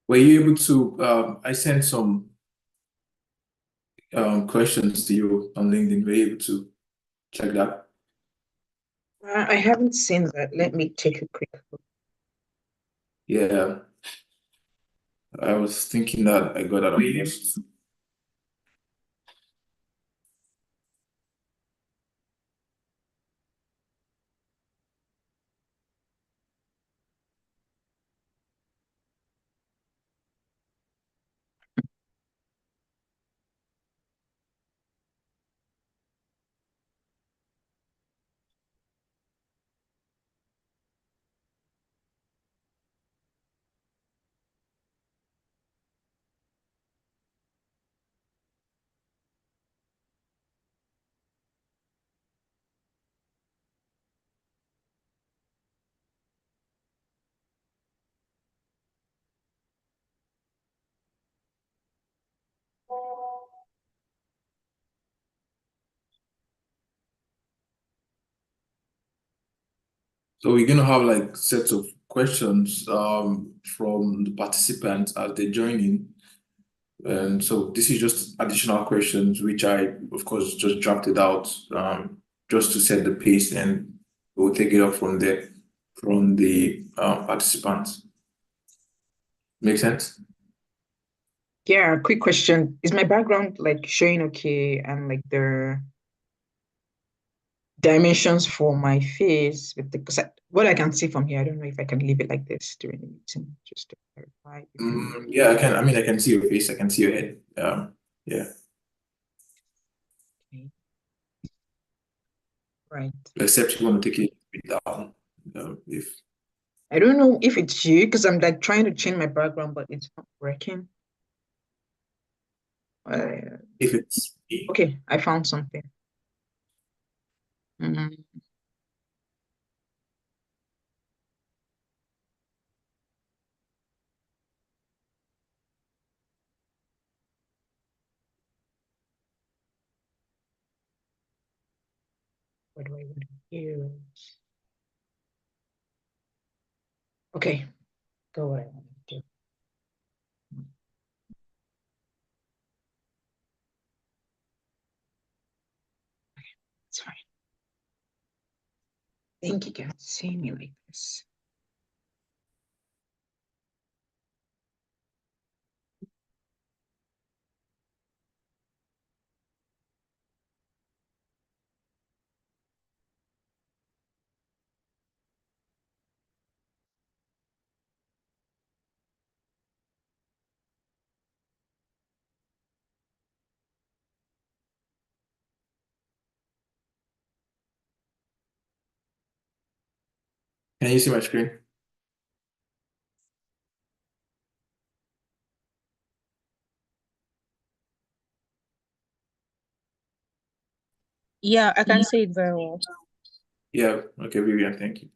Were you able to? I sent some questions to you on LinkedIn. Were you able to check that? I haven't seen that. Let me take a quick look. Yeah, I was thinking that I got that on post. So we're gonna have like sets of questions from the participants as they join in. And so this is just additional questions which I, of course, just drafted out just to set the pace, and we'll take it up from there from the participants. Make sense? Yeah, quick question. Is my background like showing okay and like the dimensions for my face with the because what I can see from here, I don't know if I can leave it like this during the meeting, just to clarify before. Yeah, I can. I mean, I can see your face. I can see your head. Yeah. Okay. Right. Except you want to take it down. If I don't know if it's you because I'm like trying to change my background, but it's not working. Uh, if it's me. okay, I found something. Mm, what do I want to use? Okay, go what I want to do. It's fine. Thank you guys seeing me like this. Can you see my screen? Yeah, I can say it very well. Yeah. Okay, Vivian. Thank you.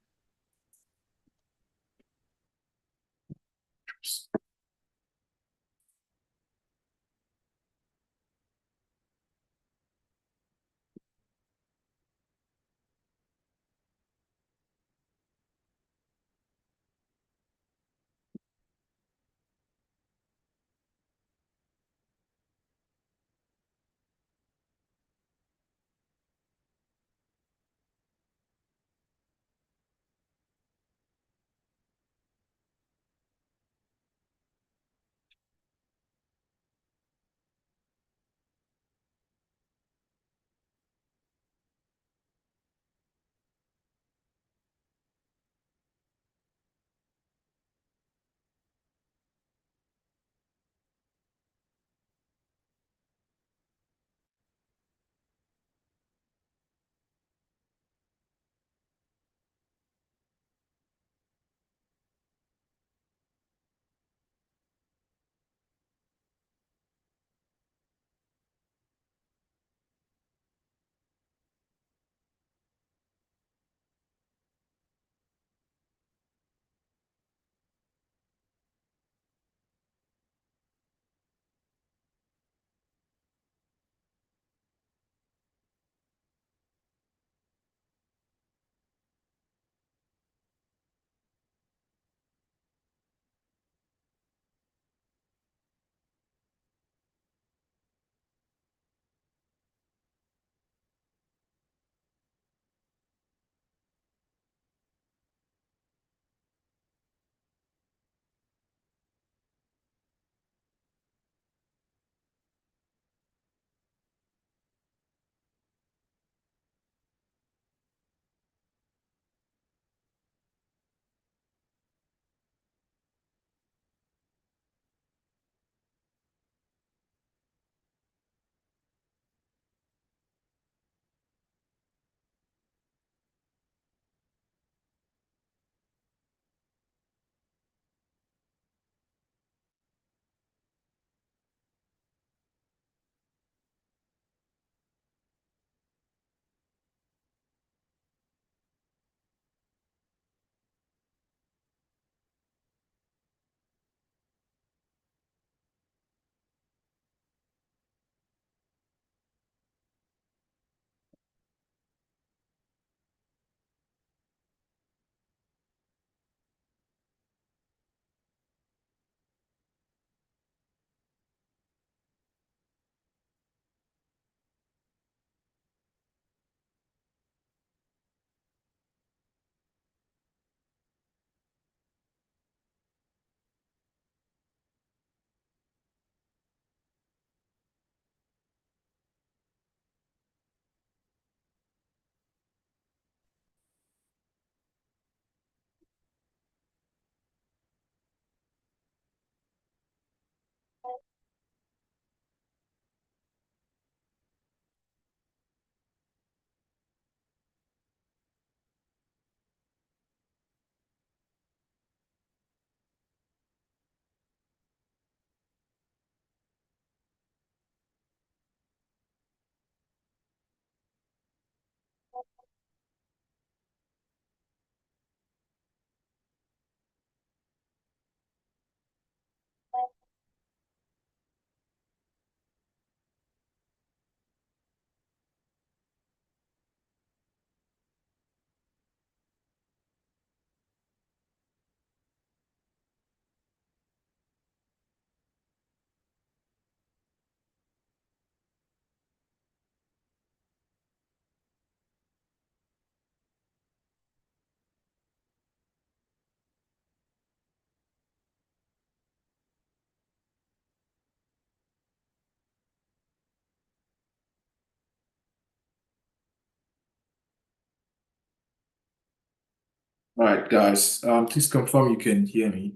All right, guys. Please confirm you can hear me.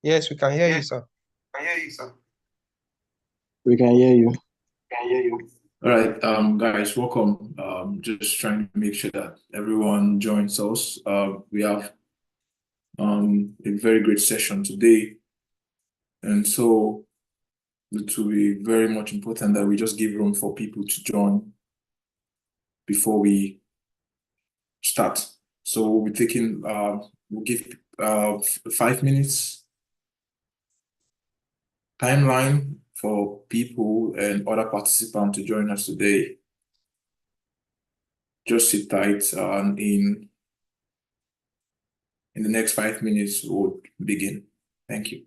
Yes, we can hear you, sir. We can hear you. All right, guys, welcome. Just trying to make sure that everyone joins us. We have a very great session today, and so it will be very much important that we just give room for people to join before we start. So we'll be taking we'll give 5 minutes timeline for people and other participants to join us today. Just sit tight, and in the next 5 minutes we'll begin. Thank you.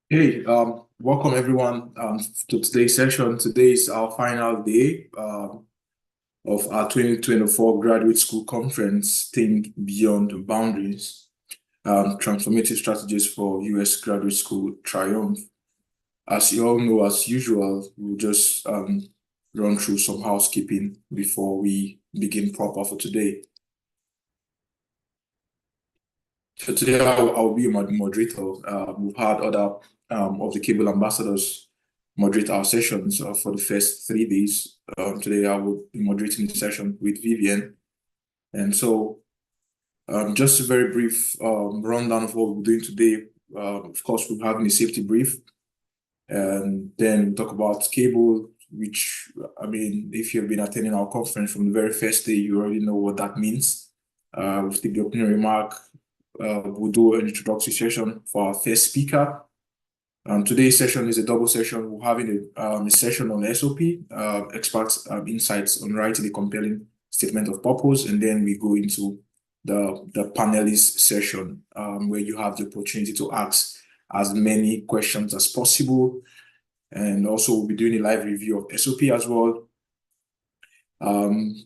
Hey, welcome everyone to today's session. Today is our final day of our 2024 Graduate School Conference, Think Beyond Boundaries, Transformative Strategies for U.S. Graduate School Triumph. As you all know, as usual, we'll just run through some housekeeping before we begin proper for today. So today I'll be a moderator. We've had other of the cable ambassadors moderate our sessions for the first 3 days. Today I will be moderating the session with Vivian. And so Just a very brief rundown of what we're doing today. Of course, we're having a safety brief, and then we talk about cable, which, I mean, if you've been attending our conference from the very first day, you already know what that means. We'll take the opening remark. We'll do an introductory session for our first speaker. Today's session is a double session. We're having a session on SOP, experts insights on writing a compelling statement of purpose, and then we go into the panelist session, where you have the opportunity to ask as many questions as possible. And also we'll be doing a live review of SOP as well. And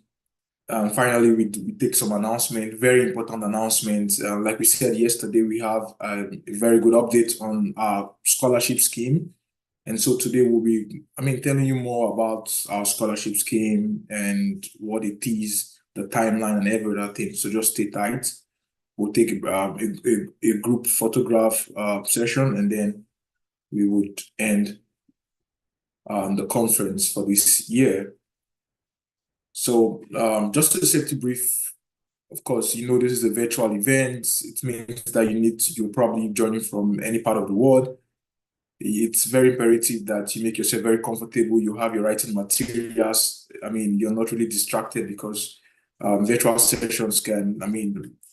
finally, we take some announcement, very important announcements. Like we said yesterday, we have a very good update on our scholarship scheme. And so today we'll be, telling you more about our scholarship scheme and what it is, the timeline and every other thing. So just stay tight. We'll take a group photograph session, and then we would end the conference for this year. So just a safety brief, of course, this is a virtual event. It means that you're probably joining from any part of the world. It's very imperative that you make yourself very comfortable. You have your writing materials. You're not really distracted, because virtual sessions can,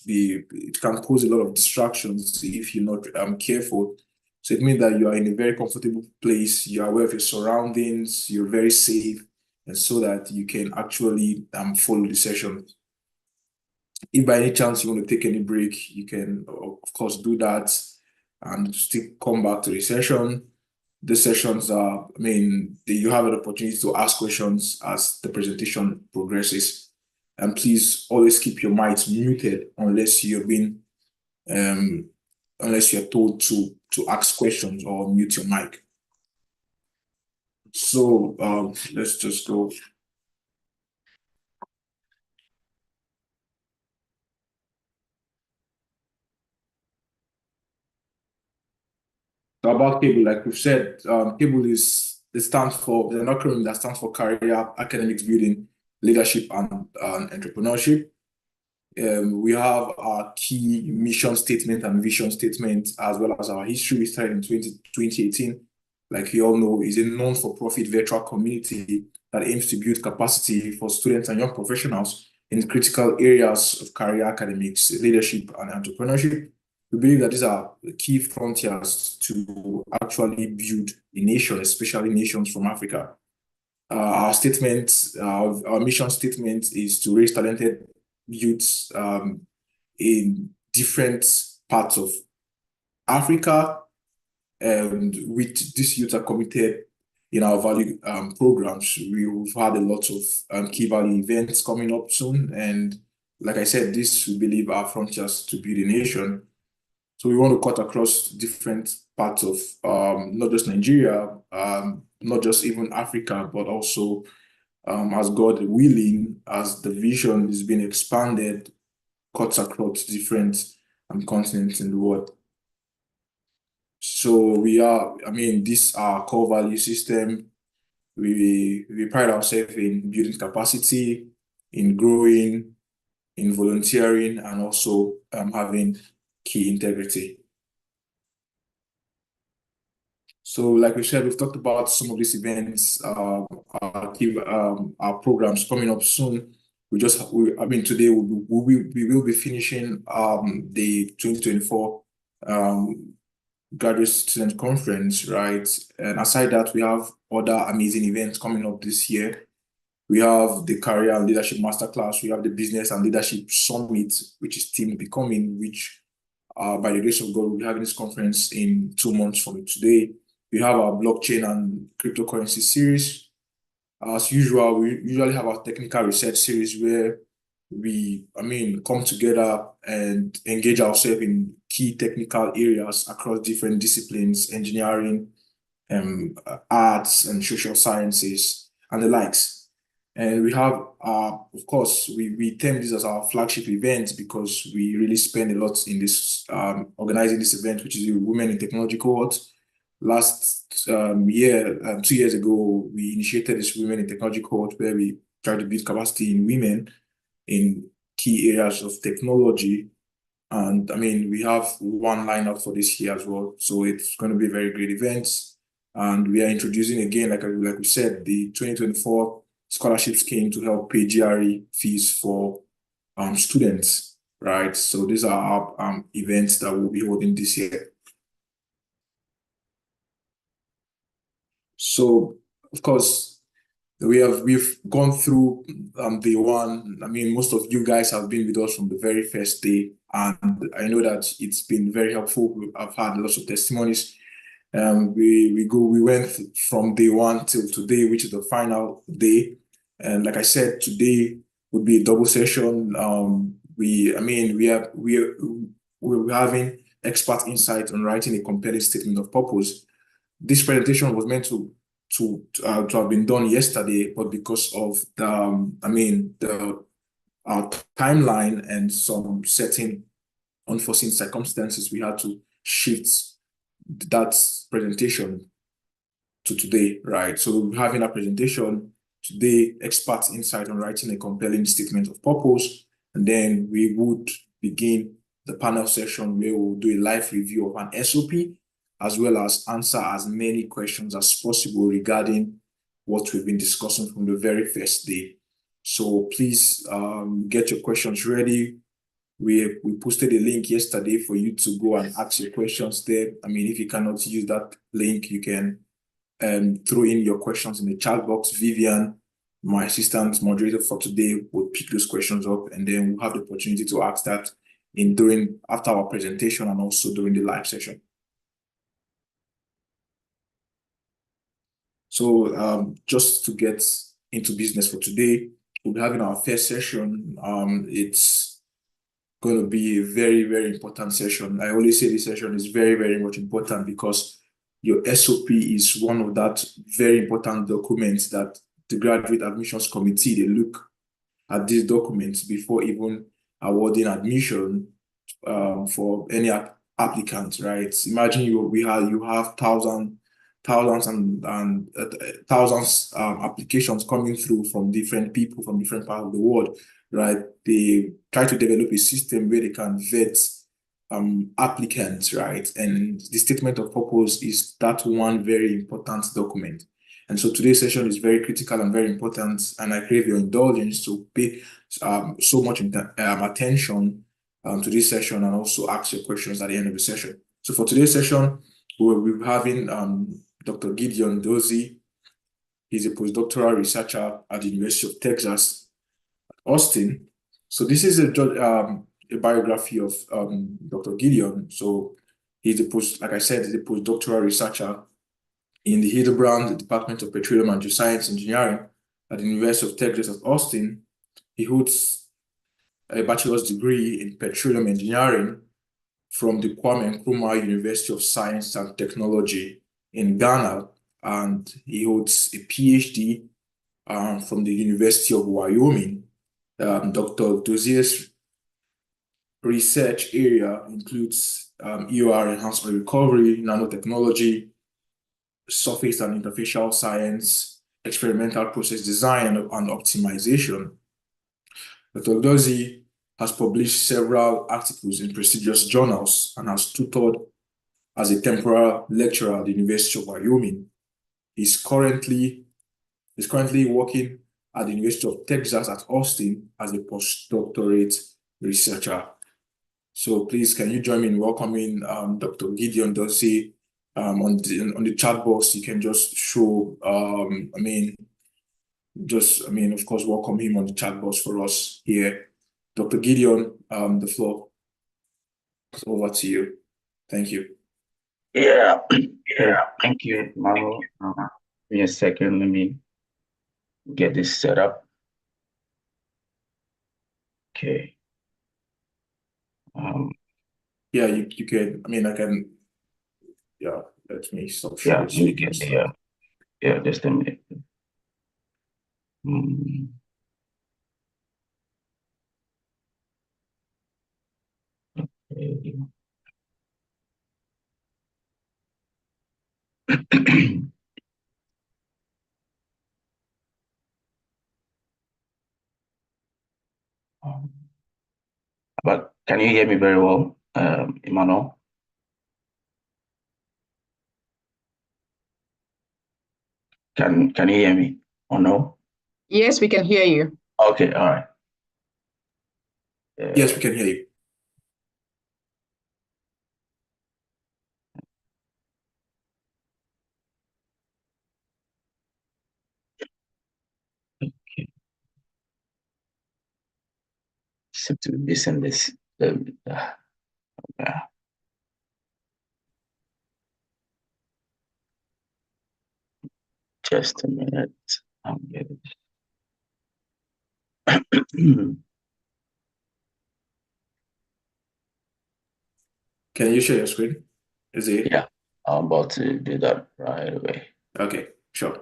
it can cause a lot of distractions if you're not careful. So it means that you are in a very comfortable place. You are aware of your surroundings. You're very safe, and so that you can actually follow the session. If by any chance you want to take any break, you can, of course, do that and still come back to the session. The sessions are, you have an opportunity to ask questions as the presentation progresses. And please always keep your mics muted unless you're told to ask questions or mute your mic. So let's just go. So about CABLE, like we've said, CABLE stands for the acronym that stands for Career, Academics Building, Leadership, and Entrepreneurship. We have our key mission statement and vision statement, as well as our history. We started in 2018. Like you all know, is a non-for-profit virtual community that aims to build capacity for students and young professionals in critical areas of career, academics, leadership, and entrepreneurship. We believe that these are the key frontiers to actually build a nation, especially nations from Africa. Our mission statement is to raise talented youths in different parts of Africa, and with these youths are committed in our value programs. We've had a lot of key value events coming up soon, and like I said, this we believe are frontiers to build a nation. So we want to cut across different parts of not just Nigeria, not just even Africa, but also as God willing, as the vision is being expanded, cuts across different continents in the world. So we are, this our core value system. We pride ourselves in building capacity, in growing, in volunteering, and also having key integrity. So like we said, we've talked about some of these events, our programs coming up soon. Today we will be finishing the 2024 graduate student conference, right? And aside that, we have other amazing events coming up this year. We have the Career and Leadership Masterclass. We have the Business and Leadership Summit, which is Team Becoming, which by the grace of God, we'll be having this conference in 2 months from today. We have our blockchain and cryptocurrency series. As usual, we usually have our technical research series where we, come together and engage ourselves in key technical areas across different disciplines, engineering, arts, and social sciences, and the likes. And we have, of course, we term this as our flagship event because we really spend a lot in this, organizing this event, which is the Women in Technology cohort. Last year, 2 years ago, we initiated this Women in Technology cohort where we try to build capacity in women in key areas of technology. And I mean, we have one lineup for this year as well. So it's going to be a very great event. And we are introducing again, like we said, the 2024 scholarship scheme to help pay GRE fees for students, right? So these are our events that we'll be holding this year. So, of course, we've gone through day one. I mean, most of you guys have been with us from the very first day, and I know that it's been very helpful. I've had lots of testimonies. We went from day one till today, which is the final day. And like I said, today would be a double session. We're having expert insight on writing a compelling statement of purpose. This presentation was meant to have been done yesterday, but because of the timeline and some certain unforeseen circumstances, we had to shift that presentation to today, right? So we're having a presentation today, expert insight on writing a compelling statement of purpose, and then we would begin the panel session where we'll do a live review of an SOP, as well as answer as many questions as possible regarding what we've been discussing from the very first day. So please get your questions ready. We posted a link yesterday for you to go and ask your questions there. I mean, if you cannot use that link, you can throw in your questions in the chat box. Vivian, my assistant moderator for today, will pick those questions up, and then we'll have the opportunity to ask that after our presentation and also during the live session. So just to get into business for today, we'll be having our first session. It's going to be a very, very important session. I always say this session is very, very much important because your SOP is one of that very important documents that the Graduate Admissions Committee, they look at these documents before even awarding admission for any applicant, right? Imagine you have thousands applications coming through from different people from different parts of the world, right? They try to develop a system where they can vet applicants, right? And the statement of purpose is that one very important document. And so today's session is very critical and very important, and I crave your indulgence to pay so much attention to this session and also ask your questions at the end of the session. So for today's session, we'll be having Dr. Gideon Dozie. He's a postdoctoral researcher at the University of Texas at Austin. So this is a biography of Dr. Gideon. So he's like I said, he's a postdoctoral researcher in the Hildebrand Department of Petroleum and Geoscience Engineering at the University of Texas at Austin. He holds a bachelor's degree in petroleum engineering from the Kwame Nkrumah University of Science and Technology in Ghana, and he holds a PhD from the University of Wyoming. Dr. Dozier's research area includes EOR, enhanced oil recovery, nanotechnology, surface and interfacial science, experimental process design, and optimization. Dr. Dozie has published several articles in prestigious journals and has tutored as a temporary lecturer at the University of Wyoming. He's currently working at the University of Texas at Austin as a postdoctorate researcher. So please, can you join me in welcoming Dr. Gideon Dozie? On the chat box, you can just show, of course, welcome him on the chat box for us here. Dr. Gideon, the floor is over to you. Thank you. Yeah. Thank you, Maro. Give me a second. Let me get this set up. Okay. Yeah, you can. I can. Yeah, let me stop. Yeah, let me get the. Yeah, just a minute. Okay. About Can you hear me very well, Emmanuel? Can you hear me or no? Yes, we can hear you. Okay, all right. Yes, we can hear you. Okay. Seem to be missing this. Yeah. Just a minute. I'm getting. Can you share your screen? Is it? Yeah, I'm about to do that right away. Okay, sure.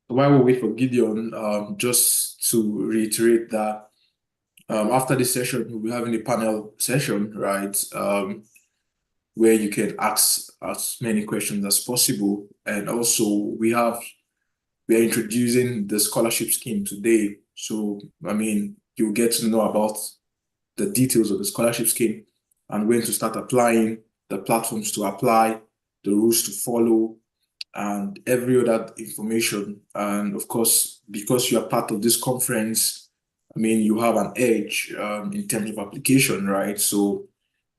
While we wait for Gideon, just to reiterate that after this session, we'll be having a panel session, right? Where you can ask as many questions as possible. And also we are introducing the scholarship scheme today. So, I mean, you'll get to know about the details of the scholarship scheme and when to start applying, the platforms to apply, the rules to follow, and every other information. And of course, because you are part of this conference, I mean, you have an edge in terms of application, right? So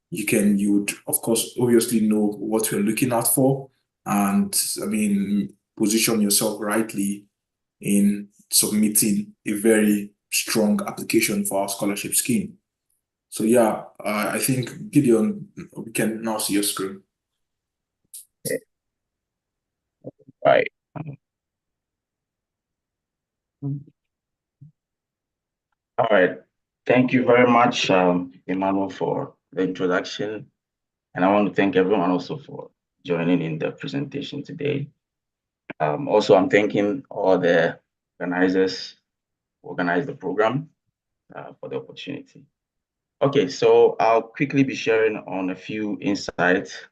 you would, of course, obviously know what you're looking out for, and I mean, position yourself rightly in submitting a very strong application for our scholarship scheme. So yeah, I think Gideon, we can now see your screen. Right. All right. Thank you very much, Emmanuel, for the introduction. And I want to thank everyone also for joining in the presentation today. Also, I'm thanking all the organizers who organized the program for the opportunity. Okay, so I'll quickly be sharing on a few insights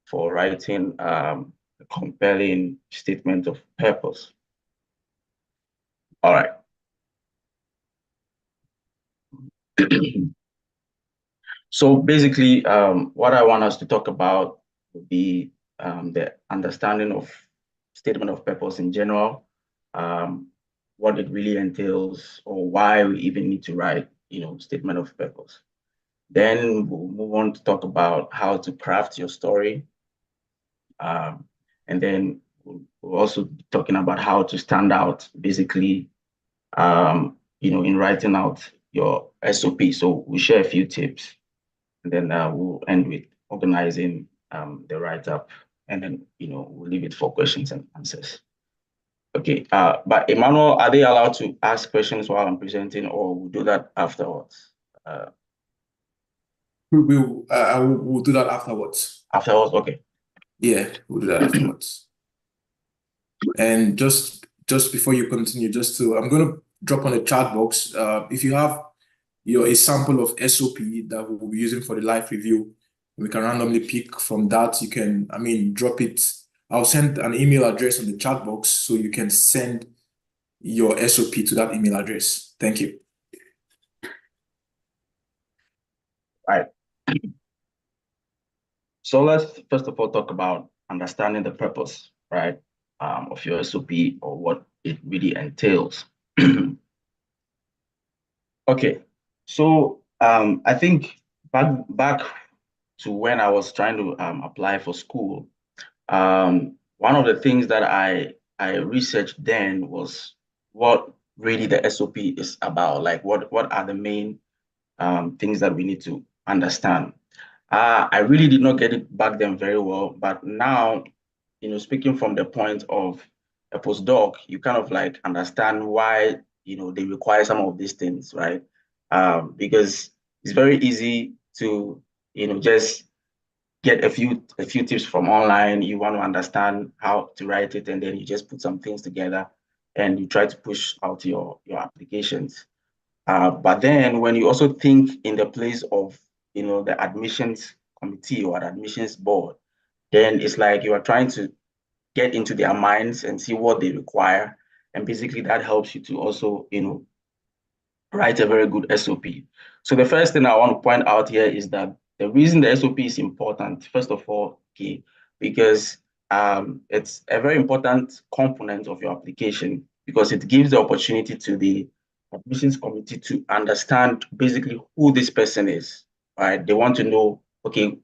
for writing a compelling statement of purpose. All right. So basically, what I want us to talk about would be the understanding of statement of purpose in general, what it really entails, or why we even need to write, statement of purpose. Then we'll move on to talk about how to craft your story, and then we'll also be talking about how to stand out, basically, in writing out your SOP. So we'll share a few tips. And then we'll end with organizing the write-up, and then we'll leave it for questions and answers. Okay, but Emmanuel, are they allowed to ask questions while I'm presenting, or we'll do that afterwards? We'll do that afterwards. Afterwards, okay. Yeah, we'll do that afterwards. And just before you continue, I'm going to drop on the chat box. If you have a sample of SOP that we'll be using for the live review, we can randomly pick from that. You can, drop it. I'll send an email address on the chat box so you can send your SOP to that email address. Thank you. All right. So let's first of all talk about understanding the purpose, right, of your SOP, or what it really entails. Okay, so I think back to when I was trying to apply for school, one of the things that I researched then was what really the SOP is about. Like what are the main things that we need to understand. I really did not get it back then very well, but now, speaking from the point of a postdoc, you kind of like understand why they require some of these things, right? Because it's very easy to just get a few tips from online. You want to understand how to write it, and then you just put some things together and you try to push out your applications. But then when you also think in the place of, the admissions committee or the admissions board, then it's like you are trying to get into their minds and see what they require. And basically that helps you to also, write a very good SOP. So the first thing I want to point out here is that the reason the SOP is important, first of all, okay, because it's a very important component of your application because it gives the opportunity to the admissions committee to understand basically who this person is, right? They want to know, okay,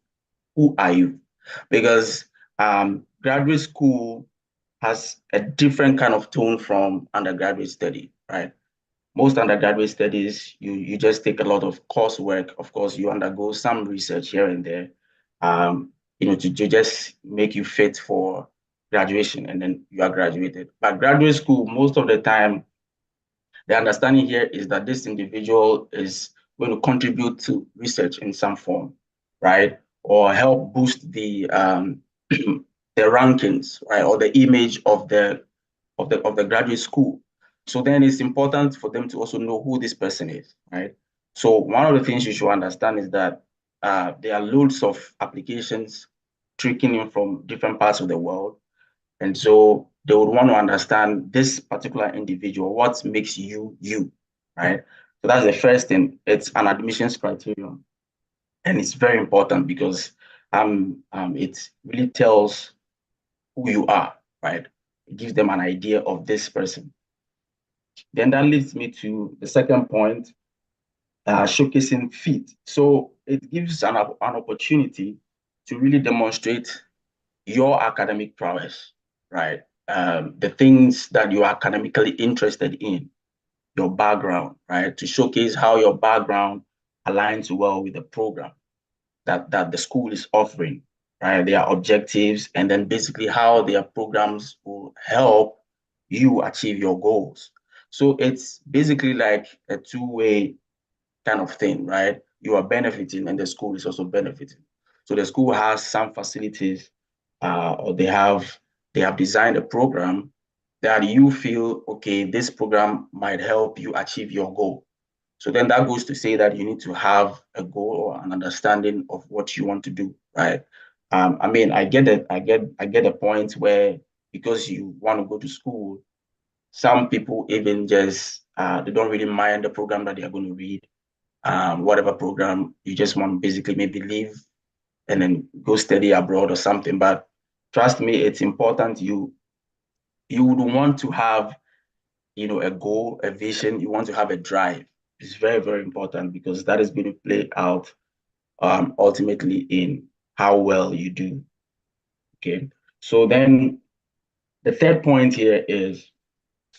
who are you? Because graduate school has a different kind of tone from undergraduate study, right? Most undergraduate studies, you just take a lot of coursework. Of course, you undergo some research here and there, to just make you fit for graduation, and then you are graduated. But graduate school, most of the time, the understanding here is that this individual is going to contribute to research in some form, right? Or help boost the the rankings, right? Or the image of the graduate school. So then it's important for them to also know who this person is, right? So one of the things you should understand is that there are loads of applications trickling in from different parts of the world. And so they would want to understand this particular individual, what makes you, you, right? So that's the first thing. It's an admissions criterion. And it's very important because it really tells who you are, right? It gives them an idea of this person. Then that leads me to the second point, showcasing fit. So it gives an opportunity to really demonstrate your academic prowess, right? The things that you are academically interested in, your background, right? To showcase how your background aligns well with the program that the school is offering, right? Their objectives, and then basically how their programs will help you achieve your goals. So it's basically like a two-way kind of thing, right? You are benefiting and the school is also benefiting. So the school has some facilities, or they have designed a program that you feel, okay, this program might help you achieve your goal. So then that goes to say that you need to have a goal or an understanding of what you want to do, right? I mean, I get it. I get a point where because you want to go to school, some people even just they don't really mind the program that they are going to read. Whatever program you just want to basically maybe leave and then go study abroad or something. But trust me, it's important. You would want to have, a goal, a vision. You want to have a drive. It's very, very important because that is going to play out ultimately in how well you do. Okay. So then the third point here is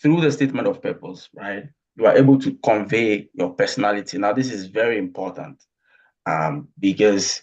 through the statement of purpose, right? You are able to convey your personality. Now, this is very important because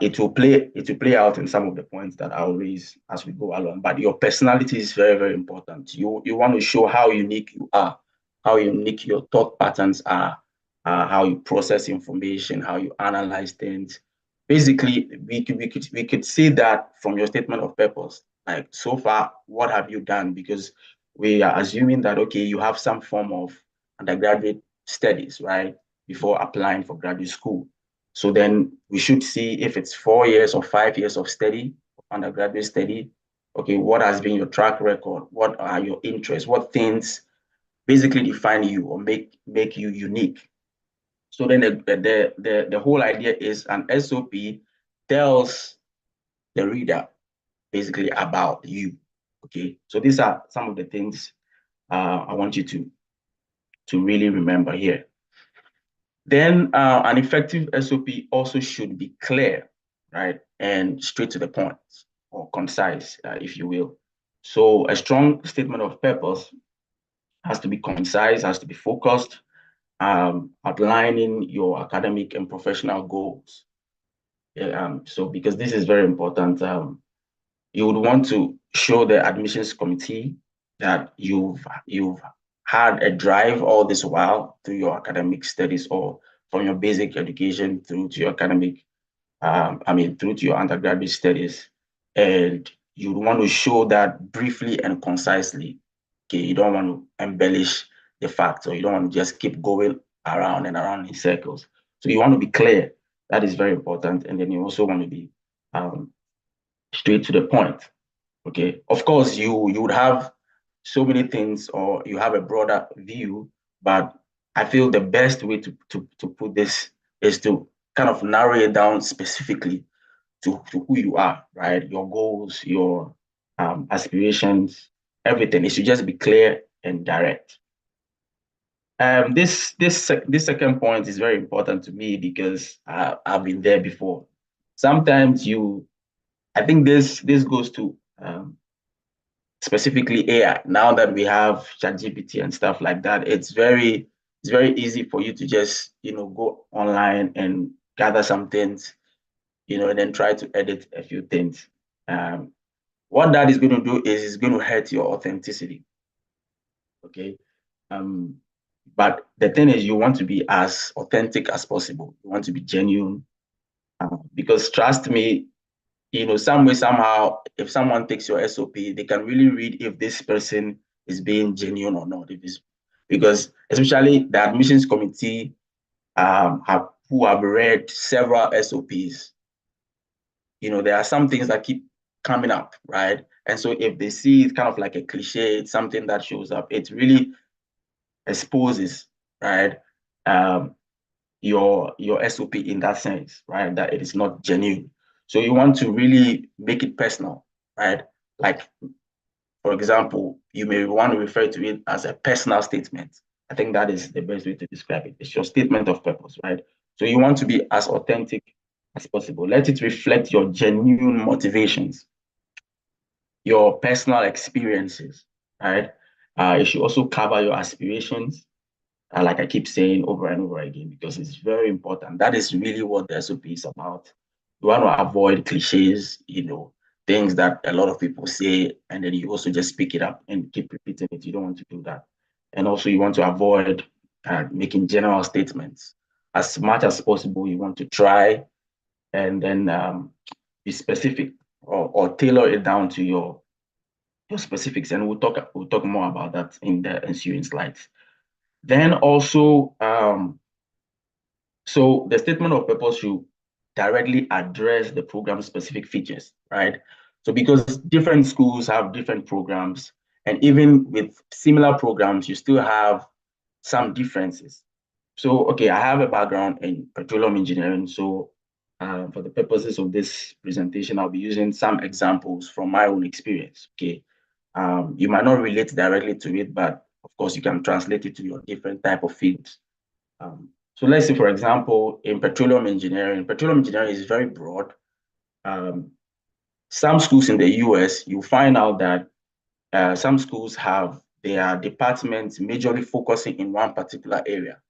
it will play out in some of the points that I'll raise as we go along. But your personality is very, very important. You want to show how unique you are, how unique your thought patterns are, how you process information, how you analyze things. Basically, we could see that from your statement of purpose. Like so far, what have you done? Because we are assuming that okay, you have some form of undergraduate studies, right, before applying for graduate school. So then we should see if it's 4 years or 5 years of study, undergraduate study. Okay, what has been your track record? What are your interests? What things basically define you or make you unique? So then the whole idea is an SOP tells the reader basically about you. Okay, so these are some of the things I want you to really remember here. Then an effective SOP also should be clear, right, and straight to the point or concise, if you will. So a strong statement of purpose has to be concise, has to be focused, outlining your academic and professional goals. So because this is very important, you would want to show the admissions committee that you've had a drive all this while through your academic studies or from your basic education through to your academic, through to your undergraduate studies. And you want to show that briefly and concisely. Okay, you don't want to embellish the facts, or you don't want to just keep going around and around in circles. So you want to be clear. That is very important. And then you also want to be straight to the point. Okay. Of course, you would have so many things, or you have a broader view, but I feel the best way to put this is to kind of narrow it down specifically to who you are, right? Your goals, your aspirations, everything. It should just be clear and direct. This second point is very important to me because I've been there before. Sometimes I think this goes to specifically AI. Now that we have ChatGPT and stuff like that, it's very easy for you to just go online and gather some things, and then try to edit a few things. What that is going to do is it's going to hurt your authenticity. Okay. But the thing is, you want to be as authentic as possible. You want to be genuine, because trust me, some way, somehow, if someone takes your SOP, they can really read if this person is being genuine or not. Because especially the admissions committee who have read several SOPs, there are some things that keep coming up, right? And so if they see it's kind of like a cliche, it's something that shows up, it really exposes, right, your SOP in that sense, right, that it is not genuine. So you want to really make it personal, right? Like, for example, you may want to refer to it as a personal statement. I think that is the best way to describe it. It's your statement of purpose, right? So you want to be as authentic as possible. Let it reflect your genuine motivations, your personal experiences, right? It should also cover your aspirations, like I keep saying over and over again, because it's very important. That is really what the SOP is about. You want to avoid cliches, things that a lot of people say, and then you also just pick it up and keep repeating it. You don't want to do that. And also you want to avoid making general statements. As much as possible, you want to try and then be specific, or tailor it down to your specifics. And we'll talk more about that in the ensuing slides. Then also, so the statement of purpose should directly address the program specific features, right? So because different schools have different programs, and even with similar programs, you still have some differences. So, okay, I have a background in petroleum engineering. So for the purposes of this presentation, I'll be using some examples from my own experience, okay? You might not relate directly to it, but of course, you can translate it to your different type of fields. So let's say, for example, in petroleum engineering is very broad. Some schools in the US, you find out that some schools have their departments majorly focusing in one particular area.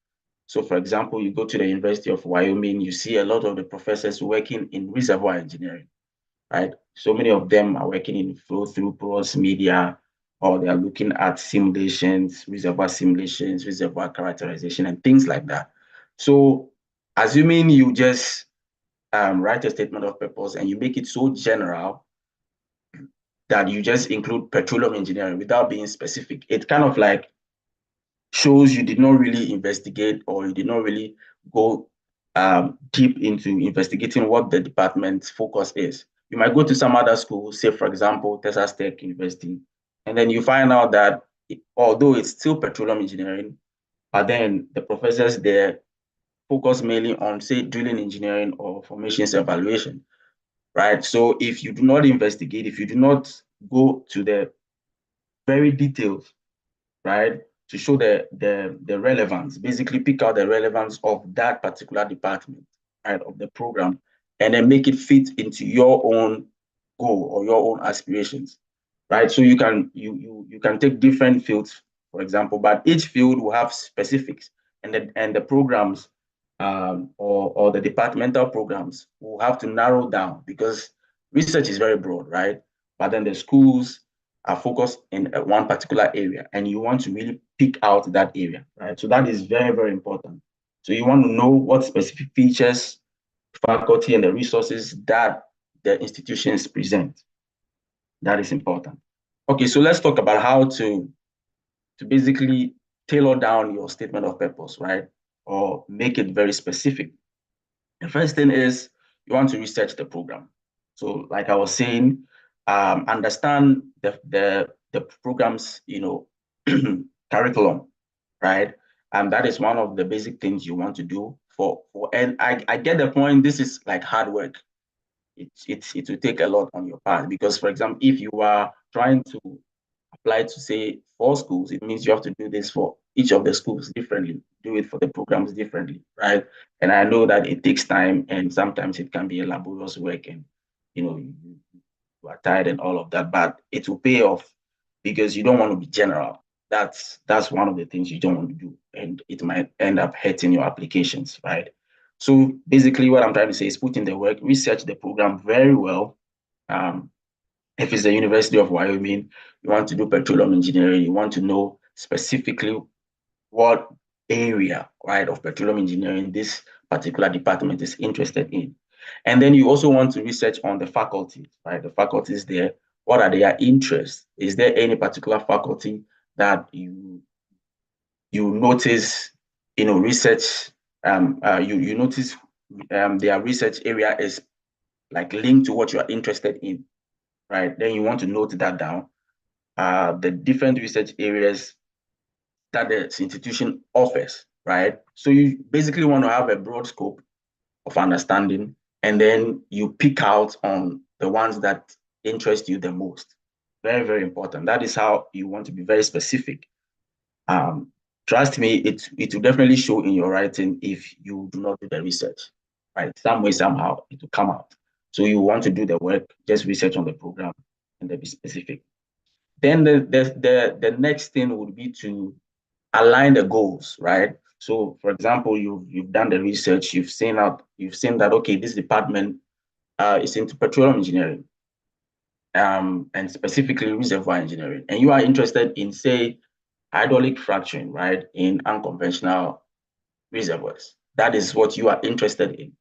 So for example, you go to the University of Wyoming, you see a lot of the professors working in reservoir engineering, right? So many of them are working in flow through porous media, or they are looking at simulations, reservoir characterization, and things like that. So assuming you just write a statement of purpose and you make it so general that you just include petroleum engineering without being specific, it kind of like shows you did not really investigate, or you did not really go deep into investigating what the department's focus is. You might go to some other school, say, for example, Texas Tech University, and then you find out that although it's still petroleum engineering, but then the professors there focus mainly on, say, drilling engineering or formations evaluation, right? So if you do not investigate, if you do not go to the very details, right, to show the relevance, basically pick out the relevance of that particular department, right, of the program, and then make it fit into your own goal or your own aspirations, right? So you can take different fields, for example, but each field will have specifics, and the programs or the departmental programs will have to narrow down, because research is very broad, right? But then the schools are focused in one particular area, and you want to really pick out that area, right? So that is very, very important. So you want to know what specific features, faculty, and the resources that the institutions present. That is important. Okay, so let's talk about how to basically tailor down your statement of purpose, right? Or make it very specific. The first thing is you want to research the program. So like I was saying, understand the program's, curriculum, right? And that is one of the basic things you want to do and I get the point. This is like hard work. It will take a lot on your part because, for example, if you are trying to apply to say 4 schools, it means you have to do this for each of the schools differently, do it for the programs differently, right? And I know that it takes time and sometimes it can be a laborious work and you are tired and all of that, but it will pay off because you don't want to be general. That's one of the things you don't want to do, and it might end up hurting your applications, right? So basically what I'm trying to say is put in the work, research the program very well. If it's the University of Wyoming, you want to do petroleum engineering, you want to know specifically what area, right, of petroleum engineering this particular department is interested in. And then you also want to research on the faculty, right? The faculties there, what are their interests? Is there any particular faculty that you notice, research, you notice their research area is like linked to what you are interested in, right? Then you want to note that down. The different research areas that the institution offers, right? So you basically want to have a broad scope of understanding, and then you pick out on the ones that interest you the most. Very, very important. That is how you want to be very specific. Trust me, it will definitely show in your writing if you do not do the research, right? Some way, somehow, it will come out. So you want to do the work, just research on the program, and then be specific. Then the next thing would be to align the goals, right? So, for example, you've done the research, you've seen that okay, this department is into petroleum engineering, and specifically reservoir engineering, and you are interested in, say, hydraulic fracturing, right, in unconventional reservoirs. That is what you are interested in.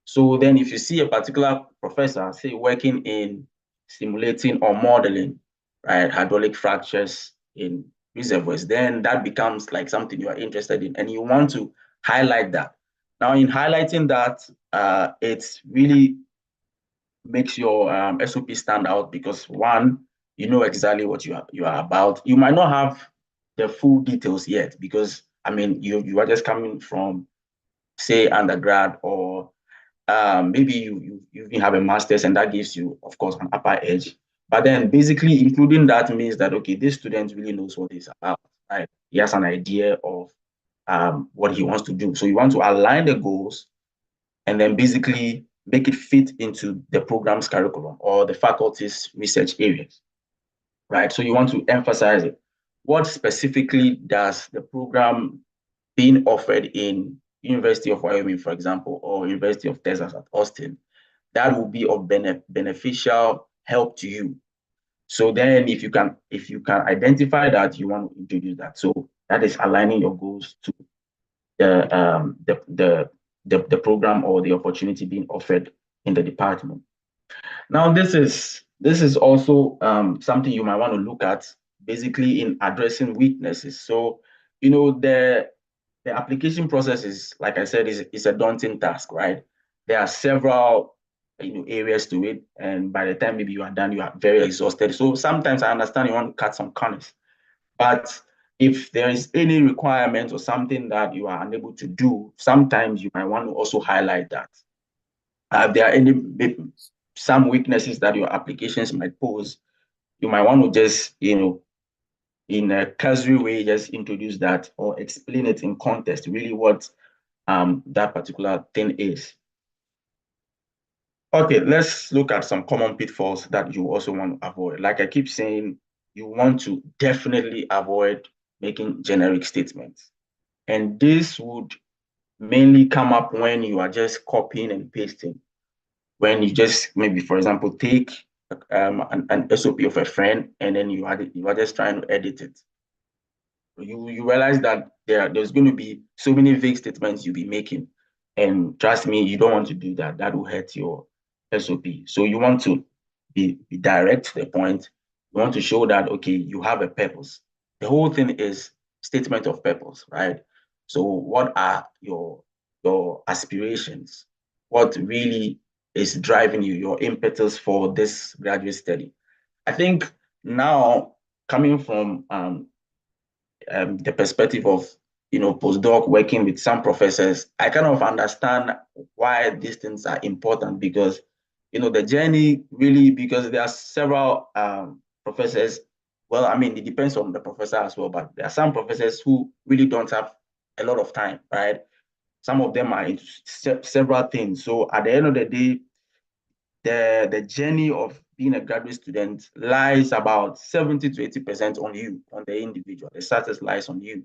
So then if you see a particular professor, say, working in simulating or modeling, right, hydraulic fractures in reservoirs, then that becomes like something you are interested in and you want to highlight that. Now, in highlighting that, it really makes your SOP stand out because, one, you know exactly what you are about. You might not have the full details yet because, I mean, you are just coming from, say, undergrad, or maybe you even have a master's, and that gives you, of course, an upper edge. But then basically including that means that, okay, this student really knows what he's about, right? He has an idea of what he wants to do. So you want to align the goals and then basically make it fit into the program's curriculum or the faculty's research areas, right? So you want to emphasize it. What specifically does the program being offered in University of Wyoming, for example, or University of Texas at Austin, that will be of beneficial help to you. So then if you can identify that, you want to introduce that. So that is aligning your goals to the program or the opportunity being offered in the department. Now, this is also something you might want to look at, basically in addressing weaknesses. So, the application process is, like I said, is a daunting task, right? There are several areas to it, and by the time maybe you are done, you are very exhausted. So sometimes I understand you want to cut some corners, but if there is any requirement or something that you are unable to do, sometimes you might want to also highlight that. There are some weaknesses that your applications might pose, you might want to just, in a casual way, just introduce that or explain it in context, really what that particular thing is. Okay, let's look at some common pitfalls that you also want to avoid. Like I keep saying, you want to definitely avoid making generic statements. And this would mainly come up when you are just copying and pasting. When you just maybe, for example, take an SOP of a friend and then you are just trying to edit it. You realize that there's going to be so many vague statements you'll be making. And trust me, you don't want to do that. That will hurt your SOP. So you want to be direct to the point. You want to show that, okay, you have a purpose. The whole thing is statement of purpose, right? So what are your aspirations? What really is driving you, your impetus for this graduate study? I think now, coming from the perspective of postdoc, working with some professors, I kind of understand why these things are important, because the journey really, because there are several professors. Well, I mean, it depends on the professor as well, but there are some professors who really don't have a lot of time, right? Some of them are into several things. So at the end of the day, the journey of being a graduate student lies about 70 to 80% on you, on the individual. The success lies on you.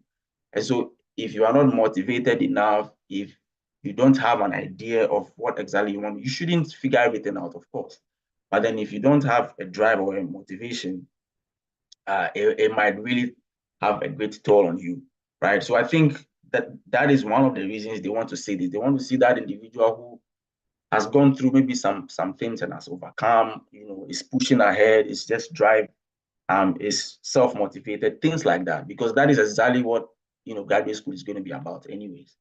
And so if you are not motivated enough, if you don't have an idea of what exactly you want, you shouldn't figure everything out, of course. But then if you don't have a drive or a motivation, it might really have a great toll on you, right? So I think that is one of the reasons they want to see this. They want to see that individual who has gone through maybe some things and has overcome, is pushing ahead, is just drive, is self-motivated, things like that, because that is exactly what graduate school is going to be about anyways.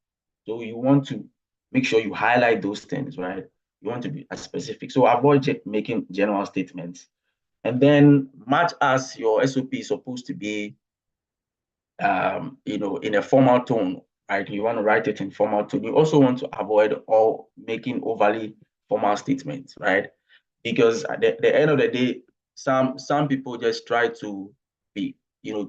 So you want to make sure you highlight those things, right? You want to be as specific. So avoid making general statements. And then much as your SOP is supposed to be in a formal tone, right? You want to write it in formal tone. You also want to avoid all making overly formal statements, right? Because at the end of the day, some people just try to be,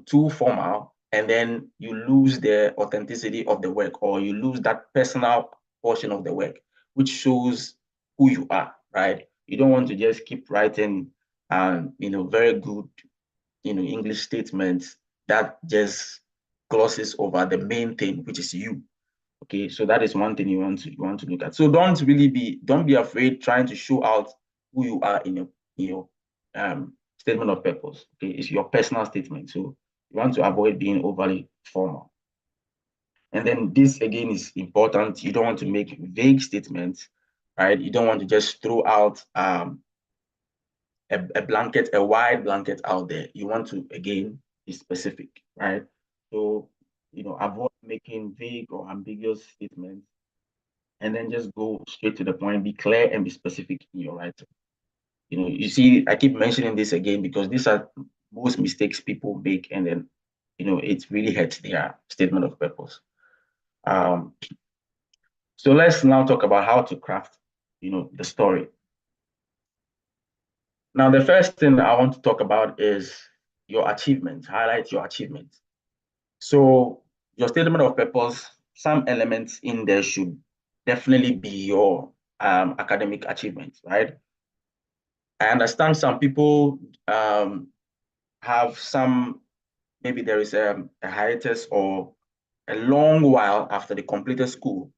too formal, and then you lose the authenticity of the work, or you lose that personal portion of the work, which shows who you are, right? You don't want to just keep writing, very good, English statements that just glosses over the main thing, which is you. Okay, so that is one thing you want to look at. So don't be afraid trying to show out who you are in your statement of purpose. Okay, it's your personal statement. So you want to avoid being overly formal. And then this again is important. You don't want to make vague statements, right? You don't want to just throw out a wide blanket out there. You want to, again, be specific, right? So, avoid making vague or ambiguous statements, and then just go straight to the point, be clear and be specific in your writing. You see, I keep mentioning this again because these are most mistakes people make, and then, it really hurts their statement of purpose. So let's now talk about how to craft, the story. Now, the first thing I want to talk about is your achievements, highlight your achievements. So your statement of purpose, some elements in there should definitely be your academic achievements, right? I understand some people have maybe there is a hiatus or a long while after they completed school,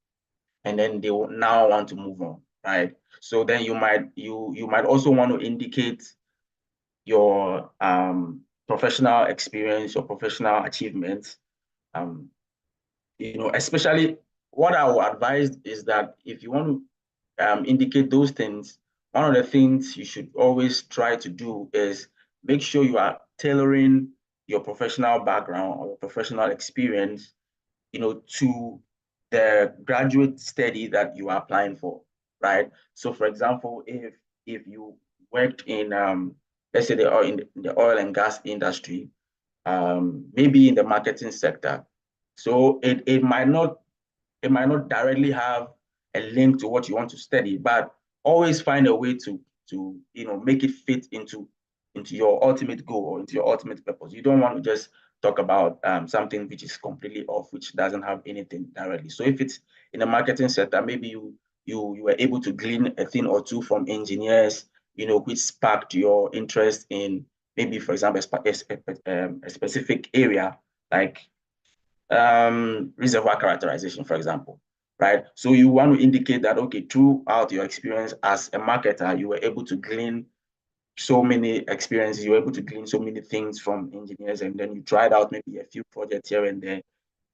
and then they will now want to move on, right? So then you might also want to indicate your professional experience, your professional achievements. Especially what I would advise is that if you want to indicate those things, one of the things you should always try to do is make sure you are tailoring your professional background or professional experience, to the graduate study that you are applying for, right? So, for example, if you worked in let's say in the oil and gas industry, maybe in the marketing sector, so it might not directly have a link to what you want to study, but always find a way to make it fit into your ultimate goal or into your ultimate purpose. You don't want to just talk about something which is completely off, which doesn't have anything directly. So if it's in the marketing sector, maybe you were able to glean a thing or two from engineers, which sparked your interest in maybe, for example, a specific area like reservoir characterization, for example, right? So you want to indicate that, okay, throughout your experience as a marketer, you were able to glean so many experiences, you were able to glean so many things from engineers, and then you tried out maybe a few projects here and there.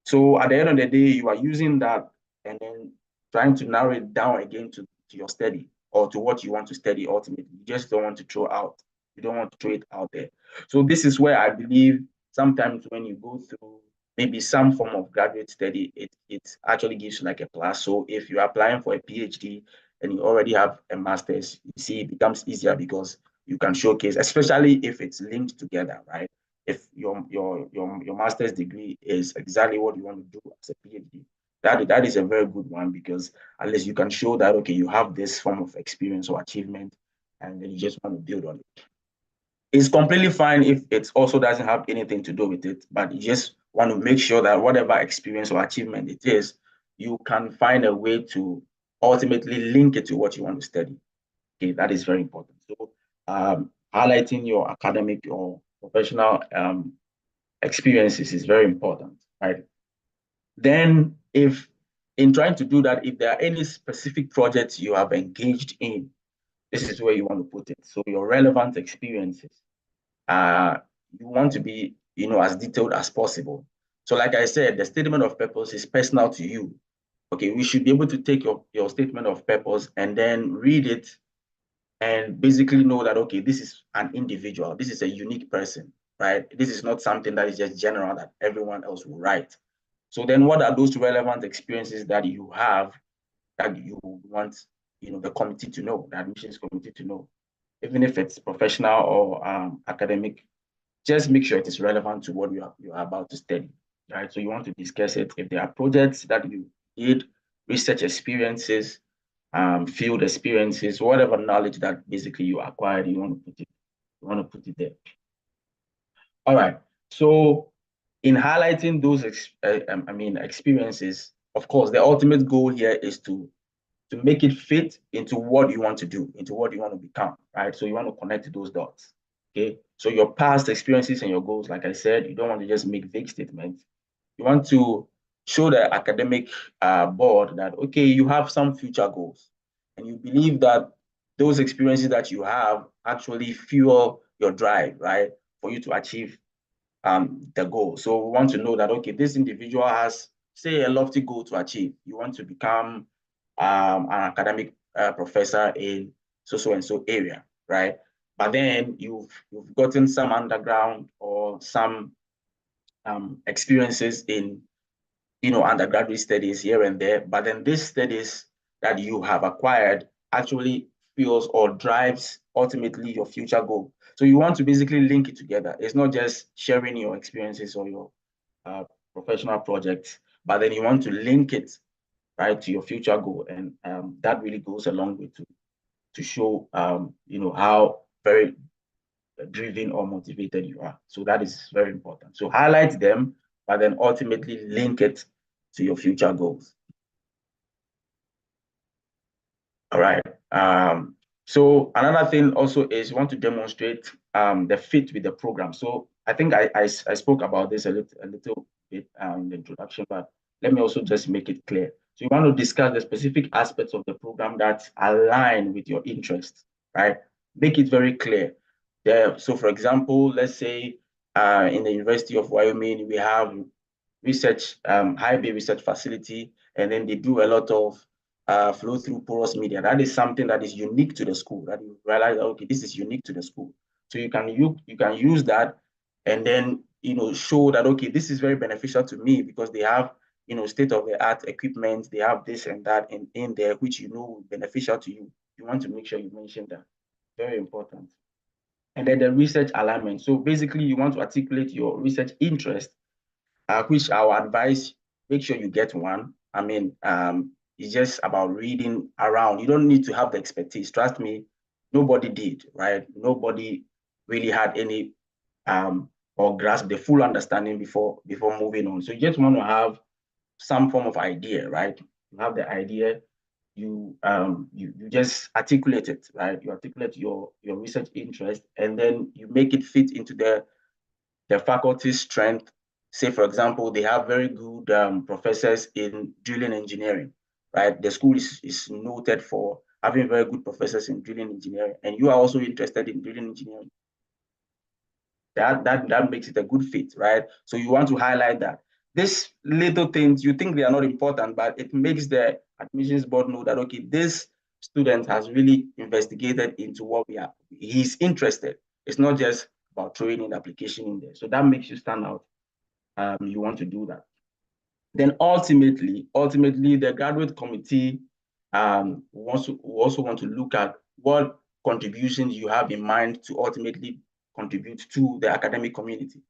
So at the end of the day, you are using that and then trying to narrow it down again to your study or to what you want to study ultimately. You just don't want to throw out. You don't want to throw it out there. So this is where I believe sometimes when you go through maybe some form of graduate study, it actually gives you like a plus. So if you're applying for a PhD and you already have a master's, you see, it becomes easier because you can showcase, especially if it's linked together, right? If your master's degree is exactly what you want to do as a PhD, that is a very good one, because at least you can show that, okay, you have this form of experience or achievement, and then you just want to build on it. It's completely fine if it also doesn't have anything to do with it, but you just want to make sure that whatever experience or achievement it is, you can find a way to ultimately link it to what you want to study. Okay, that is very important. So highlighting your academic or professional experiences is very important, right? Then if in trying to do that, if there are any specific projects you have engaged in, this is where you want to put it. So your relevant experiences, you want to be, as detailed as possible. So like I said, the statement of purpose is personal to you. Okay, we should be able to take your statement of purpose and then read it and basically know that, okay, this is an individual, this is a unique person, right? This is not something that is just general that everyone else will write. So then what are those relevant experiences that you have that you want, the committee to know, the admissions committee to know, even if it's professional or academic, just make sure it is relevant to what you are about to study, right? So you want to discuss it. If there are projects that you did, research experiences, field experiences, whatever knowledge that basically you acquired, you want to put it there. All right. So in highlighting those experiences, of course, the ultimate goal here is to make it fit into what you want to do, into what you want to become, right? So you want to connect those dots. Okay, so your past experiences and your goals, like I said, you don't want to just make vague statements. You want to show the academic board that, okay, you have some future goals, and you believe that those experiences that you have actually fuel your drive, right, for you to achieve the goal. So we want to know that, okay, this individual has, say, a lofty goal to achieve. You want to become an academic professor in so and so area, right? But then you've gotten some underground or some experiences in undergraduate studies here and there. But then these studies that you have acquired actually fuels or drives ultimately your future goal. So you want to basically link it together. It's not just sharing your experiences or your professional projects, but then you want to link it right to your future goal, and that really goes a long way to show how very driven or motivated you are. So that is very important. So highlight them, but then ultimately link it to your future goals. All right. So another thing also is you want to demonstrate the fit with the program. So I think I spoke about this a little bit in the introduction, but let me also just make it clear. So you want to discuss the specific aspects of the program that align with your interests, right? Make it very clear. So for example, let's say in the University of Wyoming, we have research, high bay research facility, and then they do a lot of flow through porous media. That is something that is unique to the school, that you realize, okay, this is unique to the school. So you can use that and then show that, okay, this is very beneficial to me because they have state-of-the-art equipment, they have this and that in there, which beneficial to you. You want to make sure you mention that. Very important. And then the research alignment. So basically you want to articulate your research interest, which I will advise, make sure you get one. I mean, it's just about reading around. You don't need to have the expertise. Trust me, nobody did, right? Nobody really had any or grasp the full understanding before moving on. So you just want to have some form of idea, right? You have the idea, you just articulate it, right? You articulate your research interest, and then you make it fit into the faculty's strength. Say, for example, they have very good professors in drilling engineering, right? The school is noted for having very good professors in drilling engineering, and you are also interested in drilling engineering. That makes it a good fit, right? So you want to highlight that. These little things, you think they are not important, but it makes the admissions board know that, okay, this student has really investigated into what he's interested. It's not just about throwing an application in there. So that makes you stand out you want to do that. Then ultimately, the graduate committee also want to look at what contributions you have in mind to ultimately contribute to the academic community,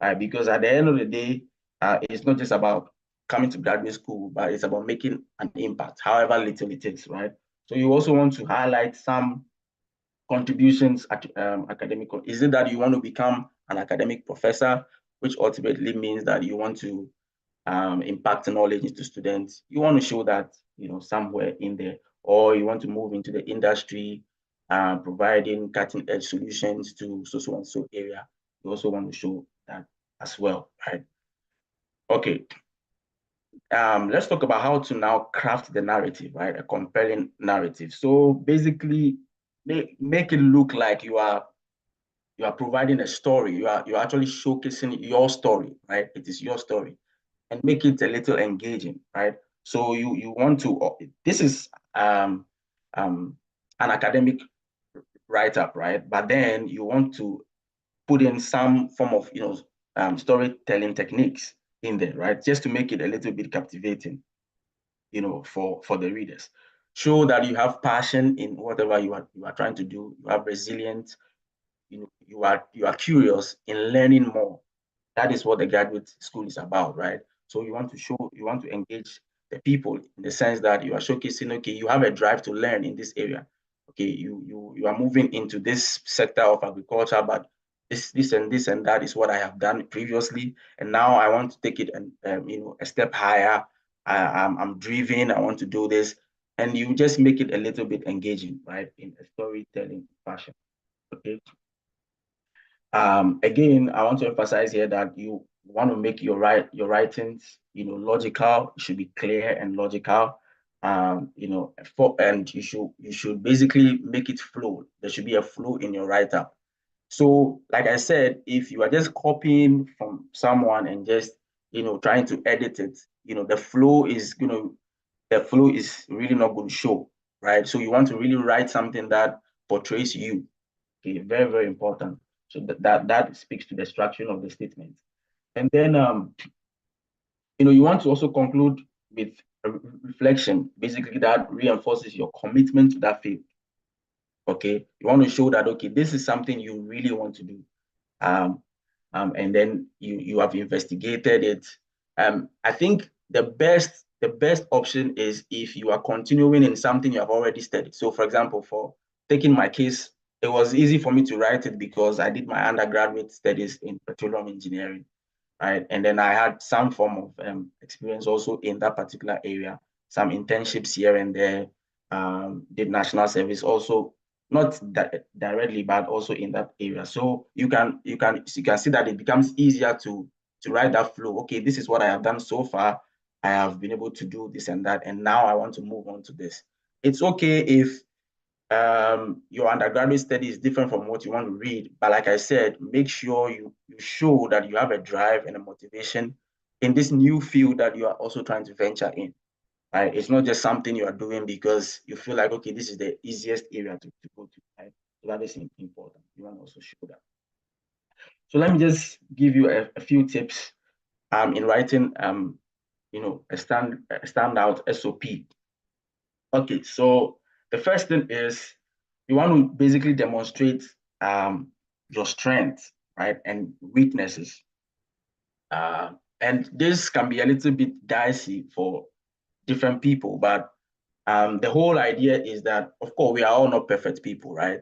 right? Because at the end of the day, it's not just about coming to graduate school, but it's about making an impact, however little it is, right? So you also want to highlight some contributions at academic. Is it that you want to become an academic professor, which ultimately means that you want to impact knowledge into students? You want to show that, somewhere in there, or you want to move into the industry, providing cutting edge solutions to so and so area. You also want to show that as well, right? Okay. Let's talk about how to now craft the narrative, right? A compelling narrative. So basically, make it look like you are providing a story. You're actually showcasing your story, right? It is your story, and make it a little engaging, right? So you want to. This is an academic write-up, right? But then you want to put in some form of storytelling techniques in there, right? Just to make it a little bit captivating, for the readers. Show that you have passion in whatever you are trying to do. You have resilience. You are curious in learning more. That is what the graduate school is about, right? So you want to engage the people in the sense that you are showcasing, okay, you have a drive to learn in this area. Okay, you are moving into this sector of agriculture, but this and that is what I have done previously, and now I want to take it and a step higher. I'm driven. I want to do this, and you just make it a little bit engaging, right, in a storytelling fashion. Okay. Again, I want to emphasize here that you want to make your writings, logical. It should be clear and logical. And you should basically make it flow. There should be a flow in your write-up. So, like I said, if you are just copying from someone and just trying to edit it, the flow is really not going to show, right? So you want to really write something that portrays you. Okay, very, very important. So that speaks to the structure of the statement. And then you want to also conclude with a reflection, basically that reinforces your commitment to that field. Okay, you want to show that, okay, this is something you really want to do. And then you have investigated it. I think the best option is if you are continuing in something you have already studied. So for example, for taking my case, it was easy for me to write it because I did my undergraduate studies in petroleum engineering, right? And then I had some form of experience also in that particular area, some internships here and there, did national service also, not that directly, but also in that area. So you can see that it becomes easier to write that flow. Okay, this is what I have done so far. I have been able to do this and that, and now I want to move on to this. It's okay if your undergraduate study is different from what you want to read, but like I said, make sure you show that you have a drive and a motivation in this new field that you are also trying to venture in. Right? It's not just something you are doing because you feel like, okay, this is the easiest area to go to. Right? So that is important. You want to also show that. So let me just give you a few tips in writing a standout SOP. Okay, so the first thing is you want to basically demonstrate your strengths, right, and weaknesses. And this can be a little bit dicey for different people, but the whole idea is that, of course, we are all not perfect people, right?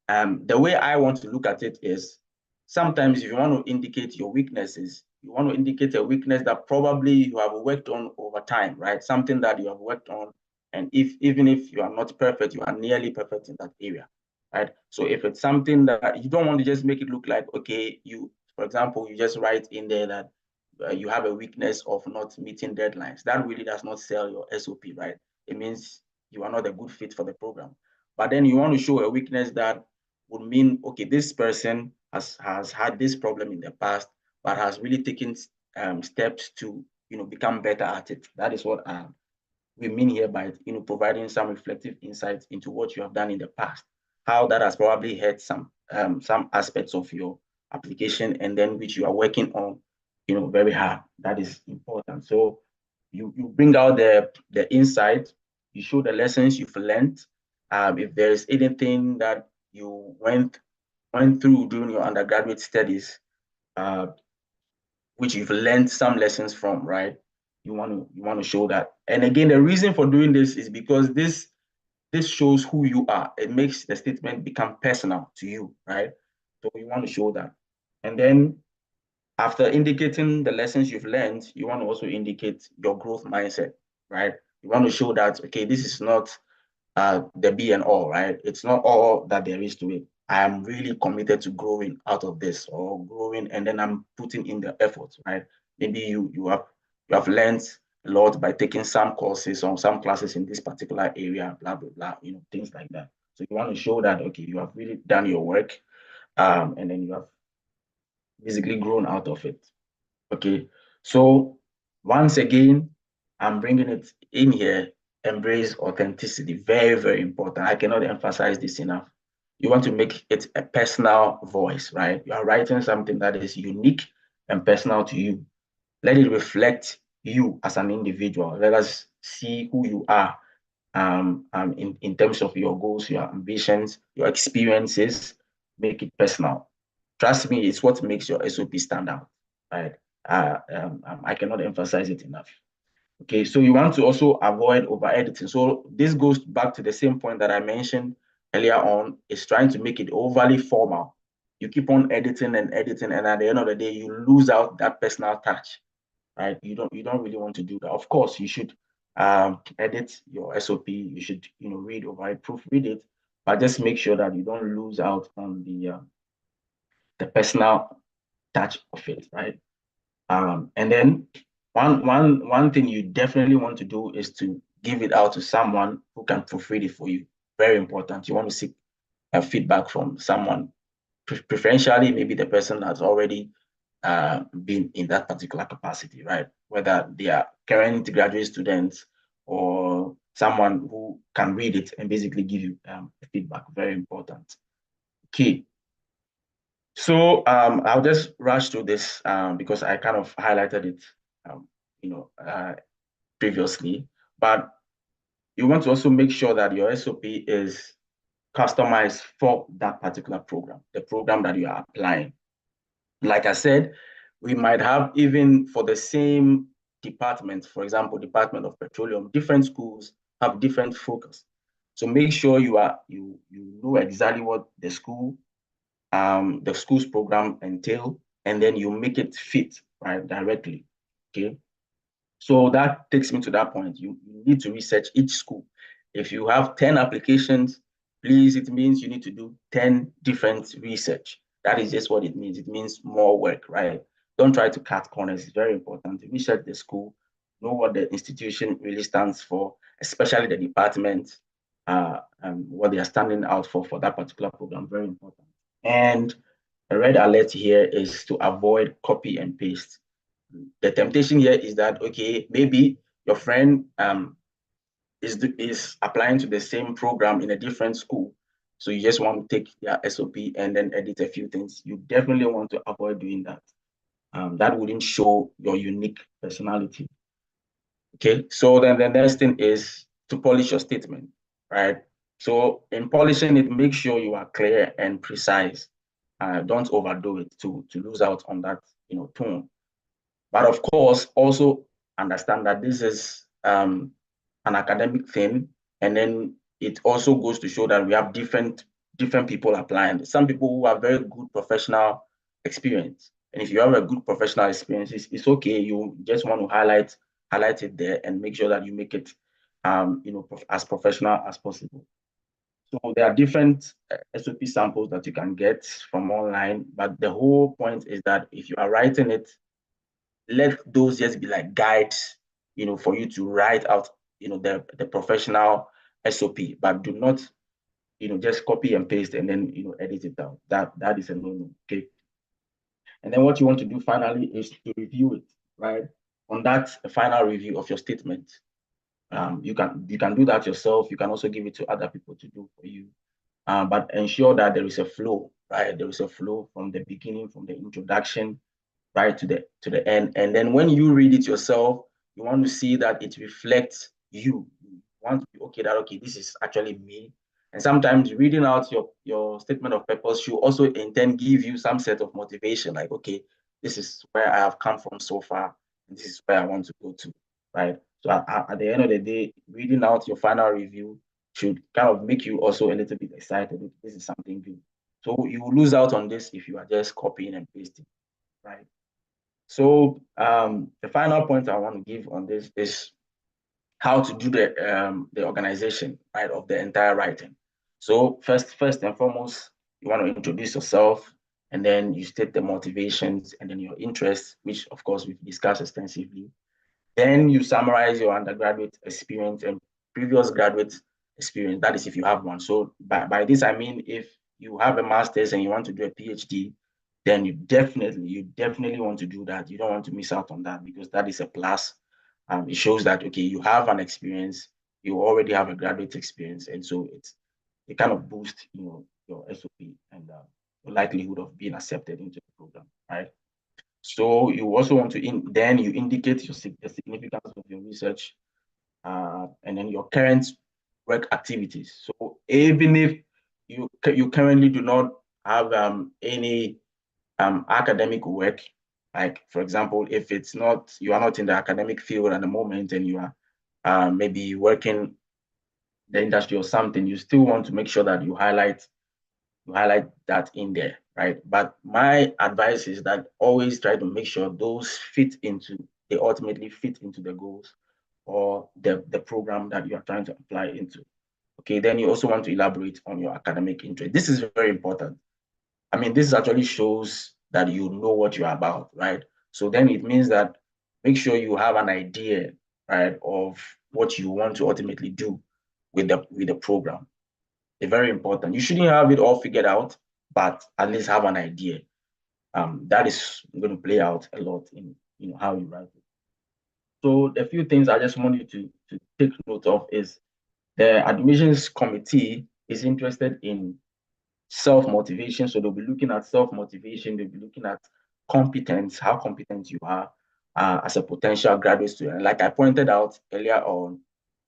The way I want to look at it is sometimes if you want to indicate your weaknesses, you want to indicate a weakness that probably you have worked on over time, right? Something that you have worked on. And even if you are not perfect, you are nearly perfect in that area, right? So if it's something that you don't want to just make it look like, okay, for example, you just write in there that you have a weakness of not meeting deadlines. That really does not sell your SOP, right? It means you are not a good fit for the program. But then you want to show a weakness that would mean, okay, this person has had this problem in the past, but has really taken steps to become better at it. That is what we mean here by providing some reflective insights into what you have done in the past, how that has probably hurt some aspects of your application, and then which you are working on very hard. That is important. So you bring out the insight, you show the lessons you've learned. If there's anything that you went through during your undergraduate studies, which you've learned some lessons from, right? You want to show that. And again, the reason for doing this is because this shows who you are. It makes the statement become personal to you, right? So you want to show that. And then after indicating the lessons you've learned, you want to also indicate your growth mindset, right? You want to show that, okay, this is not the be and all, right? It's not all that there is to it. I am really committed to growing out of this, or growing, and then I'm putting in the effort, right? Maybe you have learned a lot by taking some courses or some classes in this particular area, blah blah blah, things like that. So you want to show that, okay, you have really done your work, and then you have basically grown out of it. Okay, so once again, I'm bringing it in here. Embrace authenticity. Very, very important. I cannot emphasize this enough. You want to make it a personal voice, right? You are writing something that is unique and personal to you. Let it reflect you as an individual. Let us see who you are in terms of your goals, your ambitions, your experiences. Make it personal. Trust me, it's what makes your SOP stand out, right? I cannot emphasize it enough. Okay, so you want to also avoid over editing. So this goes back to the same point that I mentioned earlier on, is trying to make it overly formal. You keep on editing, and at the end of the day, you lose out that personal touch, right? You don't really want to do that. Of course, you should edit your SOP. You should read over it, proofread it, but just make sure that you don't lose out on the personal touch of it, right? And then one thing you definitely want to do is to give it out to someone who can proofread it for you. Very important. You want to seek feedback from someone, preferentially maybe the person that's already been in that particular capacity, right? Whether they are current graduate students or someone who can read it and basically give you feedback. Very important. Okay. So I'll just rush through this because I kind of highlighted it, previously. But you want to also make sure that your SOP is customized for that particular program, the program that you are applying. Like I said, we might have, even for the same department, for example, Department of Petroleum, different schools have different focus. So make sure you know exactly what the school's program entail, and then you make it fit, right, directly. Okay. So that takes me to that point. You need to research each school. If you have 10 applications, please, it means you need to do 10 different research. That is just what it means. It means more work, right? Don't try to cut corners. It's very important to research the school, know what the institution really stands for, especially the department, what they are standing out for that particular program. Very important. And a red alert here is to avoid copy and paste. The temptation here is that, okay, maybe your friend is applying to the same program in a different school. So you just want to take their SOP and then edit a few things. You definitely want to avoid doing that. That wouldn't show your unique personality. Okay, so then the next thing is to polish your statement, right? So in polishing it, make sure you are clear and precise. Don't overdo it to lose out on that tone. But of course, also understand that this is an academic thing, and then it also goes to show that we have different people applying. Some people who have very good professional experience, and if you have a good professional experience, it's okay. You just want to highlight it there and make sure that you make it, as professional as possible. So there are different SOP samples that you can get from online, but the whole point is that if you are writing it, let those just be like guides, for you to write out, the professional SOP, but do not, just copy and paste and then, edit it out. That is a no-no, okay? And then what you want to do finally is to review it, right? On that final review of your statement, you can do that yourself. You can also give it to other people to do for you, but ensure that there is a flow, right? There is a flow from the beginning, from the introduction, right to the end. And then when you read it yourself, you want to see that it reflects you. You want to be okay, this is actually me. And sometimes reading out your statement of purpose should also in turn give you some set of motivation, like, okay, this is where I have come from so far, and this is where I want to go to, right? So at the end of the day, reading out your final review should kind of make you also a little bit excited. This is something good. So you will lose out on this if you are just copying and pasting, right? So the final point I want to give on this is how to do the organization, right, of the entire writing. So first and foremost, you want to introduce yourself, and then you state the motivations and then your interests, which of course we've discussed extensively. Then you summarize your undergraduate experience and previous graduate experience. That is if you have one. So by this, I mean, if you have a master's and you want to do a PhD, then you definitely want to do that. You don't want to miss out on that because that is a plus. It shows that, okay, you have an experience, you already have a graduate experience. And so it kind of boosts, your SOP and the likelihood of being accepted into the program, right? So you also want to then you indicate the significance of your research, and then your current work activities. So even if you currently do not have any academic work, like for example, if you are not in the academic field at the moment and you are maybe working the industry or something, you still want to make sure that you highlight that in there, right? But my advice is that always try to make sure those they ultimately fit into the goals or the program that you are trying to apply into. Okay, then you also want to elaborate on your academic interest. This is very important. I mean, this actually shows that you know what you're about, right? So then it means that make sure you have an idea, right, of what you want to ultimately do with the program. They're very important. You shouldn't have it all figured out, but at least have an idea. That is going to play out a lot in how you write it. So a few things I just want you to take note of is the admissions committee is interested in self-motivation. So they'll be looking at self-motivation, they'll be looking at competence, how competent you are as a potential graduate student. Like I pointed out earlier on,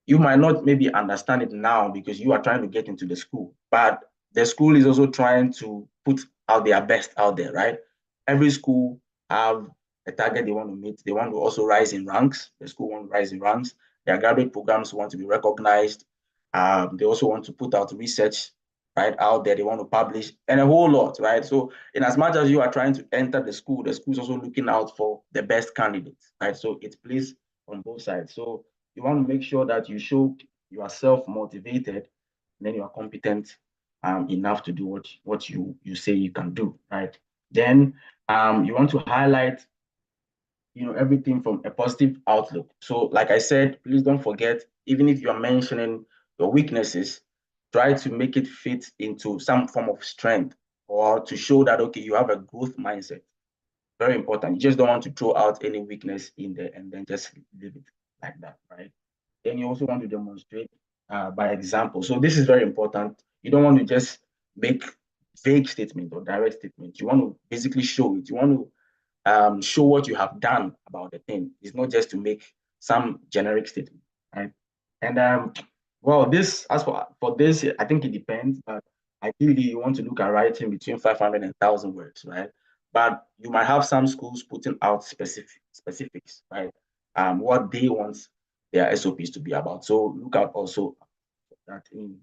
you might not maybe understand it now because you are trying to get into the school, but the school is also trying to put out their best out there, right? Every school have a target they want to meet. They want to also rise in ranks. The school want to rise in ranks. Their graduate programs want to be recognized. They also want to put out research right out there. They want to publish and a whole lot, right? So in as much as you are trying to enter the school is also looking out for the best candidates, right? So it plays on both sides. So you want to make sure that you show you are self-motivated, and then you are competent enough to do what you say you can do, right? Then you want to highlight, everything from a positive outlook. So like I said, please don't forget, even if you're mentioning your weaknesses, try to make it fit into some form of strength or to show that, okay, you have a growth mindset. Very important. You just don't want to throw out any weakness in there and then just leave it like that, right? Then you also want to demonstrate by example. So this is very important. You don't want to just make vague statements or direct statements. You want to basically show it. You want to show what you have done about the thing. It's not just to make some generic statement, right? And well, as for this, I think it depends, but ideally you want to look at writing between 500 and 1,000 words, right? But you might have some schools putting out specifics, right? What they want their SOPs to be about. So look out also that in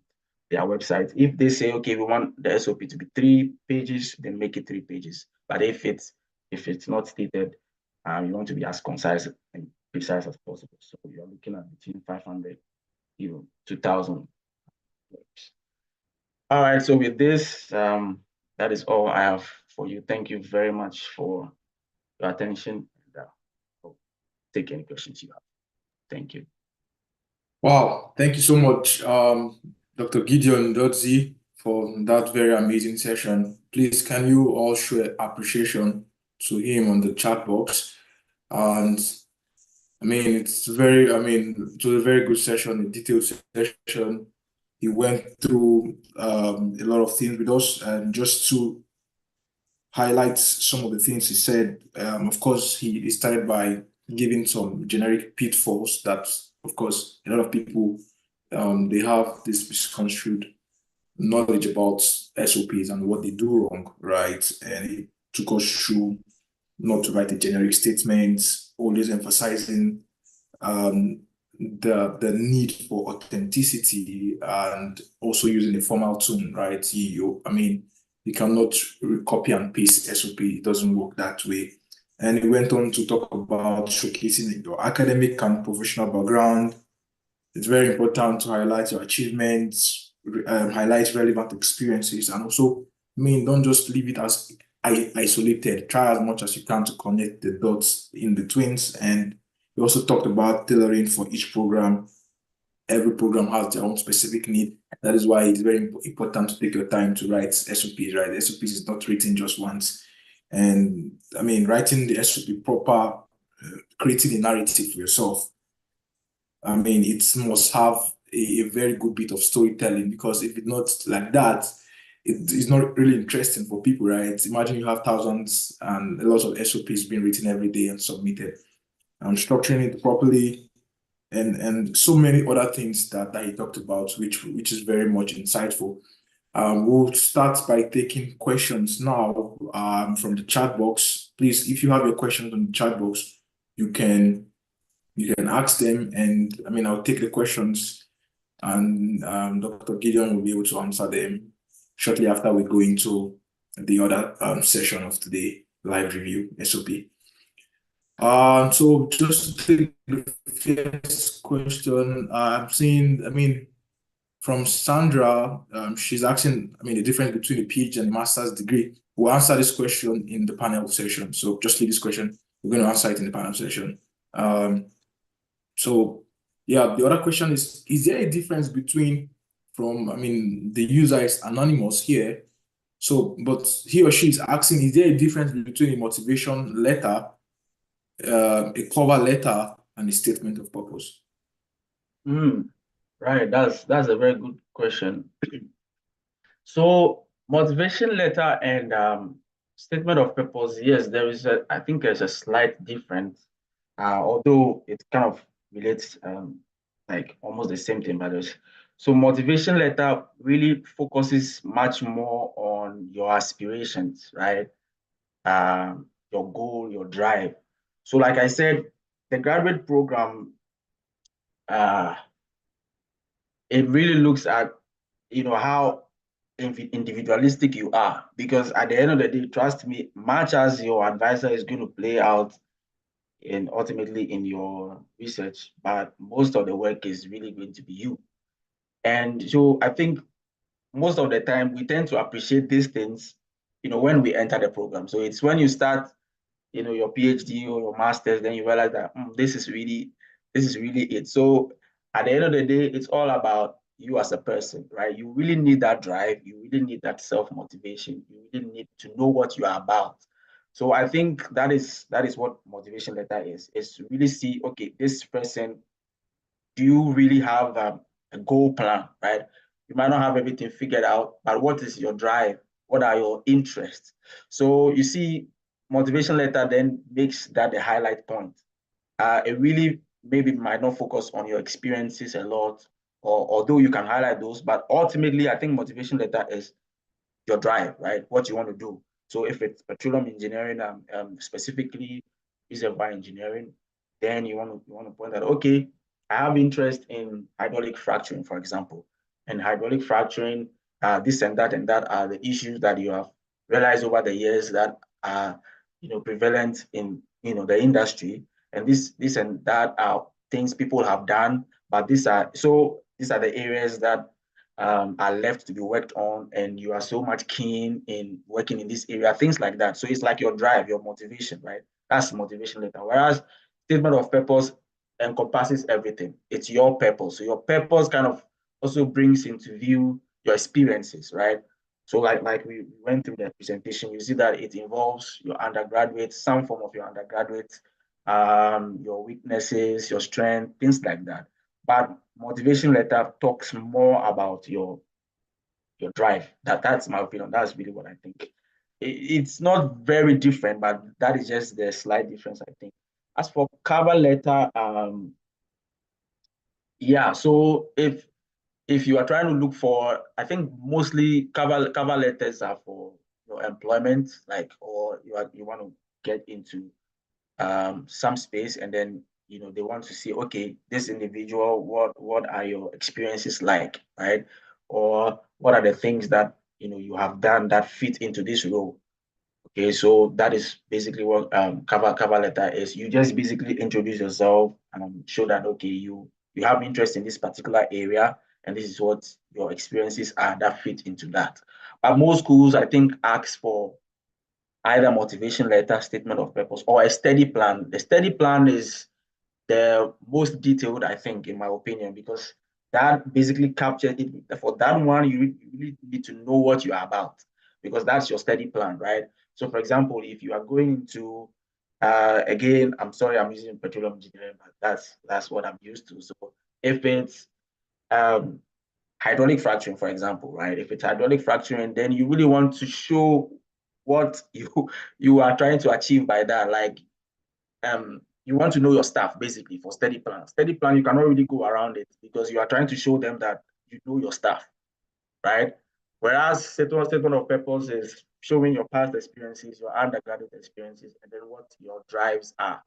their website. If they say, okay, we want the SOP to be 3 pages, then make it 3 pages. But if it's not stated, you want to be as concise and precise as possible. So you're looking at between 500, 2,000 words. All right, so with this, that is all I have for you. Thank you very much for your attention. And I'll take any questions you have. Thank you. Wow, thank you so much, Dr. Gideon Dodzi, for that very amazing session. Please, can you all show appreciation to him on the chat box? And I mean, it was a very good session, a detailed session. He went through a lot of things with us, and just to highlight some of the things he said. Of course, he started by giving some generic pitfalls that, of course, a lot of people they have this misconstrued knowledge about SOPs and what they do wrong, right? And he took us through not to write a generic statement, always emphasizing the need for authenticity and also using a formal tone, right? I mean, you cannot copy and paste SOP. It doesn't work that way. And he went on to talk about showcasing your academic and professional background. It's very important to highlight your achievements, highlight relevant experiences, and also, I mean, don't just leave it as isolated. Try as much as you can to connect the dots in between. And we also talked about tailoring for each program. Every program has their own specific need. That is why it's very important to take your time to write SOPs, right? SOPs is not written just once. And I mean, writing the SOP proper, creating a narrative for yourself. I mean, it must have a very good bit of storytelling, because if it's not like that, it's not really interesting for people, right? Imagine you have thousands and a lot of SOPs being written every day and submitted, and structuring it properly, and so many other things that he talked about, which is very much insightful. We'll start by taking questions now from the chat box. Please, if you have your questions on the chat box, you can ask them, and I mean, I'll take the questions, and Dr. Gideon will be able to answer them shortly after we go into the other session of today, live review SOP. So just to take the first question, I'm seeing, I mean, from Sandra, she's asking, I mean, the difference between a PhD and a master's degree. We'll answer this question in the panel session. So just leave this question. We're going to answer it in the panel session. So yeah, the other question is there a difference between I mean, the user is anonymous here. So, but he or she is asking, is there a difference between a motivation letter, a cover letter, and a statement of purpose? Right, that's a very good question. So motivation letter and statement of purpose, yes, I think there's a slight difference, although it kind of relates like almost the same thing, but so motivation letter really focuses much more on your aspirations, right? Your goal, your drive. So like I said, the graduate program, it really looks at, how individualistic you are, because at the end of the day, trust me, much as your advisor is going to play out and ultimately in your research, but most of the work is really going to be you. And so I think most of the time we tend to appreciate these things, when we enter the program. So it's when you start, your PhD or your master's, then you realize that this is really it. So at the end of the day, it's all about you as a person, right? You really need that drive. You really need that self-motivation. You really need to know what you are about. So I think that is what motivation letter is to really see, okay, this person, do you really have a goal plan, right? You might not have everything figured out, but what is your drive? What are your interests? So you see, motivation letter then makes that the highlight point. It really maybe might not focus on your experiences a lot, or although you can highlight those, but ultimately I think motivation letter is your drive, right? What you want to do. So if it's petroleum engineering, specifically reservoir engineering, then you want to point out, okay, I have interest in hydraulic fracturing, for example, and hydraulic fracturing, this and that are the issues that you have realized over the years that are, prevalent in, the industry, and this and that are things people have done, but these are the areas that are left to be worked on, and you are so much keen in working in this area, things like that. So it's like your drive, your motivation, right? That's motivation letter. Whereas statement of purpose encompasses everything. It's your purpose. So your purpose kind of also brings into view your experiences, right? So like we went through the presentation, you see that it involves your undergraduate, some form of your undergraduate, your weaknesses, your strength, things like that. But motivation letter talks more about your drive. That's my opinion. That's really what I think. it's not very different, but that is just the slight difference, I think. As for cover letter, yeah, so if you are trying to look for, I think mostly cover letters are for your employment, like, or you want to get into some space, and then they want to see, okay, this individual, what are your experiences like, right? Or what are the things that you have done that fit into this role? Okay, so that is basically what cover letter is. You just basically introduce yourself and show that, okay, you have interest in this particular area, and this is what your experiences are that fit into that. But most schools, I think, ask for either motivation letter, statement of purpose, or a study plan. The study plan is the most detailed, I think, in my opinion, because that basically captures it. For that one, you really need to know what you are about, because that's your study plan, right? So, for example, if you are going into, again, I'm sorry, I'm using petroleum engineering, but that's what I'm used to. So, if it's hydraulic fracturing, for example, right? If it's hydraulic fracturing, then you really want to show what you are trying to achieve by that. Like, you want to know your staff, basically, for study plan. Study plan, you cannot really go around it, because you are trying to show them that you know your staff, right? Whereas statement of purpose is showing your past experiences, your undergraduate experiences, and then what your drives are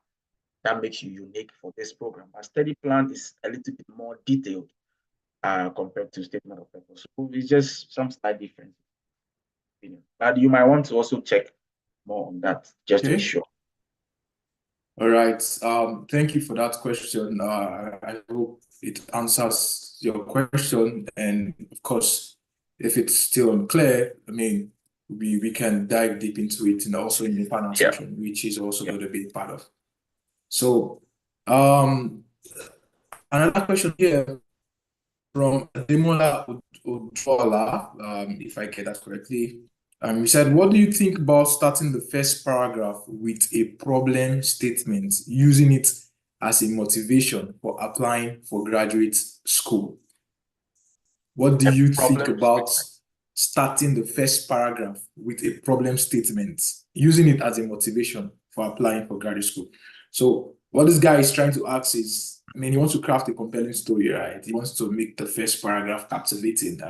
that makes you unique for this program. But study plan is a little bit more detailed compared to statement of purpose. So it's just some slight difference. But you might want to also check more on that, just to be sure. All right. Thank you for that question. I hope it answers your question. And of course, if it's still unclear, I mean, we can dive deep into it, and also in the panel section, which is also going to be part of. So, another question here from Demola Udwola, if I get that correctly. We said, what do you think about starting the first paragraph with a problem statement, using it as a motivation for applying for graduate school? What do you think about starting the first paragraph with a problem statement, using it as a motivation for applying for graduate school? So what this guy is trying to ask is, I mean, he wants to craft a compelling story, right? He wants to make the first paragraph captivating,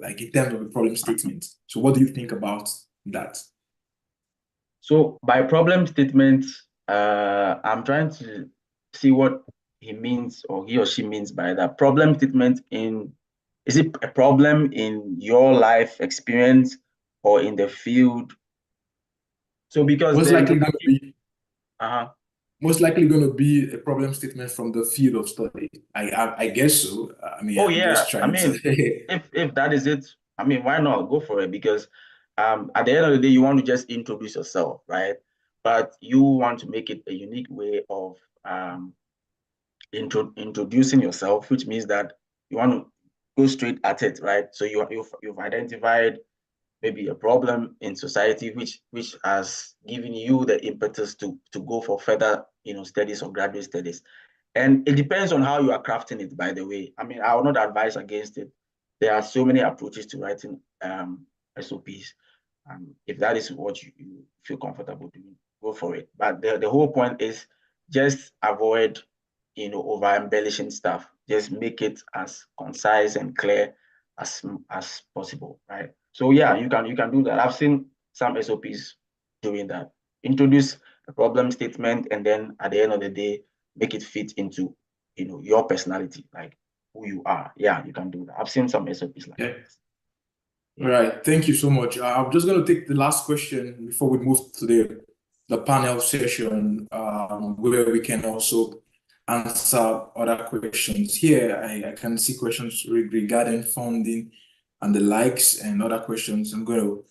like in terms of a problem statement. So what do you think about that? So by problem statement, I'm trying to see what he means, or he or she means by that. Problem statement is it a problem in your life experience or in the field? So because most likely going to be most likely going to be a problem statement from the field of study. I guess so. I mean, oh I'm yeah, just trying to if that is it, I mean, why not go for it? Because at the end of the day, you want to just introduce yourself, right? But you want to make it a unique way of introducing yourself, which means that you want to go straight at it, right? So you've identified maybe a problem in society which has given you the impetus to go for further studies or graduate studies. And it depends on how you are crafting it, by the way. I mean, I will not advise against it. There are so many approaches to writing SOPs. If that is what you feel comfortable doing, go for it. But the whole point is just avoid over embellishing stuff. Just make it as concise and clear as possible, right? So yeah, you can do that. I've seen some SOPs doing that. Introduce a problem statement, and then at the end of the day, make it fit into your personality, like who you are. Yeah, you can do that. I've seen some SOPs like that. All right, thank you so much. I'm just going to take the last question before we move to the panel session, where we can also answer other questions. Here, I can see questions regarding funding and the likes, and other questions. We're going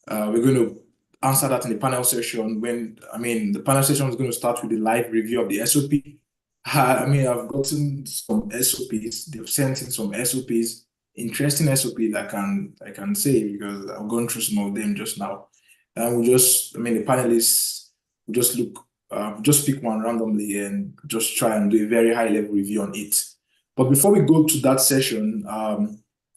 to answer that in the panel session. The panel session is going to start with the live review of the SOP. I mean, I've gotten some SOPs. They've sent in some SOPs, interesting SOPs I can say, because I've gone through some of them just now. And the panelists will just pick one randomly and just try and do a very high level review on it. But before we go to that session,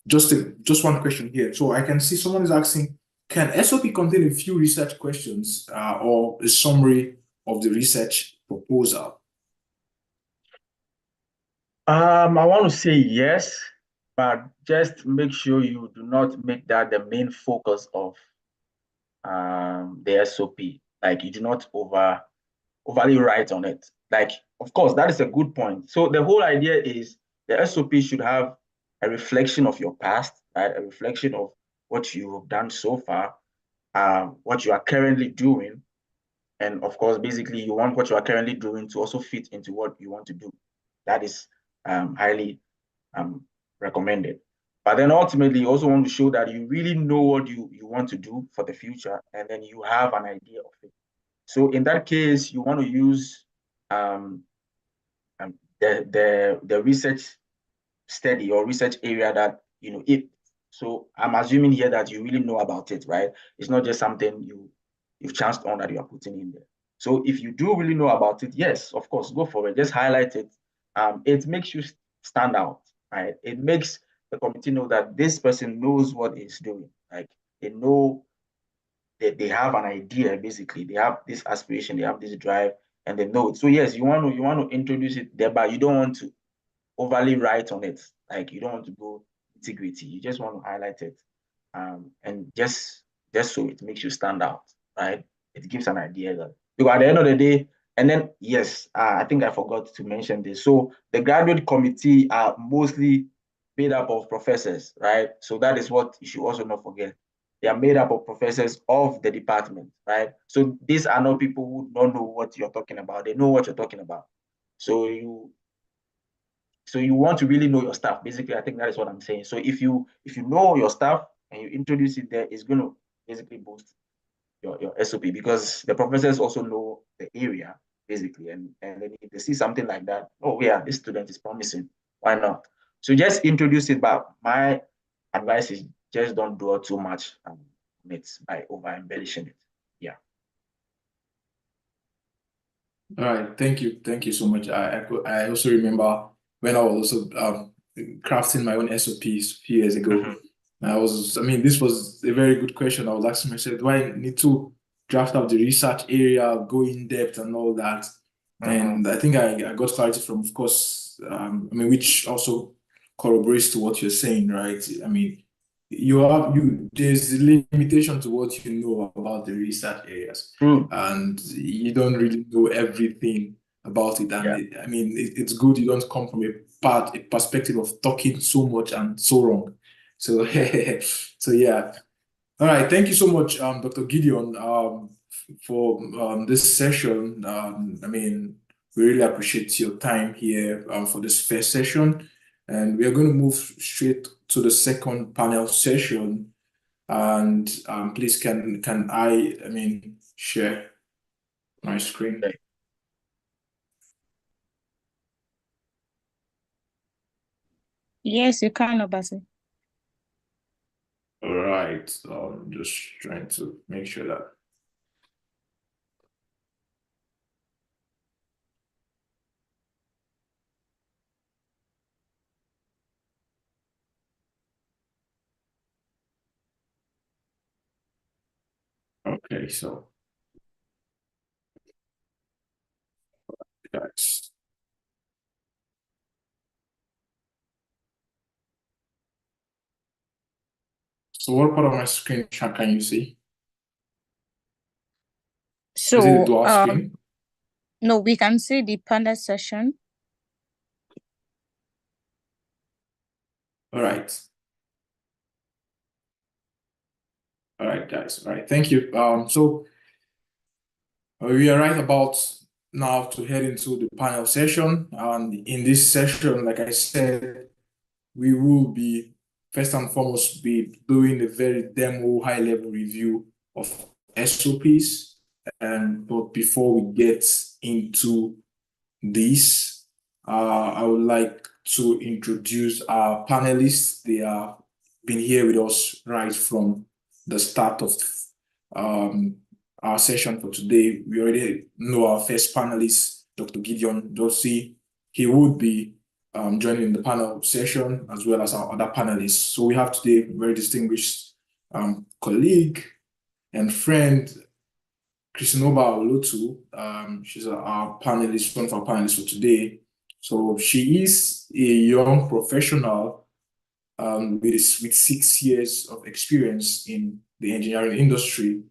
just one question here. So I can see someone is asking, can SOP contain a few research questions or a summary of the research proposal? I want to say yes, but just make sure you do not make that the main focus of the SOP. Like you do not overly write on it. Like, of course, that is a good point. So the whole idea is the SOP should have a reflection of your past, right? A reflection of what you have done so far, what you are currently doing. And of course, basically, you want what you are currently doing to also fit into what you want to do. That is highly recommended. But then ultimately, you also want to show that you really know what you want to do for the future, and then you have an idea of it. So in that case, you want to use the research study or research area that so I'm assuming here that you really know about it, right? It's not just something you've chanced on that you are putting in there. So if you do really know about it, yes, of course, go for it. Just highlight it. It makes you stand out, right? It makes the committee know that this person knows what he's doing. Like they know that they have an idea, basically. They have this aspiration, they have this drive, and they know it. So yes, you want to introduce it there, but you don't want to overly write on it. Like you don't want to go integrity. You just want to highlight it, and just so it makes you stand out, right? It gives an idea that because at the end of the day, and then yes, I think I forgot to mention this. So the graduate committee are mostly made up of professors, right? So that is what you should also not forget. They are made up of professors of the department, right? So these are not people who don't know what you're talking about. They know what you're talking about. So you want to really know your stuff. Basically, I think that is what I'm saying. So if you know your stuff and you introduce it there, it's going to basically boost your SOP because the professors also know the area basically, and then if they see something like that, oh yeah, this student is promising, why not? So just introduce it, but my advice is just don't draw too much on it by over embellishing it. Yeah. All right, thank you so much. I also remember when I was also crafting my own SOPs a few years ago. This was a very good question. I was asking myself, do I need to draft out the research area, go in depth and all that? And I think I got clarity from, of course, which also corroborates to what you're saying, right? There's a limitation to what you know about the research areas. True. And you don't really know everything about it. And Yeah. it's good you don't come from a perspective of talking so much and so wrong. So so yeah. All right, thank you so much, Dr. Gideon, for this session. We really appreciate your time here for this first session. And we are going to move straight to the second panel session. And please, can I share my screen? Okay. Yes, you can, Obasi. All right, just trying to make sure that. Okay, so guys. So what part of my screen can you see? So, Is it a dual screen? no, we can see the panel session. All right. All right, guys. All right, thank you. So we are right about now to head into the panel session. And in this session, like I said, we will be first and foremost be doing a very demo high-level review of SOPs. But before we get into this, I would like to introduce our panelists. They have been here with us right from the start of our session for today. We already know our first panelist, Dr. Gideon Dorsey. He would be joining the panel session as well as our other panelists. So we have today a very distinguished colleague, and friend Christinoba Olotu. She's our panelist, one of our panelists for today. So she is a young professional with 6 years of experience in the engineering industry.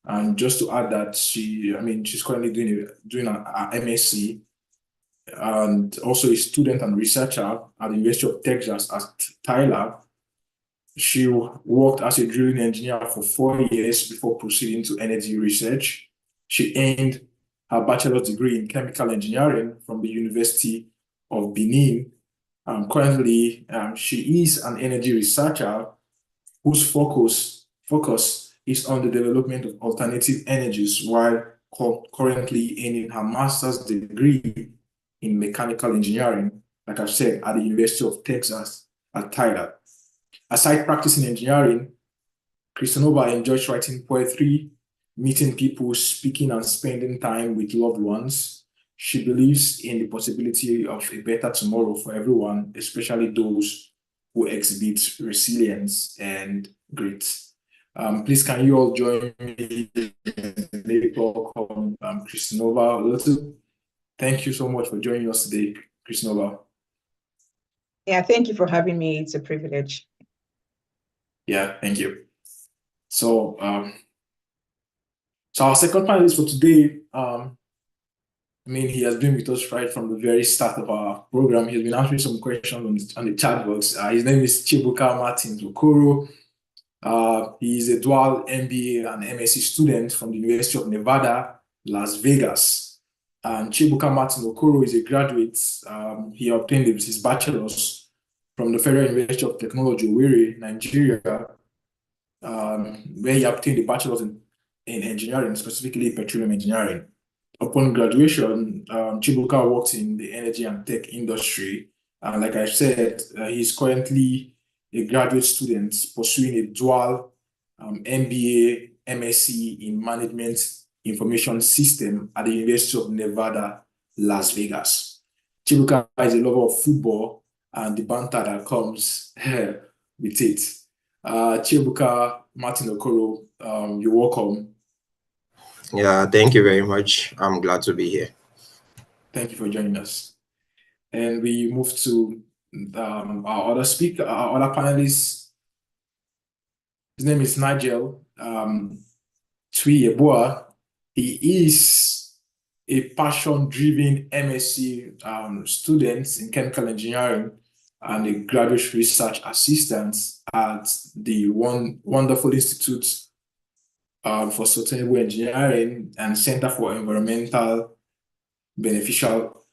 And just to add that she's currently doing an MSc and also a student and researcher at the University of Texas at Tyler. She worked as a drilling engineer for 4 years before proceeding to energy research. She earned her bachelor's degree in chemical engineering from the University of Benin. Currently, she is an energy researcher whose focus is on the development of alternative energies while currently earning her master's degree in mechanical engineering, like I've said, at the University of Texas at Tyler. Aside practicing engineering, Christinoba enjoys writing poetry, meeting people, speaking, and spending time with loved ones. She believes in the possibility of a better tomorrow for everyone, especially those who exhibit resilience and grit. Please, can you all join me in welcome Christinoba? Thank you so much for joining us today, Christinoba. Yeah, thank you for having me. It's a privilege. Yeah, thank you. So, our second panelist for today, he has been with us right from the very start of our program. He's been answering some questions on the chat box. His name is Chibuka Martins Okoro. He is a dual MBA and MSc student from the University of Nevada, Las Vegas. And Chibuka Martins Okoro is a graduate. He obtained his bachelor's from the Federal University of Technology, Owerri, Nigeria, where he obtained a bachelor's in engineering, specifically petroleum engineering. Upon graduation, Chibuka worked in the energy and tech industry. And like I said, he's currently a graduate student pursuing a dual MBA, MSc in Management Information System at the University of Nevada, Las Vegas. Chibuka is a lover of football and the banter that comes with it. Chibuka Martin Okoro, you're welcome. Yeah, thank you very much. I'm glad to be here. Thank you for joining us. And we move to our other speaker, our other panelist. His name is Nigel Tui Yeboah. He is a passion-driven MSc student in chemical engineering and a graduate research assistant at the wonderful Institute for Sustainable Engineering and Center for Environmental Beneficial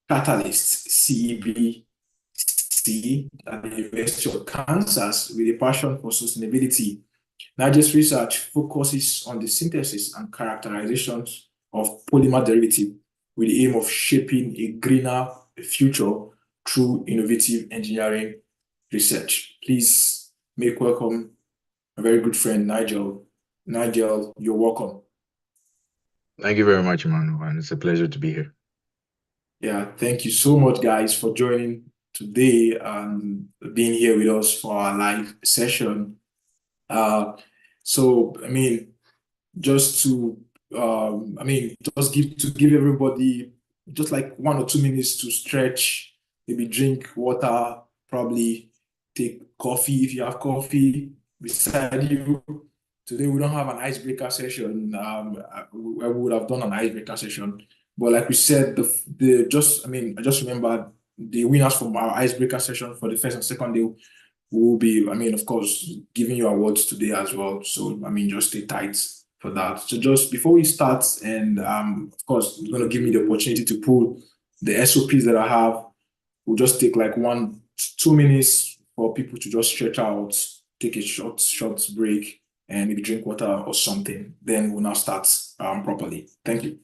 Catalysts, CEBC, at the University of Kansas with a passion for sustainability. Nigel's research focuses on the synthesis and characterization of polymer derivative with the aim of shaping a greener future through innovative engineering research. Please make welcome my very good friend, Nigel. Nigel, you're welcome. Thank you very much, Emmanuel, and it's a pleasure to be here. Yeah, thank you so much, guys, for joining today and being here with us for our live session. Just to give everybody just like 1 or 2 minutes to stretch, maybe drink water, probably take coffee if you have coffee beside you. Today we don't have an icebreaker session. We would have done an icebreaker session, but like we said, I just remembered the winners from our icebreaker session for the first and second day will be, of course, giving you awards today as well. So just stay tight for that. So just before we start, and of course, it's going to give me the opportunity to pull the SOPs that I have. We'll just take like 1 to 2 minutes for people to just stretch out, take a short break, and maybe drink water or something. Then we'll now start properly. Thank you.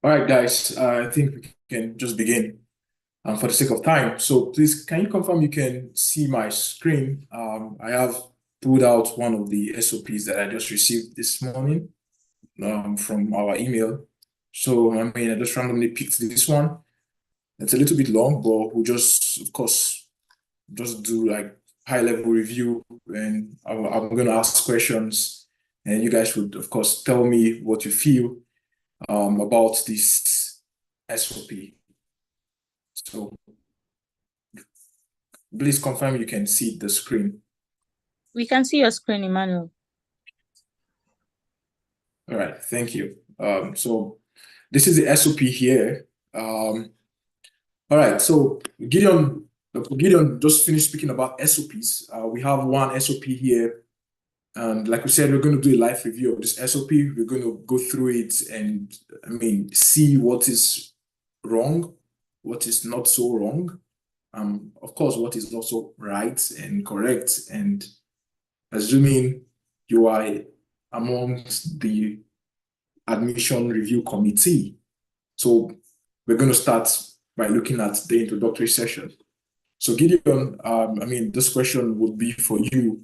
All right, guys, I think we can just begin for the sake of time. So please, can you confirm you can see my screen? I have pulled out one of the SOPs that I just received this morning from our email. So, I mean, I just randomly picked this one. It's a little bit long, but we'll just, of course, just do like high-level review, and I'm going to ask questions, and you guys would, of course, tell me what you feel about this SOP. So please confirm you can see the screen. We can see your screen, Emmanuel. All right, thank you. So this is the SOP here. All right, so Gideon just finished speaking about SOPs. We have one SOP here. And like we said, we're going to do a live review of this SOP. We're going to go through it and, I mean, see what is wrong, what is not so wrong. Of course, what is also right and correct. And assuming you are amongst the admission review committee. So we're going to start by looking at the introductory session. So Gideon, I mean, this question would be for you.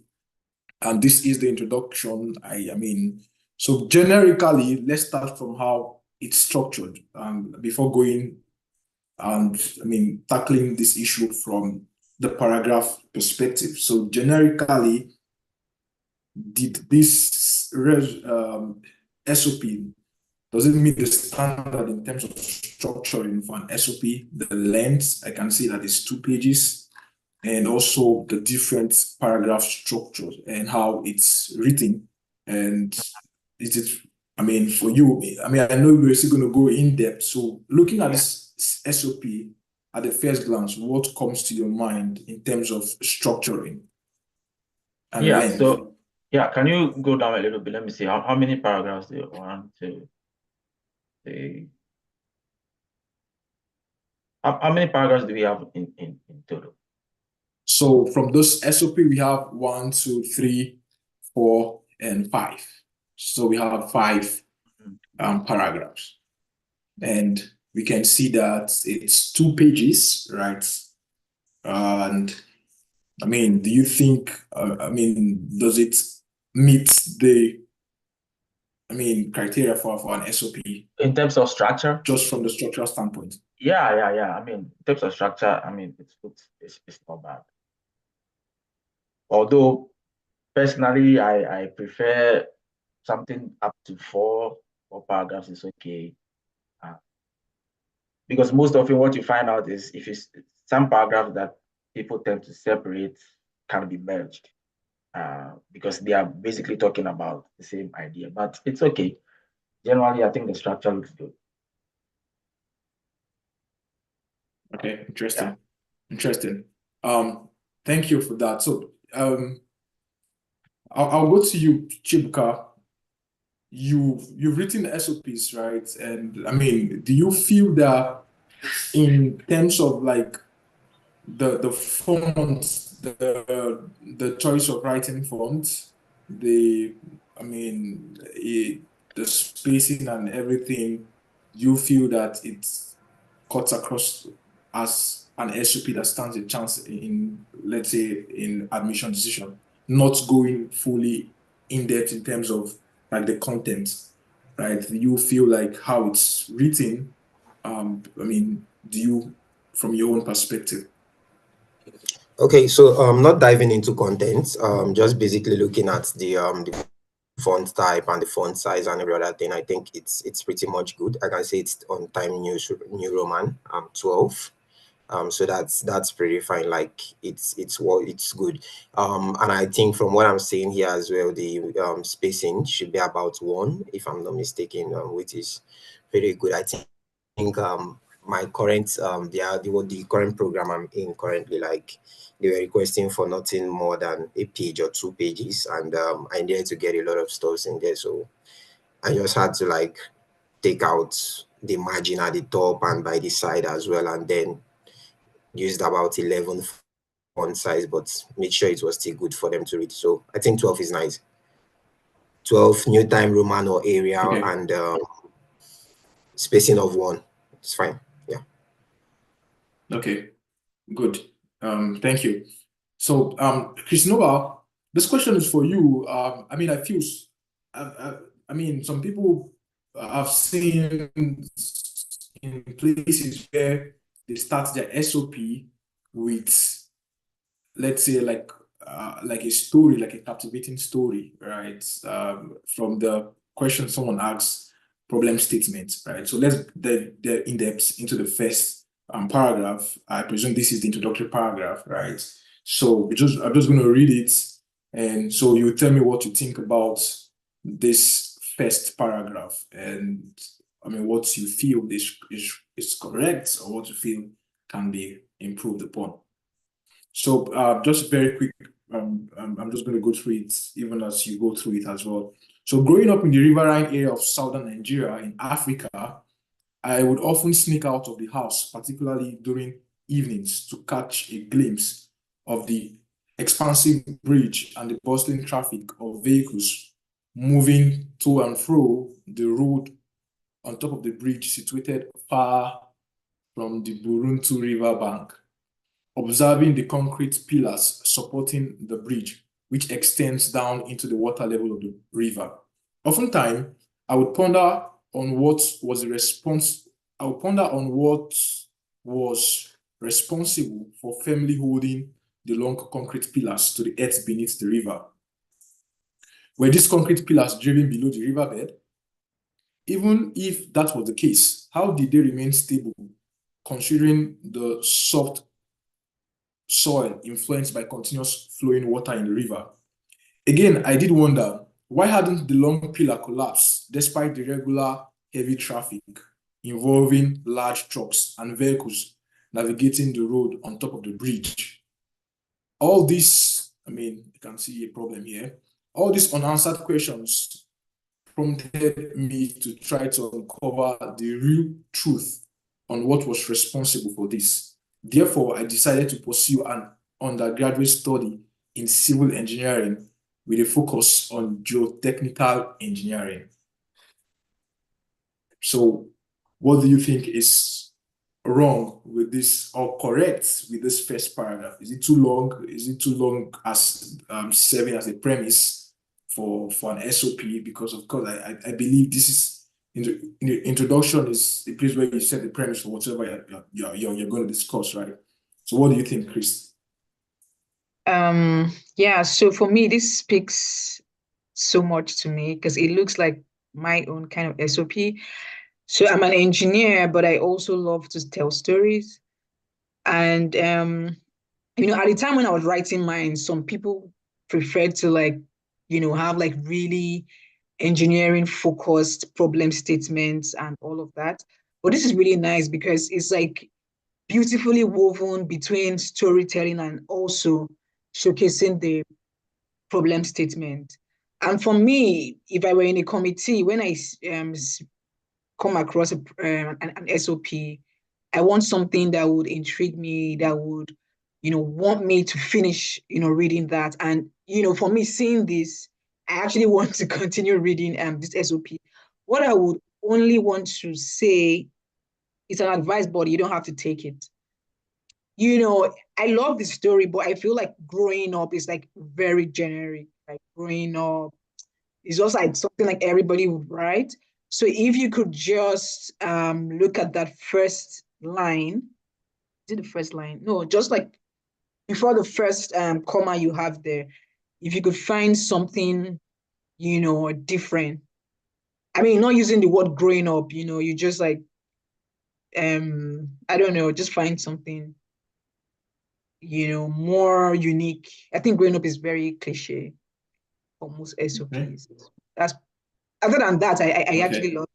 And this is the introduction. I mean, so generically, let's start from how it's structured before going and, I mean, tackling this issue from the paragraph perspective. So generically, did this SOP, does it meet the standard in terms of structuring for an SOP? The length, I can see that it's 2 pages. And also the different paragraph structures and how it's written. And is it, I mean, for you, I mean, I know we're still going to go in depth. So looking at this SOP at the first glance, what comes to your mind in terms of structuring? And Yeah, length? so, yeah, can you go down a little bit? Let me see how many paragraphs do you want to say? How many paragraphs do we have in total? So from this SOP, we have 1, 2, 3, 4, and 5. So we have 5 paragraphs. And we can see that it's 2 pages, right? And I mean, do you think, I mean, does it meet the, I mean, criteria for an SOP? In terms of structure? Just from the structural standpoint. Yeah. I mean, in terms of structure, I mean, it's not bad. Although, personally, I prefer something up to 4 paragraphs is okay. Because most often what you find out is if it's some paragraphs that people tend to separate can be merged because they are basically talking about the same idea, but it's okay. Generally, I think the structure looks good. Okay, interesting. Yeah. Interesting. Thank you for that. So I'll go to you, Chibuka. You've written SOPs, right? And I mean, do you feel that in terms of like the fonts, the choice of writing fonts, the spacing and everything, you feel that it cuts across as an SOP that stands a chance in, let's say, in admission decision, not going fully in depth in terms of like the content, right? Do you feel like how it's written? I mean, do you, from your own perspective? Okay, so not diving into content, just basically looking at the font type and the font size and every other thing. I think it's pretty much good. I can say it's on Time New Roman 12. So that's pretty fine. Like it's good. And I think from what I'm seeing here as well, the spacing should be about 1, if I'm not mistaken, which is pretty good. I think my current the current program I'm in currently, like they were requesting for nothing more than a page or 2 pages, and I needed to get a lot of stuff in there, so I just had to like take out the margin at the top and by the side as well, and then used about 11 font size, but made sure it was still good for them to read. So I think 12 is nice. 12 New Time Roman or Arial, Okay. and spacing of 1. It's fine. Yeah. Okay, good. Thank you. So, Christinova, this question is for you. I mean, I mean, some people I've seen in places where they start their SOP with, let's say, like a story, like a captivating story, right? From the question someone asks, problem statement, right? So let's dive in depth into the first paragraph. I presume this is the introductory paragraph, right? So I'm just going to read it, and so you tell me what you think about this first paragraph, and I mean what you feel is correct or what you feel can be improved upon. So just very quick, I'm just going to go through it even as you go through it as well. So growing up in the riverine area of southern Nigeria in Africa, I would often sneak out of the house, particularly during evenings, to catch a glimpse of the expansive bridge and the bustling traffic of vehicles moving to and fro the road on top of the bridge situated far from the Buruntu River bank, observing the concrete pillars supporting the bridge, which extends down into the water level of the river. Oftentimes, I would ponder on what was responsible for firmly holding the long concrete pillars to the earth beneath the river. Were these concrete pillars driven below the riverbed? Even if that was the case, how did they remain stable, considering the soft soil influenced by continuous flowing water in the river? Again, I did wonder, why hadn't the long pillar collapsed despite the regular heavy traffic involving large trucks and vehicles navigating the road on top of the bridge? All this, I mean, you can see a problem here. All these unanswered questions prompted me to try to uncover the real truth on what was responsible for this. Therefore, I decided to pursue an undergraduate study in civil engineering with a focus on geotechnical engineering. So, what do you think is wrong with this or correct with this first paragraph? Is it too long? Is it too long as serving as a premise for an SOP? Because of course, I believe this is in the introduction is the place where you set the premise for whatever you're going to discuss, right? So, what do you think, Chris? Yeah, so for me, this speaks so much to me because it looks like my own kind of SOP. So I'm an engineer, but I also love to tell stories. And you know, at the time when I was writing mine, some people preferred to have like really engineering focused problem statements and all of that. But this is really nice because it's like beautifully woven between storytelling and also showcasing the problem statement. And for me, if I were in a committee, when I come across an SOP, I want something that would intrigue me, that would, want me to finish, reading that. And, for me, seeing this, I actually want to continue reading this SOP. What I would only want to say is an advice, but you don't have to take it. I love the story, but I feel like growing up is like very generic. Like growing up is also like something like everybody would write. So if you could just look at that first line, is it the first line? No, just like before the first comma you have there, if you could find something, different. I mean, not using the word growing up, you just like, I don't know, just find something, more unique. I think growing up is very cliche for most SOPs. Okay. That's other than that, I Okay. actually love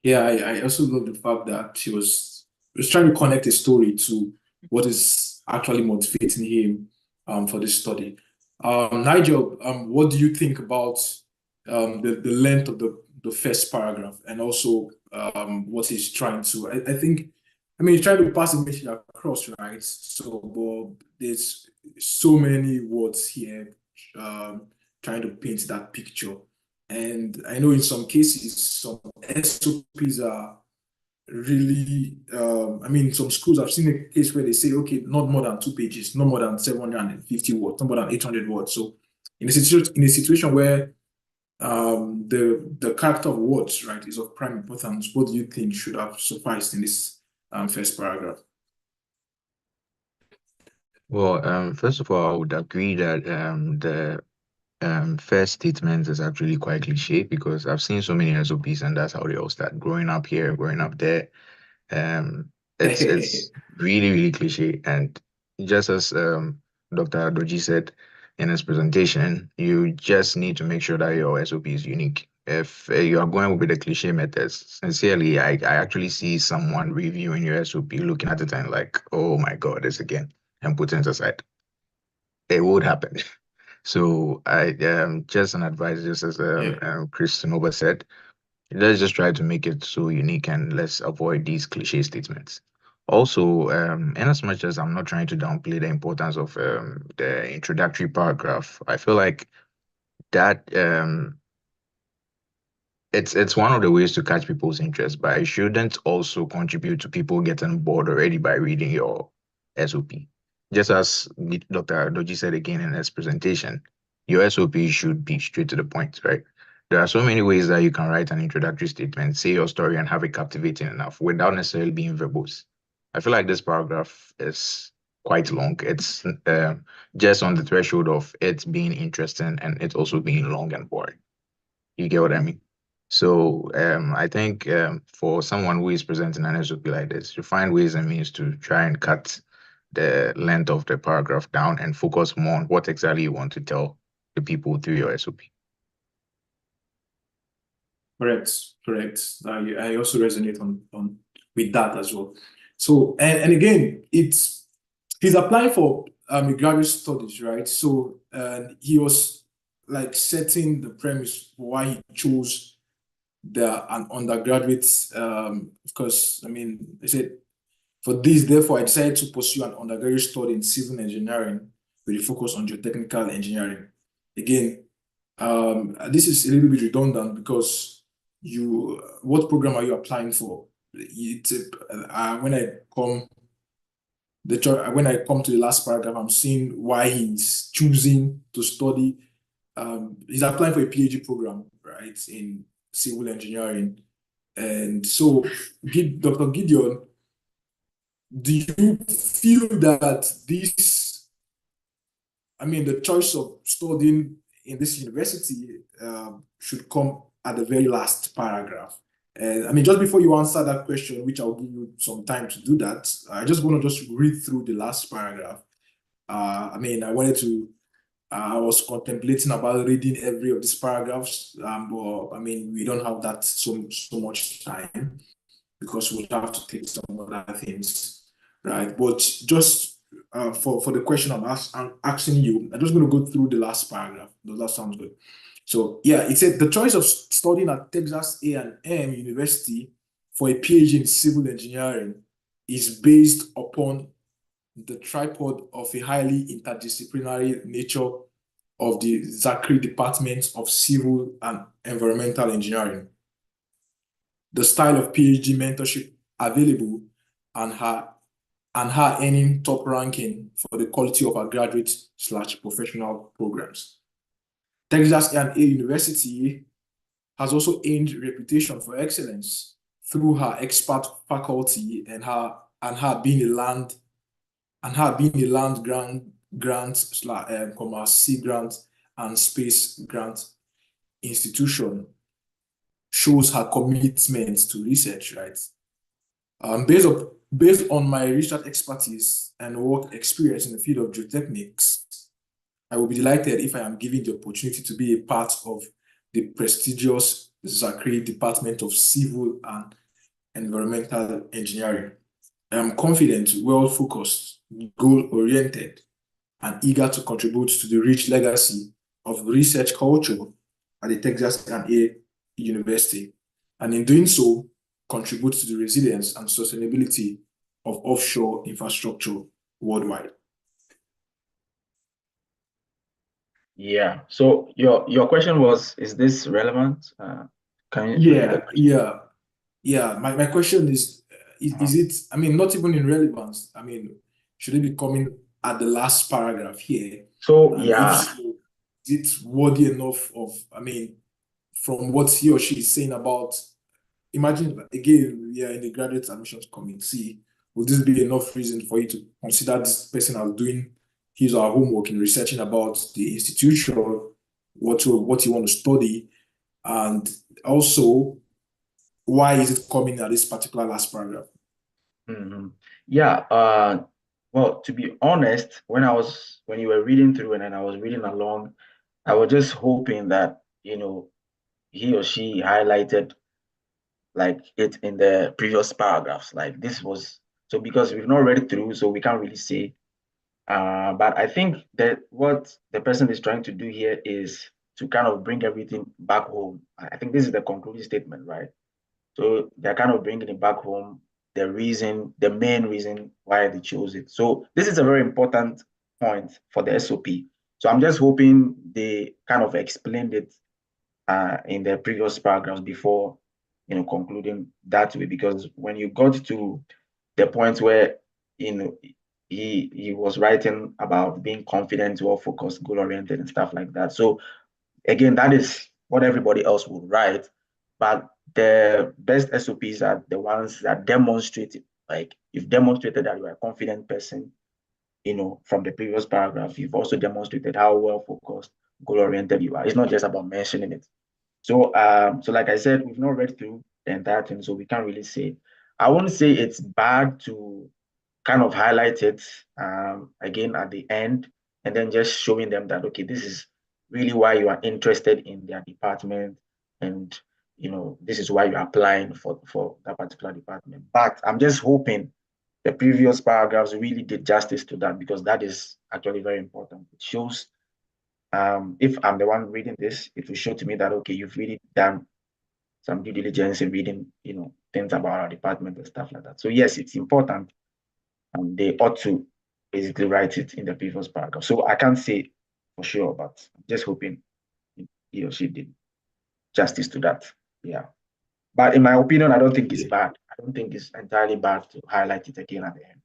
Yeah, I also love the fact that she was trying to connect a story to what is actually motivating him for this study. Nigel, what do you think about the length of the first paragraph and also what he's trying to? I think, I mean, he's trying to pass a message across, right? So, but there's so many words here trying to paint that picture. And I know in some cases, some SOPs are really, I mean, some schools, I've seen a case where they say, okay, not more than 2 pages, no more than 750 words, not more than 800 words. So in a situation where the character of words, right, is of prime importance, what do you think should have sufficed in this first paragraph? Well, first of all, I would agree that the first statement is actually quite cliche because I've seen so many SOPs and that's how they all start. Growing up here, growing up there. It's really, really cliche. And just as Dr. Doji said in his presentation, you just need to make sure that your SOP is unique. If you are going with the cliche methods, sincerely, I actually see someone reviewing your SOP, looking at it and like, oh my God, this again, and putting it aside. It would happen. So I just an advice, just as Chris Nova said, let's just try to make it so unique and let's avoid these cliche statements. Also, in as much as I'm not trying to downplay the importance of the introductory paragraph, I feel like that it's one of the ways to catch people's interest, but it shouldn't also contribute to people getting bored already by reading your SOP. Just as Dr. Doji said again in his presentation, your SOP should be straight to the point, right? There are so many ways that you can write an introductory statement, say your story, and have it captivating enough without necessarily being verbose. I feel like this paragraph is quite long. It's just on the threshold of it being interesting and it also being long and boring. You get what I mean? So I think for someone who is presenting an SOP like this, you find ways and means to try and cut the length of the paragraph down and focus more on what exactly you want to tell the people through your SOP. Correct. I also resonate on with that as well. So and again, he's applying for graduate studies, right? So he was like setting the premise for why he chose an undergraduate. Because I mean, I said for this, therefore, I decided to pursue an undergraduate study in civil engineering with a focus on geotechnical engineering. Again, this is a little bit redundant because what program are you applying for? When I come to the last paragraph, I'm seeing why he's choosing to study. He's applying for a PhD program, right, in civil engineering. And so, Dr. Gideon, do you feel that the choice of studying in this university should come at the very last paragraph? And just before you answer that question, which I'll give you some time to do that, I just want to just read through the last paragraph. I was contemplating about reading every of these paragraphs, but we don't have that so much time because we'll have to take some other things, right? But just for the question I'm asking you, I'm just going to go through the last paragraph. Does that sound good? So yeah, it said the choice of studying at Texas A&M University for a PhD in civil engineering is based upon the tripod of a highly interdisciplinary nature of the Zachary Department of Civil and Environmental Engineering, the style of PhD mentorship available, and her earning top ranking for the quality of her graduate/professional programs. Texas A&M University has also earned reputation for excellence through her expert faculty and her being a land grant, Sea grant and space grant institution shows her commitment to research, right? Based on my research expertise and work experience in the field of geotechnics, I will be delighted if I am given the opportunity to be a part of the prestigious Zachary Department of Civil and Environmental Engineering. I am confident, well-focused, goal-oriented, and eager to contribute to the rich legacy of research culture at the Texas A&M University, and in doing so, contribute to the resilience and sustainability of offshore infrastructure worldwide. Yeah. So your question was, is this relevant? Can you repeat the question? Yeah. My question is it, I mean, not even in relevance. I mean, should it be coming at the last paragraph here? So And if yeah. so, is it worthy enough of, I mean, from what he or she is saying about, imagine again, we are in the graduate admissions committee. Would this be enough reason for you to consider this person as doing his or her homework in researching about the institution, what you want to study, and also why is it coming at this particular last paragraph? Yeah. Well, to be honest, when you were reading through and then I was reading along, I was just hoping that, he or she highlighted like it in the previous paragraphs. Like this was so because we've not read it through, so we can't really say. But I think that what the person is trying to do here is to kind of bring everything back home. I think this is the concluding statement, right? So they're kind of bringing it back home, the main reason why they chose it. So this is a very important point for the SOP. So I'm just hoping they kind of explained it in the previous paragraphs before, concluding that way. Because when you got to the point where, he was writing about being confident, well-focused, goal-oriented, and stuff like that. So again, that is what everybody else would write, but the best SOPs are the ones that demonstrate it. Like you've demonstrated that you're a confident person, from the previous paragraph. You've also demonstrated how well-focused, goal-oriented you are. It's not just about mentioning it. So, so like I said, we've not read through the entire thing, so we can't really say. I won't say it's bad to kind of highlight it again at the end, and then just showing them that, okay, this is really why you are interested in their department, and this is why you're applying for that particular department. But I'm just hoping the previous paragraphs really did justice to that, because that is actually very important. It shows, if I'm the one reading this, it will show to me that, okay, you've really done some due diligence in reading, things about our department and stuff like that. So yes, it's important, and they ought to basically write it in the previous paragraph. So I can't say for sure, but I'm just hoping he or she did justice to that. Yeah. But in my opinion, I don't think it's bad. I don't think it's entirely bad to highlight it again at the end.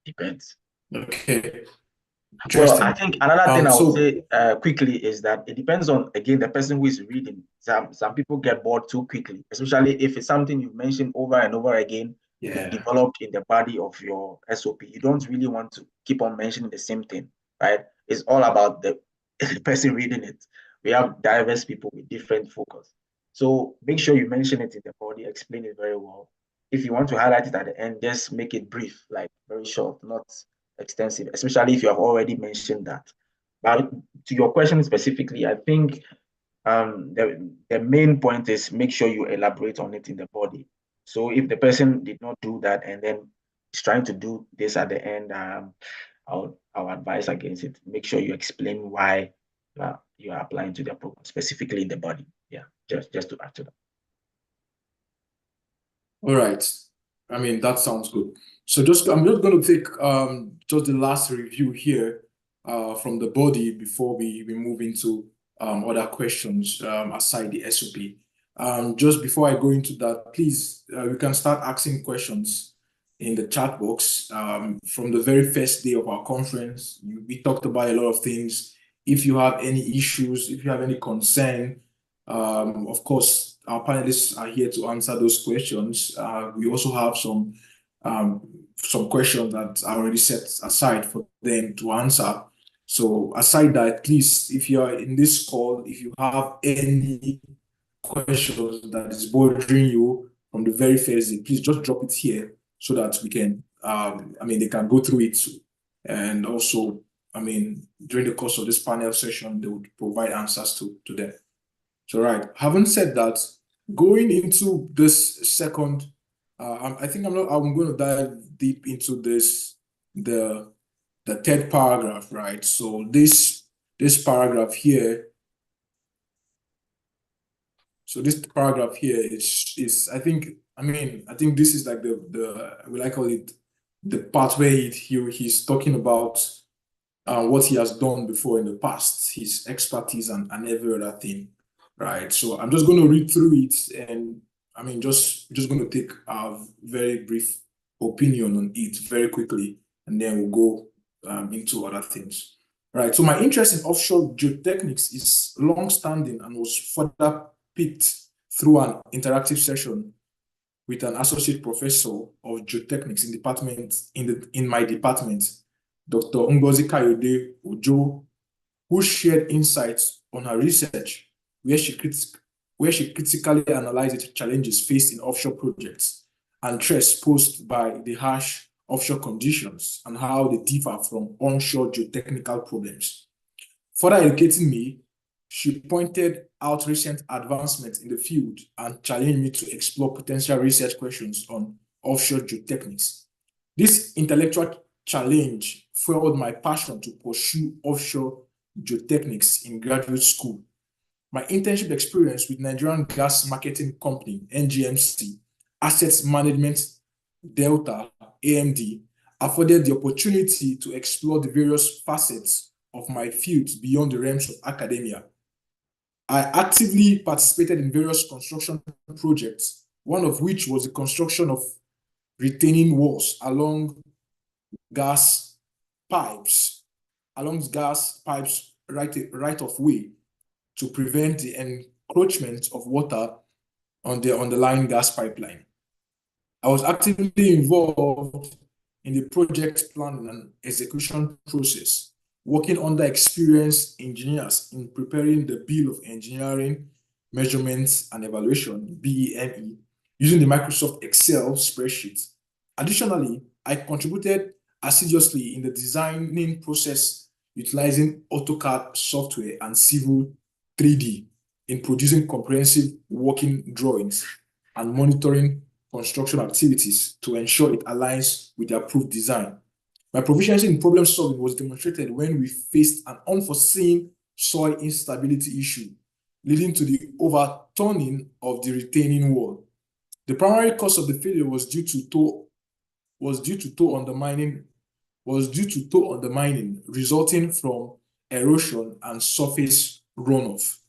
Depends. Okay. Well, I think another thing I would So say quickly is that it depends on, again, the person who is reading. Some people get bored too quickly, especially if it's something you've mentioned over and over again, you've developed in the body of your SOP. You don't really want to keep on mentioning the same thing, right? It's all about the person reading it. We have diverse people with different focus. So make sure you mention it in the body, explain it very well. If you want to highlight it at the end, just make it brief, like very short, not extensive, especially if you have already mentioned that. But to your question specifically, I think the main point is make sure you elaborate on it in the body. So if the person did not do that and then is trying to do this at the end, I'll advise against it. Make sure you explain why you are applying to the program, specifically in the body. Yeah, just to add to that. All right. I mean, that sounds good. So I'm just going to take just the last review here from the body before we move into other questions aside the SOP. Just before I go into that, please, you can start asking questions in the chat box. From the very first day of our conference, we talked about a lot of things. If you have any issues, if you have any concern, of course, our panelists are here to answer those questions. We also have some questions that are already set aside for them to answer. So aside that, please, if you are in this call, if you have any questions that is bothering you from the very first day, please just drop it here so that we can, they can go through it. And also, during the course of this panel session, they would provide answers to them. So, right. Having said that, going into this second, I think I'm going to dive deep into the third paragraph, right? So this paragraph here. So this paragraph here is I think this is like the will I call it the part where he's talking about what he has done before in the past, his expertise and every other thing, right? So I'm just going to read through it, and I mean, just going to take a very brief opinion on it very quickly, and then we'll go into other things. Right. So my interest in offshore geotechnics is long-standing and was further picked through an interactive session with an associate professor of geotechnics in my department, Dr. Ngozi Kayode Ojo, who shared insights on her research where she critically analyzed the challenges faced in offshore projects and threats posed by the harsh offshore conditions and how they differ from onshore geotechnical problems. Further educating me, she pointed out recent advancements in the field and challenged me to explore potential research questions on offshore geotechnics. This intellectual challenge fueled my passion to pursue offshore geotechnics in graduate school. My internship experience with Nigerian Gas Marketing Company, NGMC, Assets Management Delta, AMD, afforded the opportunity to explore the various facets of my field beyond the realms of academia. I actively participated in various construction projects, one of which was the construction of retaining walls along gas pipes right of way to prevent the encroachment of water on the underlying gas pipeline. I was actively involved in the project planning and execution process, working under experienced engineers in preparing the Bill of Engineering, Measurements and Evaluation, BEME, using the Microsoft Excel spreadsheet. Additionally, I contributed assiduously in the designing process utilizing AutoCAD software and Civil 3D in producing comprehensive working drawings and monitoring construction activities to ensure it aligns with the approved design. My proficiency in problem solving was demonstrated when we faced an unforeseen soil instability issue, leading to the overturning of the retaining wall. The primary cause of the failure was due to toe undermining, resulting from erosion and surface runoff.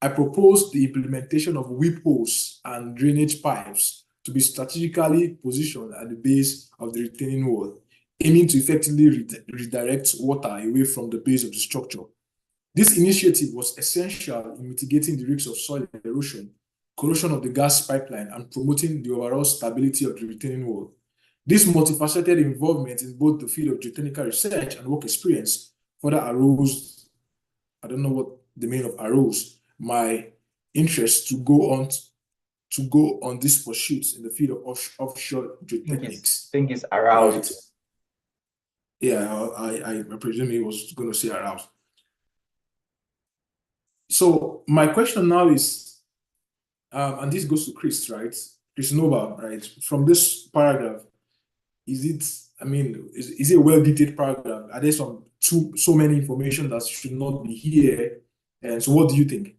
I proposed the implementation of whip hose and drainage pipes to be strategically positioned at the base of the retaining wall, aiming to effectively redirect water away from the base of the structure. This initiative was essential in mitigating the risks of soil erosion, corrosion of the gas pipeline, and promoting the overall stability of the retaining wall. This multifaceted involvement in both the field of geotechnical research and work experience further arose, I don't know what the meaning of arose, my interest to go on these pursuits in the field of offshore geotechnics. I think it's aroused. Right. Yeah, I presume he was going to say aroused. So my question now is, and this goes to Chris, right? Chris Nova, right? From this paragraph, is it a well-detailed paragraph? Are there so many information that should not be here? And so what do you think?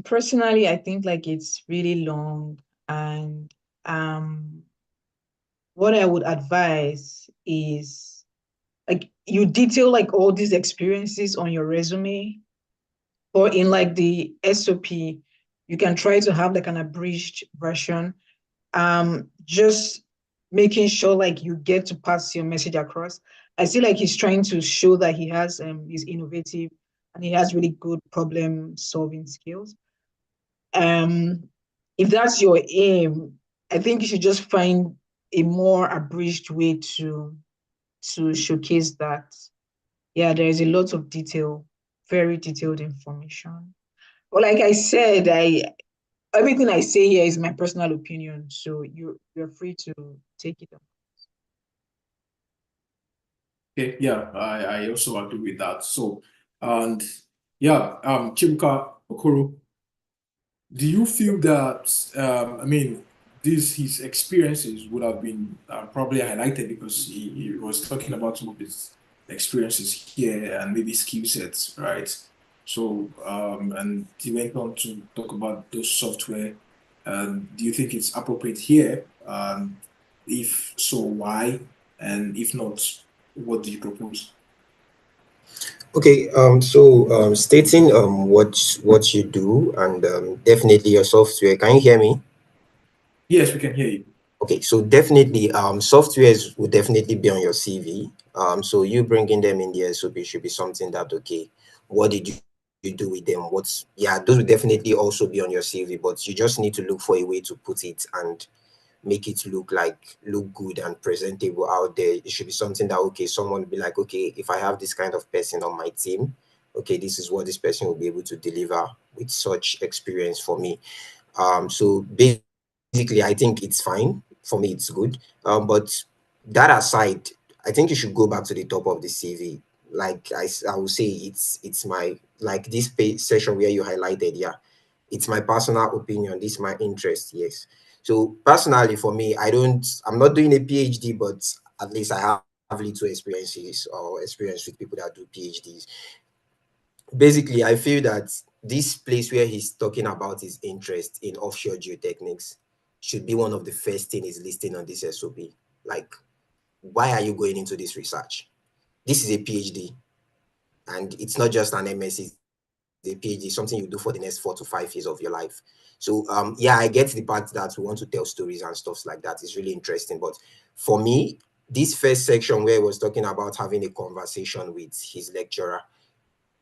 Personally, I think like it's really long, and what I would advise is like you detail like all these experiences on your resume, or in like the SOP, you can try to have like an abridged version. Just making sure like you get to pass your message across. I see like he's trying to show that he has he's innovative and he has really good problem solving skills. If that's your aim, I think you should just find a more abridged way to showcase that. Yeah, there is a lot of detail, very detailed information. But like I said, everything I say here is my personal opinion, so you're free to take it on. Okay, yeah, I also agree with that. So, and yeah, Chibuka Okoro, do you feel that his experiences would have been probably highlighted because he was talking about some of his experiences here and maybe skill sets, right? So, and he went on to talk about those software. Do you think it's appropriate here? If so, why? And if not, what do you propose? Okay, so stating what you do and definitely your software. Can you hear me? Yes, we can hear you. Okay, so definitely softwares will definitely be on your CV. So you bringing them in the SOP should be something that, okay, what did you do with them? Yeah, those will definitely also be on your CV, but you just need to look for a way to put it and make it look good and presentable out there. It should be something that, okay, someone will be like, okay, if I have this kind of person on my team, okay, this is what this person will be able to deliver with such experience for me. So basically, I think it's fine. For me, it's good. But that aside, I think you should go back to the top of the CV. Like I will say, it's my, like this session where you highlighted, yeah, it's my personal opinion. This is my interest, yes. So personally, for me, I'm not doing a PhD, but at least I have little experiences or experience with people that do PhDs. Basically, I feel that this place where he's talking about his interest in offshore geotechnics should be one of the first things he's listing on this SOP. Like, why are you going into this research? This is a PhD, and it's not just an MSc, it's a PhD, something you do for the next 4 to 5 years of your life. So yeah, I get the part that we want to tell stories and stuff like that. It's really interesting. But for me, this first section where he was talking about having a conversation with his lecturer,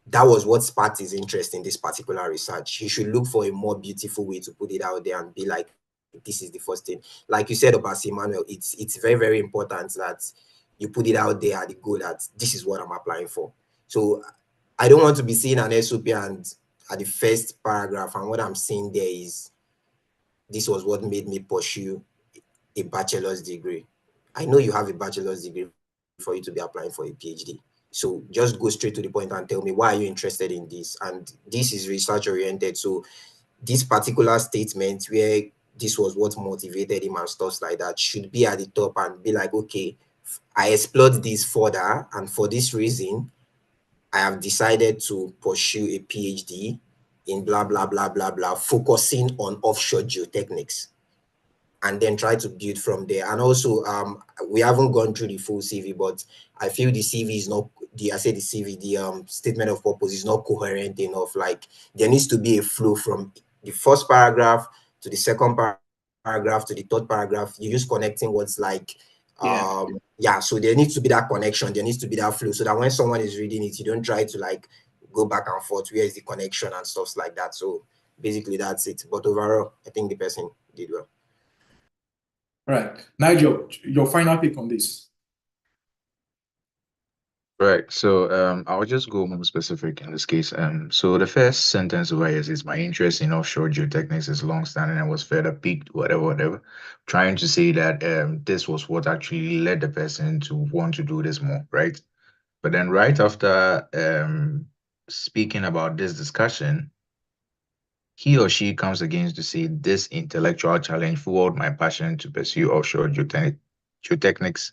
that was what sparked his interest in this particular research. He should look for a more beautiful way to put it out there and be like, this is the first thing. Like you said about Emmanuel, it's very, very important that you put it out there at the goal that this is what I'm applying for. So I don't want to be seeing an SOP and at the first paragraph, and what I'm seeing there is, this was what made me pursue a bachelor's degree. I know you have a bachelor's degree for you to be applying for a PhD. So just go straight to the point and tell me, why are you interested in this? And this is research oriented. So this particular statement where this was what motivated him and stuff like that should be at the top and be like, okay, I explored this further, and for this reason, I have decided to pursue a PhD in blah, blah, blah, blah, blah, focusing on offshore geotechnics, and then try to build from there. And also, we haven't gone through the full CV, but I feel the CV is not, the CV, the statement of purpose is not coherent enough. Like, there needs to be a flow from the first paragraph to the second paragraph to the third paragraph. You're just connecting what's like, yeah, so there needs to be that connection, there needs to be that flow, so that when someone is reading it, you don't try to like go back and forth, where is the connection and stuff like that. So basically that's it. But overall, I think the person did well. Right. Nigel, your final pick on this. Right. So I'll just go more specific in this case. So the first sentence over here is my interest in offshore geotechnics is long-standing and was further piqued, whatever. Trying to say that this was what actually led the person to want to do this more, right? But then right after speaking about this discussion, he or she comes again to say this intellectual challenge fueled my passion to pursue offshore geotechnics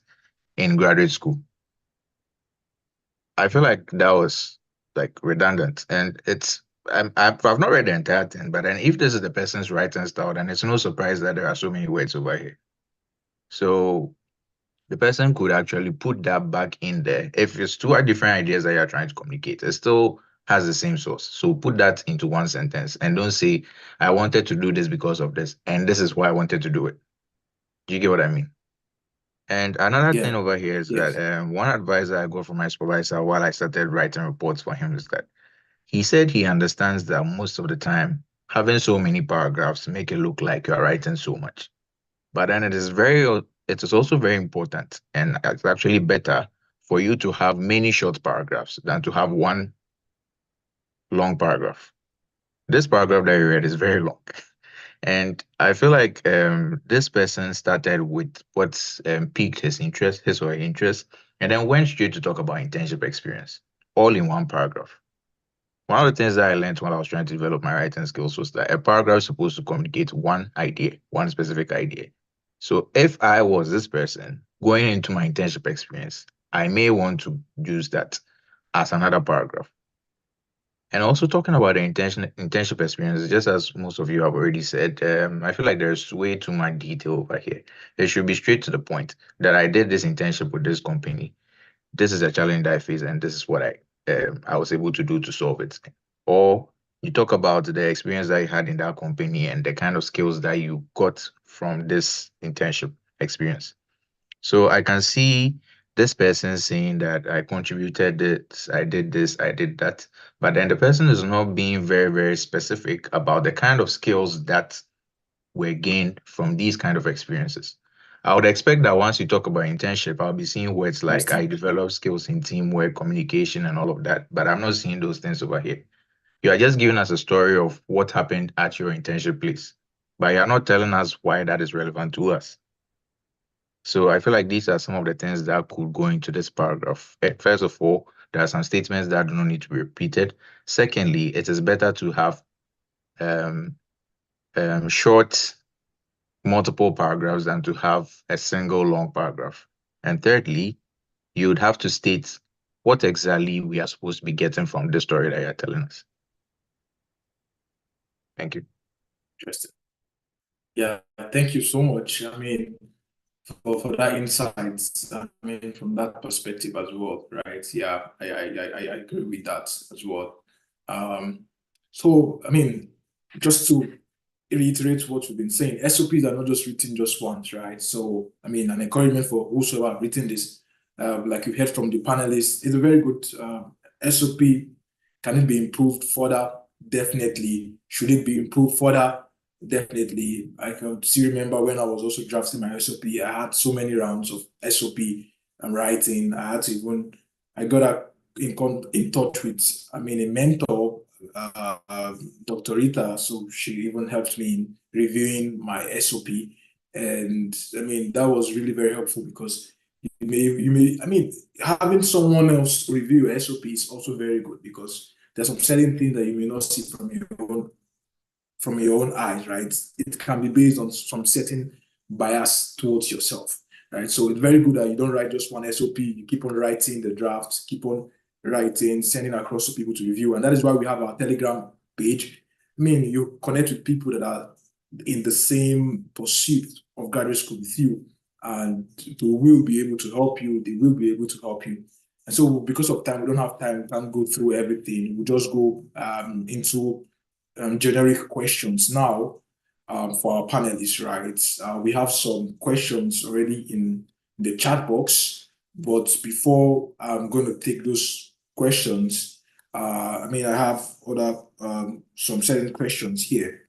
in graduate school. I feel like that was like redundant, and I've not read the entire thing, but then if this is the person's writing style, then it's no surprise that there are so many words over here. So the person could actually put that back in there. If it's two different ideas that you're trying to communicate, it still has the same source. So put that into one sentence and don't say, I wanted to do this because of this, and this is why I wanted to do it. Do you get what I mean? And another thing over here is that one advice that I got from my supervisor while I started writing reports for him is that he said he understands that most of the time having so many paragraphs make it look like you are writing so much. But then it is also very important, and it's actually better for you to have many short paragraphs than to have one long paragraph. This paragraph that you read is very long. And I feel like this person started with what piqued his or her interest, and then went straight to talk about internship experience, all in one paragraph. One of the things that I learned when I was trying to develop my writing skills was that a paragraph is supposed to communicate one idea, one specific idea. So if I was this person going into my internship experience, I may want to use that as another paragraph. And also talking about the internship experience, just as most of you have already said, I feel like there's way too much detail over here. It should be straight to the point that I did this internship with this company. this is a challenge that I face, and this is what I was able to do to solve it. Or you talk about the experience that you had in that company and the kind of skills that you got from this internship experience. So I can see this person saying that I contributed this, I did this, I did that. But then the person is not being very, very specific about the kind of skills that were gained from these kind of experiences. I would expect that once you talk about internship, I'll be seeing words like I develop skills in teamwork, communication, and all of that. But I'm not seeing those things over here. You are just giving us a story of what happened at your internship place, but you're not telling us why that is relevant to us. So I feel like these are some of the things that could go into this paragraph. First of all, there are some statements that do not need to be repeated. Secondly, it is better to have short, multiple paragraphs than to have a single long paragraph. And thirdly, you would have to state what exactly we are supposed to be getting from the story that you're telling us. Thank you. Interesting. Yeah, thank you so much. I mean, for that insights. I mean, from that perspective as well, right? Yeah, I agree with that as well. So I mean, just to reiterate what we've been saying, SOPs are not just written just once, right? So I mean, an encouragement for whosoever have written this, like you heard from the panelists, it's a very good SOP. Can it be improved further? Definitely. Should it be improved further? Definitely. I can still remember when I was also drafting my SOP, I had so many rounds of SOP and writing. I got in touch with, I mean, a mentor, Dr. Rita. So she even helped me in reviewing my SOP. And I mean, that was really very helpful because I mean, having someone else review your SOP is also very good because there's some certain things that you may not see from your own eyes, right? It can be based on some certain bias towards yourself, right? So it's very good that you don't write just one SOP, you keep on writing the drafts, keep on writing, sending across to people to review. And that is why we have our Telegram page. I mean, you connect with people that are in the same pursuit of graduate school with you, and they will be able to help you. They will be able to help you. And so because of time, we don't have time, we can't go through everything. We'll just go into generic questions now for our panelists, right? We have some questions already in the chat box, but before I'm going to take those questions, I mean, I have some certain questions here.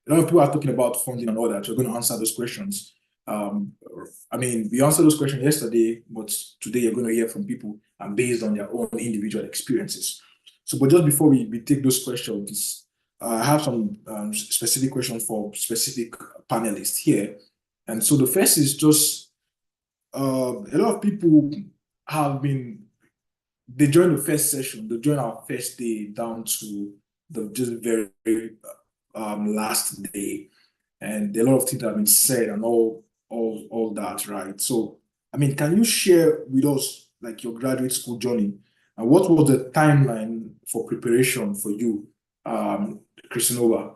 A lot of people are talking about funding and all that. We're going to answer those questions. I mean, we answered those questions yesterday, but today you're going to hear from people based on their own individual experiences. So, but just before we take those questions, I have some specific questions for specific panelists here. And so the first is just a lot of people they joined the first session, they joined our first day down to the just very last day. And a lot of things have been said and all that, right? So, I mean, can you share with us like your graduate school journey and what was the timeline for preparation for you, Christinova?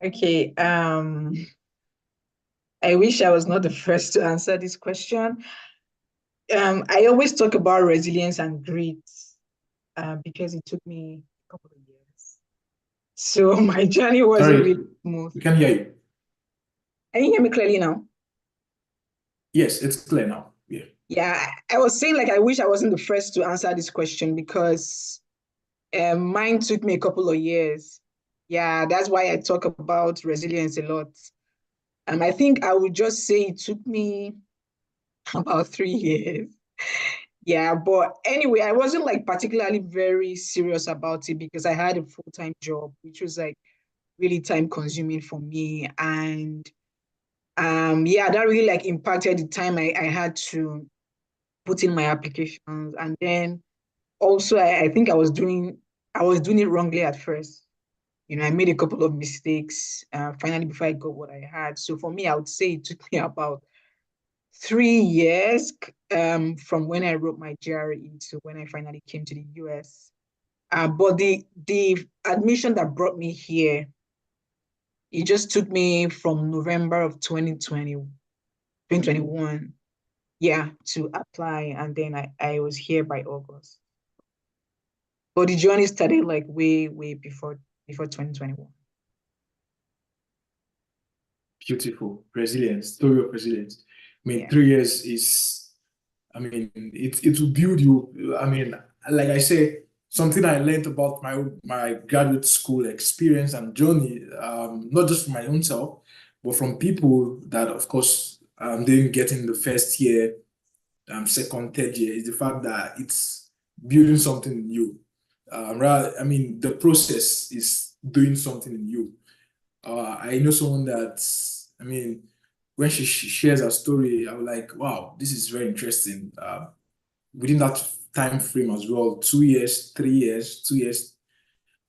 Okay. I wish I was not the first to answer this question. I always talk about resilience and grit because it took me a couple of years. So my journey wasn't really smooth. We can hear you. Can you hear me clearly now? Yes, it's clear now. Yeah. Yeah, I was saying like I wish I wasn't the first to answer this question because mine took me a couple of years. Yeah, that's why I talk about resilience a lot. I think I would just say it took me about 3 years. Yeah, but anyway, I wasn't like particularly very serious about it because I had a full-time job, which was like really time consuming for me. And yeah, that really like impacted the time I had to put in my applications. And then also I think I was doing it wrongly at first. You know, I made a couple of mistakes finally before I got what I had. So for me, I would say it took me about 3 years from when I wrote my GRE to when I finally came to the US. But the admission that brought me here it just took me from November of 2021, yeah, to apply, and then I was here by August. But the journey started like way before 2021. Beautiful. Resilience, story of resilience. I mean, Yeah. 3 years is, I mean, it will build you. I mean, like I say, something I learned about my graduate school experience and journey, not just from my own self, but from people that, of course, didn't get in the first year, second, third year, is the fact that it's building something new. Rather, I mean, the process is doing something in you. I know someone that, I mean, when she shares her story, I was like, wow, this is very interesting. Within that time frame as well, 2 years, 3 years, 2 years,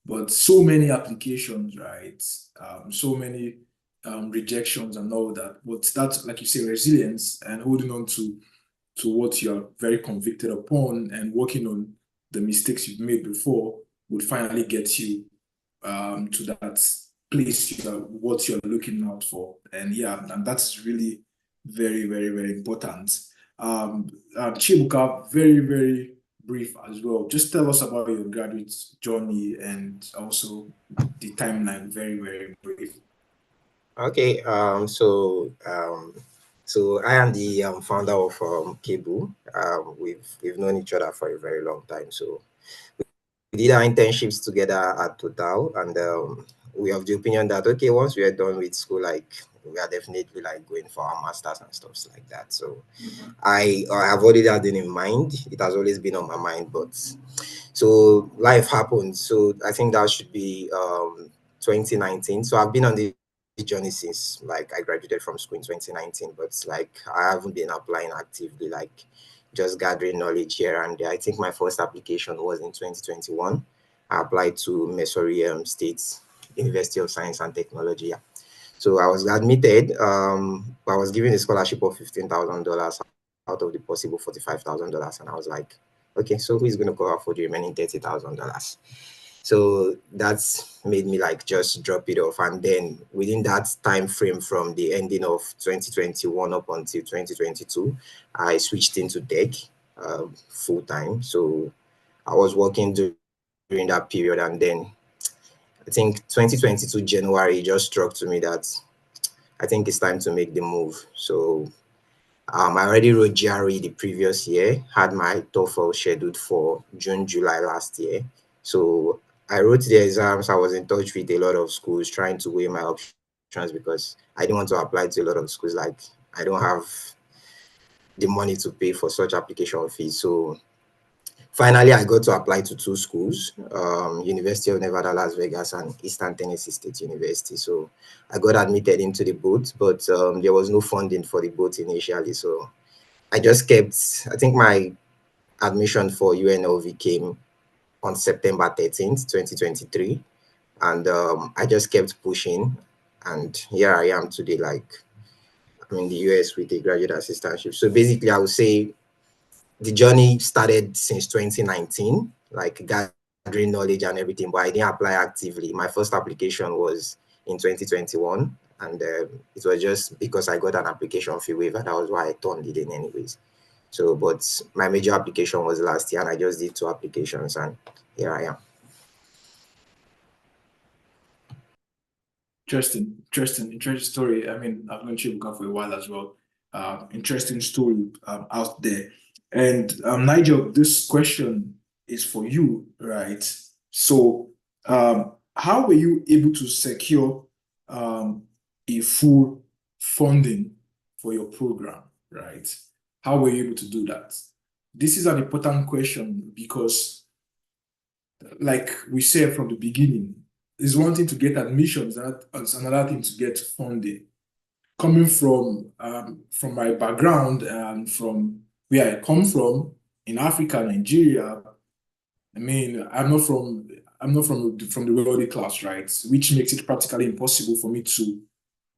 but so many applications, right? So many rejections and all that. But that's, like you say, resilience and holding on to what you're very convicted upon and working on the mistakes you've made before would finally get you to that place what you're looking out for. And yeah, and that's really very, very, very important. Chibuka, very, very brief as well. Just tell us about your graduate journey and also the timeline, very, very brief. Okay, so I am the founder of Kebu. We've known each other for a very long time. So we did our internships together at Total, and we have the opinion that okay, once we are done with school, like we are definitely like going for our masters and stuff like that. So I have already had it in mind. It has always been on my mind, but so life happened. So I think that should be 2019. So I've been on the journey since like I graduated from school in 2019, but like I haven't been applying actively, like just gathering knowledge here and there. I think my first application was in 2021. I applied to Missouri State University of Science and Technology. Yeah. So I was admitted. I was given a scholarship of $15,000 out of the possible $45,000, and I was like, okay, so who is going to cover for the remaining $30,000? So that's made me like just drop it off. And then within that time frame from the ending of 2021 up until 2022, I switched into tech full time. So I was working during that period. And then I think 2022 January just struck to me that I think it's time to make the move. So I already wrote GRE the previous year, had my TOEFL scheduled for June, July last year. So I wrote the exams. I was in touch with a lot of schools trying to weigh my options because I didn't want to apply to a lot of schools. Like I don't have the money to pay for such application fees. So finally, I got to apply to 2 schools, University of Nevada, Las Vegas, and Eastern Tennessee State University. So I got admitted into the both, but there was no funding for the both initially. So I just kept, I think my admission for UNLV came on September 13th, 2023. And I just kept pushing. And here I am today, like I'm in the US with a graduate assistantship. So basically, I would say the journey started since 2019, like gathering knowledge and everything, but I didn't apply actively. My first application was in 2021, and it was just because I got an application fee waiver. That was why I turned it in anyways. So, but my major application was last year, and I just did 2 applications, and here I am. Interesting story. I mean, I've known Chibuka for a while as well. Interesting story out there. And Nigel, this question is for you, right? So, how were you able to secure a full funding for your program, right? How were you able to do that? This is an important question because, like we said from the beginning, it's one thing to get admissions, and it's another thing to get funding. Coming from my background and from where I come from in Africa, Nigeria, I mean, I'm not from the wealthy class, right? Which makes it practically impossible for me to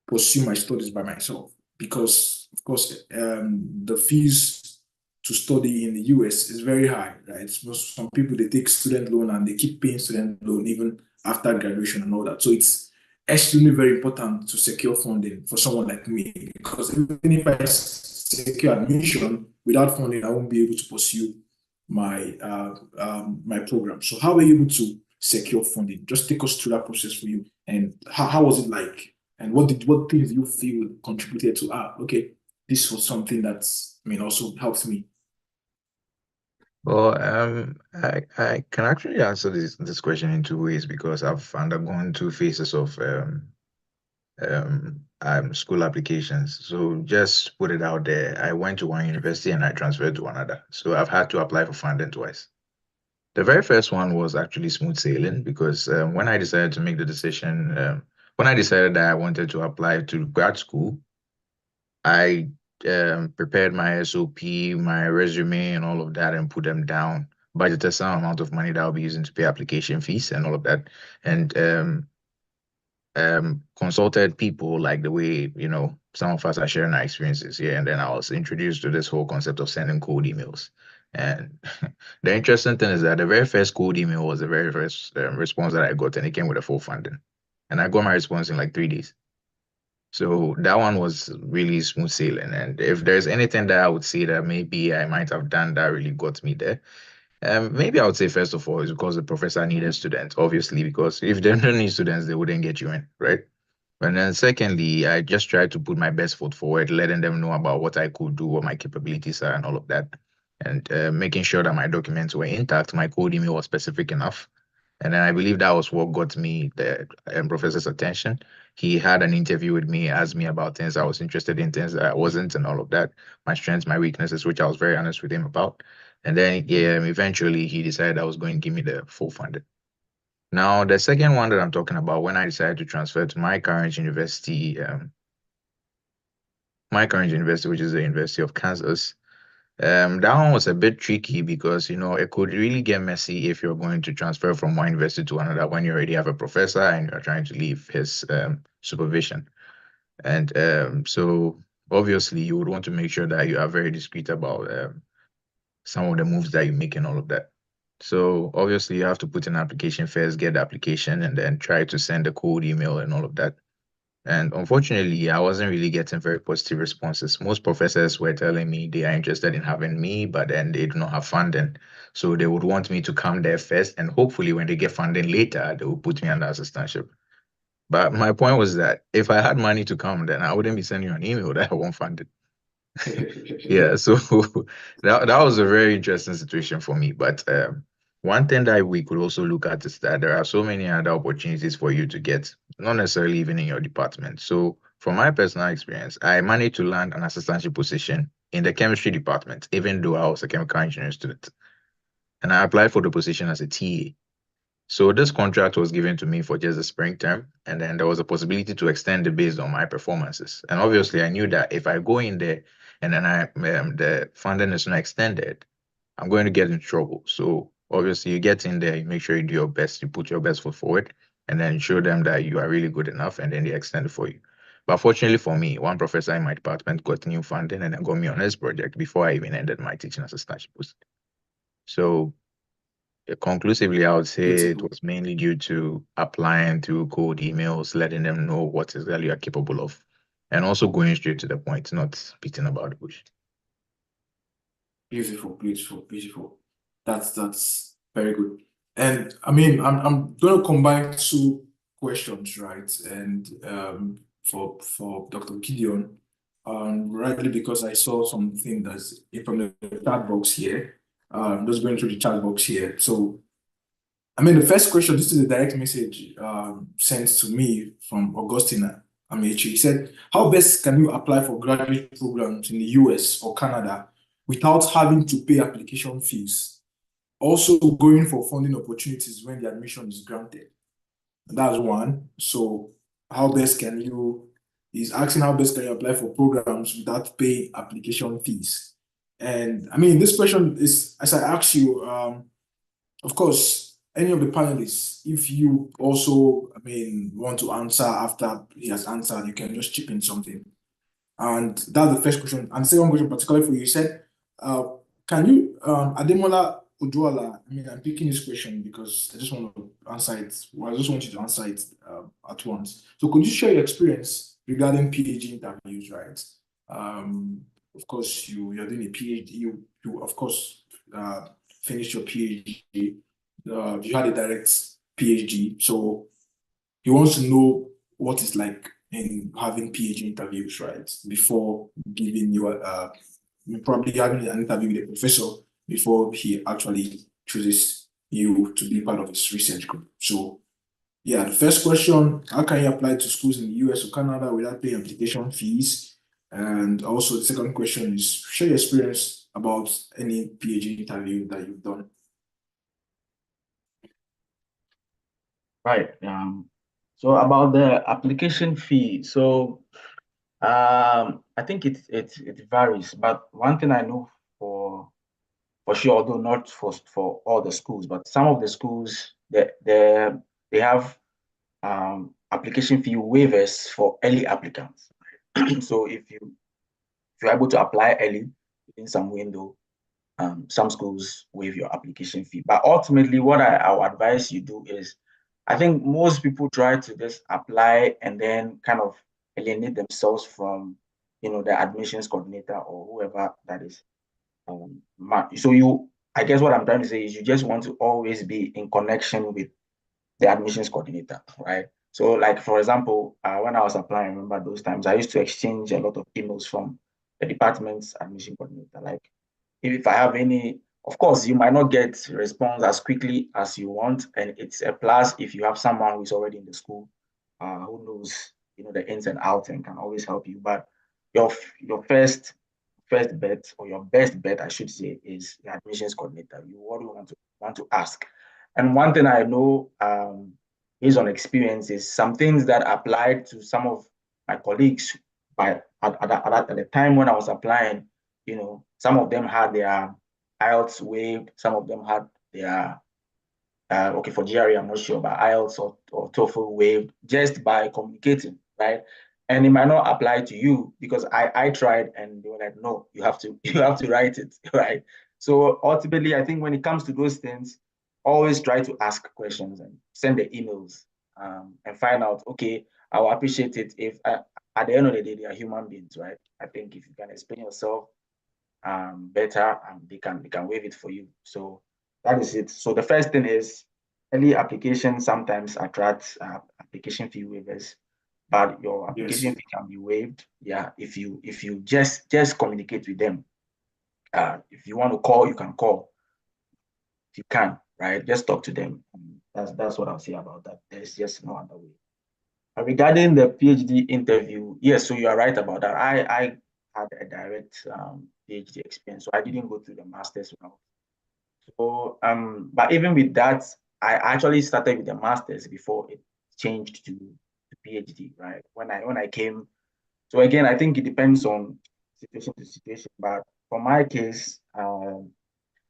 pursue my studies by myself because, of course, the fees to study in the US is very high, right? Some people, they take student loan and they keep paying student loan even after graduation and all that. So it's extremely very important to secure funding for someone like me, because even if I secure admission without funding, I won't be able to pursue my my program. So how were you able to secure funding? Just take us through that process for you, and how was it like? And what things you feel contributed to? Okay, this was something that's also helped me. Well, I can actually answer this question in two ways because I've undergone two phases of school applications. So just put it out there. I went to one university and I transferred to another. So I've had to apply for funding twice. The very first one was actually smooth sailing because when I decided to make the decision, when I decided that I wanted to apply to grad school, I prepared my SOP, my resume, and all of that, and put them down. Budgeted some amount of money that I'll be using to pay application fees and all of that, and consulted people like the way some of us are sharing our experiences here. And then I was introduced to this whole concept of sending cold emails. And the interesting thing is that the very first cold email was the very first response that I got, and it came with a full funding. And I got my response in like 3 days. So that one was really smooth sailing. And if there's anything that I would say that maybe I might have done that really got me there, maybe I would say first of all is because the professor needed students, obviously, because if they don't need students, they wouldn't get you in, right? And then secondly, I just tried to put my best foot forward, letting them know about what I could do, what my capabilities are, and all of that, and making sure that my documents were intact, my code email was specific enough. And then I believe that was what got me the professor's attention. He had an interview with me, asked me about things I was interested in, things that I wasn't, and all of that, my strengths, my weaknesses, which I was very honest with him about. And then eventually he decided I was going to give me the full funding. Now, the second one that I'm talking about, when I decided to transfer to my current university, which is the University of Kansas, that one was a bit tricky because, it could really get messy if you're going to transfer from one university to another when you already have a professor and you're trying to leave his supervision. And so obviously you would want to make sure that you are very discreet about some of the moves that you make and all of that. So obviously you have to put an application first, get the application, and then try to send a cold email and all of that. And unfortunately, I wasn't really getting very positive responses. Most professors were telling me they are interested in having me, but then they do not have funding. So they would want me to come there first, and hopefully when they get funding later, they will put me under assistantship. But my point was that if I had money to come, then I wouldn't be sending you an email that I won't fund it. Yeah, so that was a very interesting situation for me. But one thing that we could also look at is that there are so many other opportunities for you to get, not necessarily even in your department. So from my personal experience, I managed to land an assistantship position in the chemistry department, even though I was a chemical engineering student. And I applied for the position as a TA. So this contract was given to me for just the spring term, and then there was a possibility to extend it based on my performances. And obviously, I knew that if I go in there and then the funding is not extended, I'm going to get in trouble. So obviously, you get in there, you make sure you do your best, you put your best foot forward, and then show them that you are really good enough, and then they extend it for you. But fortunately for me, one professor in my department got new funding and then got me on his project before I even ended my teaching assistant post. So conclusively, I would say it was mainly due to applying through cold emails, letting them know what exactly you're capable of, and also going straight to the point, not beating about the bush. Beautiful, beautiful, beautiful. That's very good. And I mean, I'm going to combine two questions, right? And for Dr. Gideon, rightly because I saw something that's from the chat box here. Just going through the chat box here. So, I mean, the first question, this is a direct message sent to me from Augustine Amechi. He said, how best can you apply for graduate programs in the US or Canada without having to pay application fees? Also going for funding opportunities when the admission is granted. That's one. So he's asking how best can you apply for programs without paying application fees? And I mean, this question is, as I asked you, of course, any of the panelists, if you also, want to answer after he has answered, you can just chip in something. And that's the first question. And the second question, particularly for you, said, can you, Ademola Oduala, I'm picking this question because I just want to answer it. Well, I just want you to answer it at once. So could you share your experience regarding PhD interviews, right? Of course, you're doing a PhD. You of course finished your PhD. You had a direct PhD, so you want to know what it's like in having PhD interviews, right? Before giving you probably having an interview with a professor before he actually chooses you to be part of his research group. So yeah, the first question, how can you apply to schools in the US or Canada without paying application fees? And also the second question is, share your experience about any PhD interview that you've done. Right. So about the application fee, so I think it varies, but one thing I know for sure, although not for all the schools, but some of the schools they have application fee waivers for early applicants. So if you're able to apply early within some window, some schools waive your application fee. But ultimately, what I would advise you do is, I think most people try to just apply and then kind of alienate themselves from, the admissions coordinator or whoever that is. So I guess what I'm trying to say is you just want to always be in connection with the admissions coordinator, right? So like, for example, when I was applying, I remember those times, I used to exchange a lot of emails from the department's admission coordinator. Like, if I have any, of course, you might not get response as quickly as you want, and it's a plus if you have someone who is already in the school, who knows, the ins and outs and can always help you. But your first bet, or your best bet, I should say, is the admissions coordinator. You want to ask. And one thing I know, based on experience, is some things that applied to some of my colleagues at the time when I was applying. Some of them had their IELTS waived. Some of them had their okay, for GRE, I'm not sure, but IELTS or TOEFL waived just by communicating, right? And it might not apply to you because I tried and they were like, no, you have to write it, right? So ultimately, I think when it comes to those things, always try to ask questions and send the emails and find out, okay, I will appreciate it if at the end of the day, they are human beings, right? I think if you can explain yourself better, they can waive it for you. So that is it. So the first thing is early application sometimes attracts application fee waivers, but your application fee can be waived. Yeah, if you just communicate with them. If you want to call, you can call. If you can, right? Just talk to them. That's what I'll say about that. There's just no other way. Regarding the PhD interview, yes, so you are right about that. I had a direct PhD experience, so I didn't go through the master's route. So, but even with that, I actually started with the master's before it changed to PhD, right? When I came, so again, I think it depends on situation to situation. But for my case, for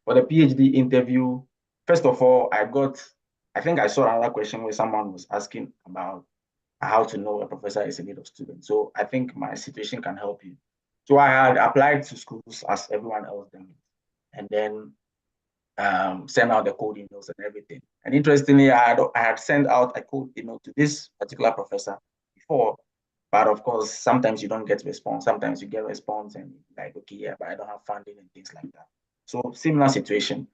the PhD interview, first of all, I think I saw another question where someone was asking about how to know a professor is in need of students. So I think my situation can help you. So I had applied to schools as everyone else did, and then send out the cold emails and everything. And interestingly, I had sent out a cold email to this particular professor before, but of course, sometimes you don't get response. Sometimes you get response and like, okay, yeah, but I don't have funding and things like that. So similar situation.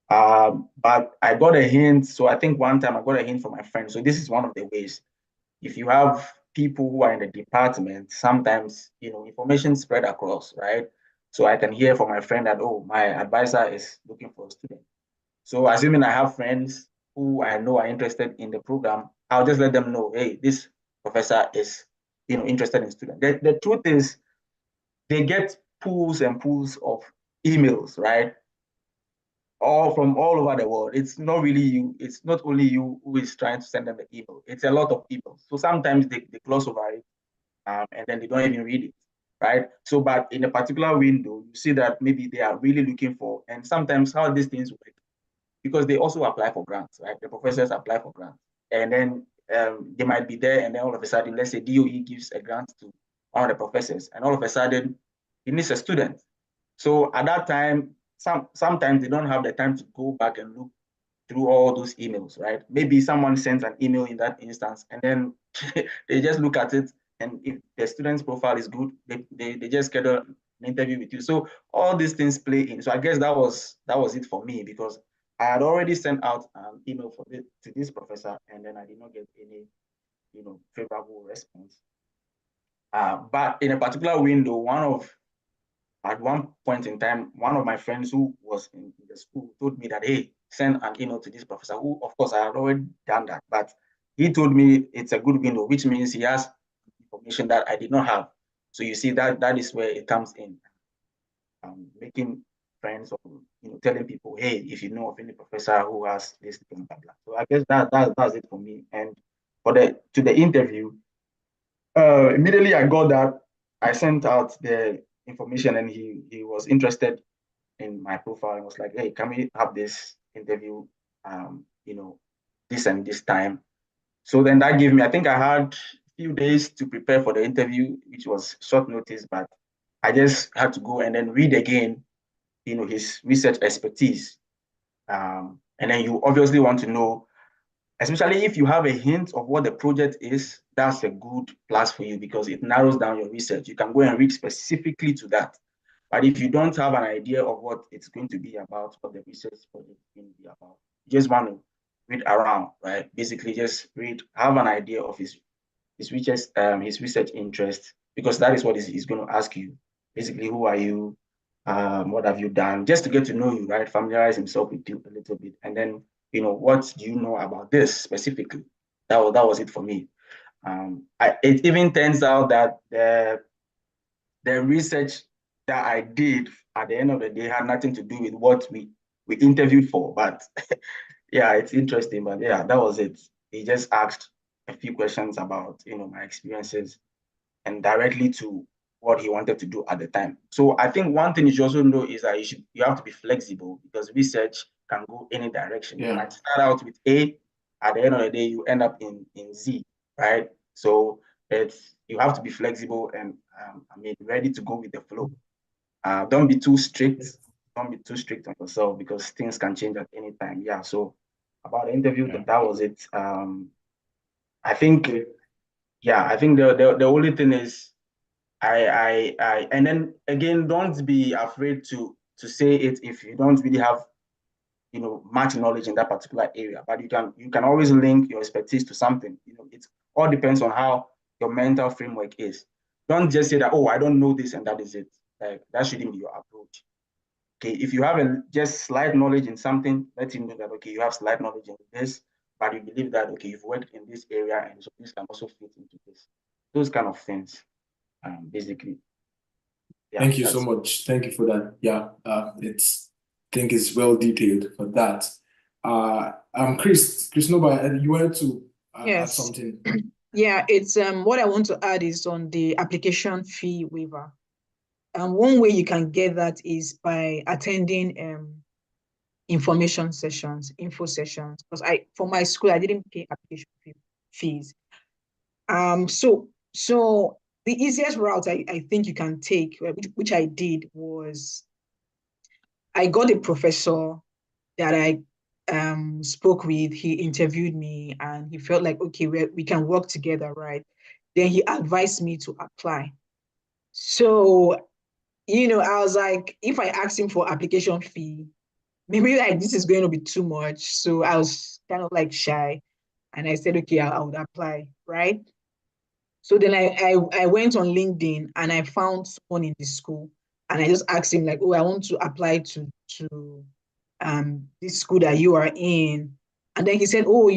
But I got a hint. So I think one time I got a hint from my friend. So this is one of the ways. If you have people who are in the department, sometimes, information spread across, right? So I can hear from my friend that, oh, my advisor is looking for a student. So assuming I have friends who I know are interested in the program, I'll just let them know, hey, this professor is, interested in students. The truth is, they get pools and pools of emails, right? All from all over the world. It's not really you. It's not only you who is trying to send them the email. It's a lot of emails. So sometimes they gloss over it, and then they don't even read it, right? So, but in a particular window, you see that maybe they are really looking for, and sometimes how these things work, because they also apply for grants, right? The professors apply for grants, and then they might be there, and then all of a sudden, let's say DOE gives a grant to one of the professors, and all of a sudden, he needs a student. So at that time, sometimes they don't have the time to go back and look through all those emails, right? Maybe someone sends an email in that instance, and then they just look at it, and if the student's profile is good, they just schedule an interview with you. So all these things play in. So I guess that was it for me, because I had already sent out an email to this professor, and then I did not get any, favorable response. But in a particular window, at one point in time, one of my friends who was in the school told me that, hey, send an email to this professor, who, of course, I had already done that. But he told me it's a good window, which means he has information that I did not have. So you see, that is where it comes in. Making friends, or telling people, hey, if you know of any professor who has this, blah, blah, blah. So I guess that's it for me. And to the interview, immediately I got that, I sent out the information, and he was interested in my profile and was like, hey, can we have this interview, this and this time? So then that gave me, I think I had a few days to prepare for the interview, which was short notice, but I just had to go and then read again, his research expertise. And then you obviously want to know, especially if you have a hint of what the project is, that's a good plus for you, because it narrows down your research. You can go and read specifically to that. But if you don't have an idea of what it's going to be about, what the research project is going to be about, you just want to read around, right? Basically, just have an idea of his research interest, because that is what he's going to ask you. Basically, who are you? What have you done? Just to get to know you, right? Familiarize himself with you a little bit, and then what do you know about this specifically? That was it for me. It even turns out that the research that I did at the end of the day had nothing to do with what we interviewed for. But yeah, it's interesting. But yeah, that was it. He just asked a few questions about my experiences, and directly to what he wanted to do at the time. So I think one thing you should also know is that you have to be flexible, because research can go any direction. Yeah. You might start out with A, at the end of the day, you end up in Z, right? So you have to be flexible and ready to go with the flow. Don't be too strict. Don't be too strict on yourself, because things can change at any time. Yeah. So about the interview, that was it. I think the only thing is, and then again, don't be afraid to say it if you don't really have much knowledge in that particular area. But you can always link your expertise to something. It all depends on how your mental framework is. Don't just say that, oh, I don't know this and that is it. Like, that shouldn't be your approach. Okay, if you have just slight knowledge in something, let him know that, okay, you have slight knowledge in this, but you believe that, okay, you've worked in this area, and so this can also fit into this. Those kind of things, basically. Yeah, Thank you so much. Thank you for that. Yeah, I think it's well detailed for that. Chris Nova, you wanted to add something? Yeah, it's what I want to add is on the application fee waiver. One way you can get that is by attending information sessions, info sessions. Because for my school, I didn't pay application fees. So the easiest route I think you can take, which I did, was I got a professor that I spoke with. He interviewed me, and he felt like, okay, we can work together, right? Then he advised me to apply. So, I was like, if I asked him for application fee, maybe like this is going to be too much. So I was kind of like shy, and I said, okay, I would apply, right? So then I went on LinkedIn, and I found someone in the school, and I just asked him like, oh, I want to apply to this school that you are in. And then he said, oh,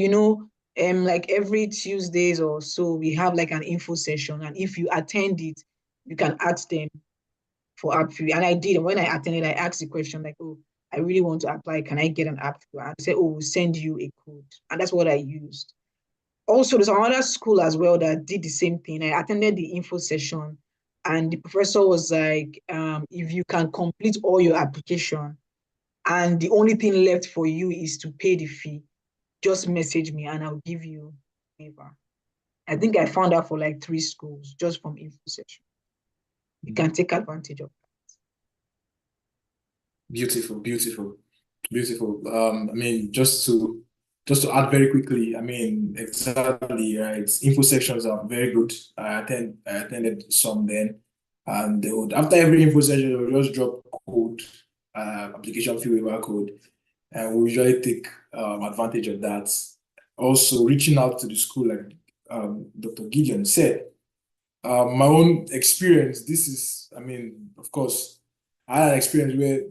like every Tuesdays or so, we have like an info session, and if you attend it, you can ask them for app fee. And I did. And when I attended, I asked the question like, oh, I really want to apply. Can I get an app fee? And they said, oh, we'll send you a code. And that's what I used. Also, there's another school as well that did the same thing. I attended the info session, and the professor was like, if you can complete all your application, and the only thing left for you is to pay the fee, just message me and I'll give you a waiver. I think I found out for like 3 schools just from info session. You can take advantage of that. Beautiful, beautiful. Beautiful. I mean, just to add very quickly, I mean, exactly, right? Info sections are very good. I attended some then, and they would, after every info session, they would just drop code, application fee waiver code, and we usually take advantage of that. Also, reaching out to the school, like Dr. Gideon said, my own experience, this is, I mean, of course, I had an experience where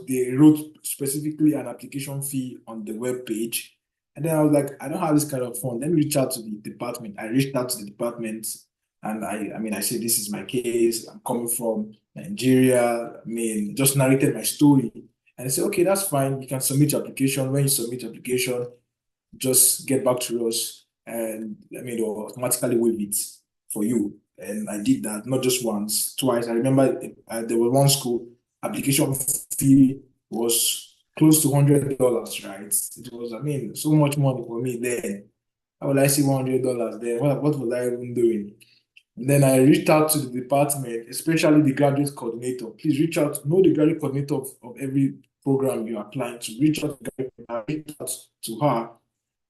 they wrote specifically an application fee on the web page. And then I was like, I don't have this kind of fund. Let me reach out to the department. I reached out to the department and I mean, I said, this is my case. I'm coming from Nigeria. I mean, just narrated my story. And they said, okay, that's fine. You can submit your application. When you submit your application, just get back to us. And I mean, they'll automatically waive it for you. And I did that, not just once, twice. I remember there was one school, application fee was close to $100, right? It was, I mean, so much money for me then. How would I see $100 there? What was I even doing? And then I reached out to the department, especially the graduate coordinator. Please reach out, know the graduate coordinator of every program you're applying to. Reach out to her.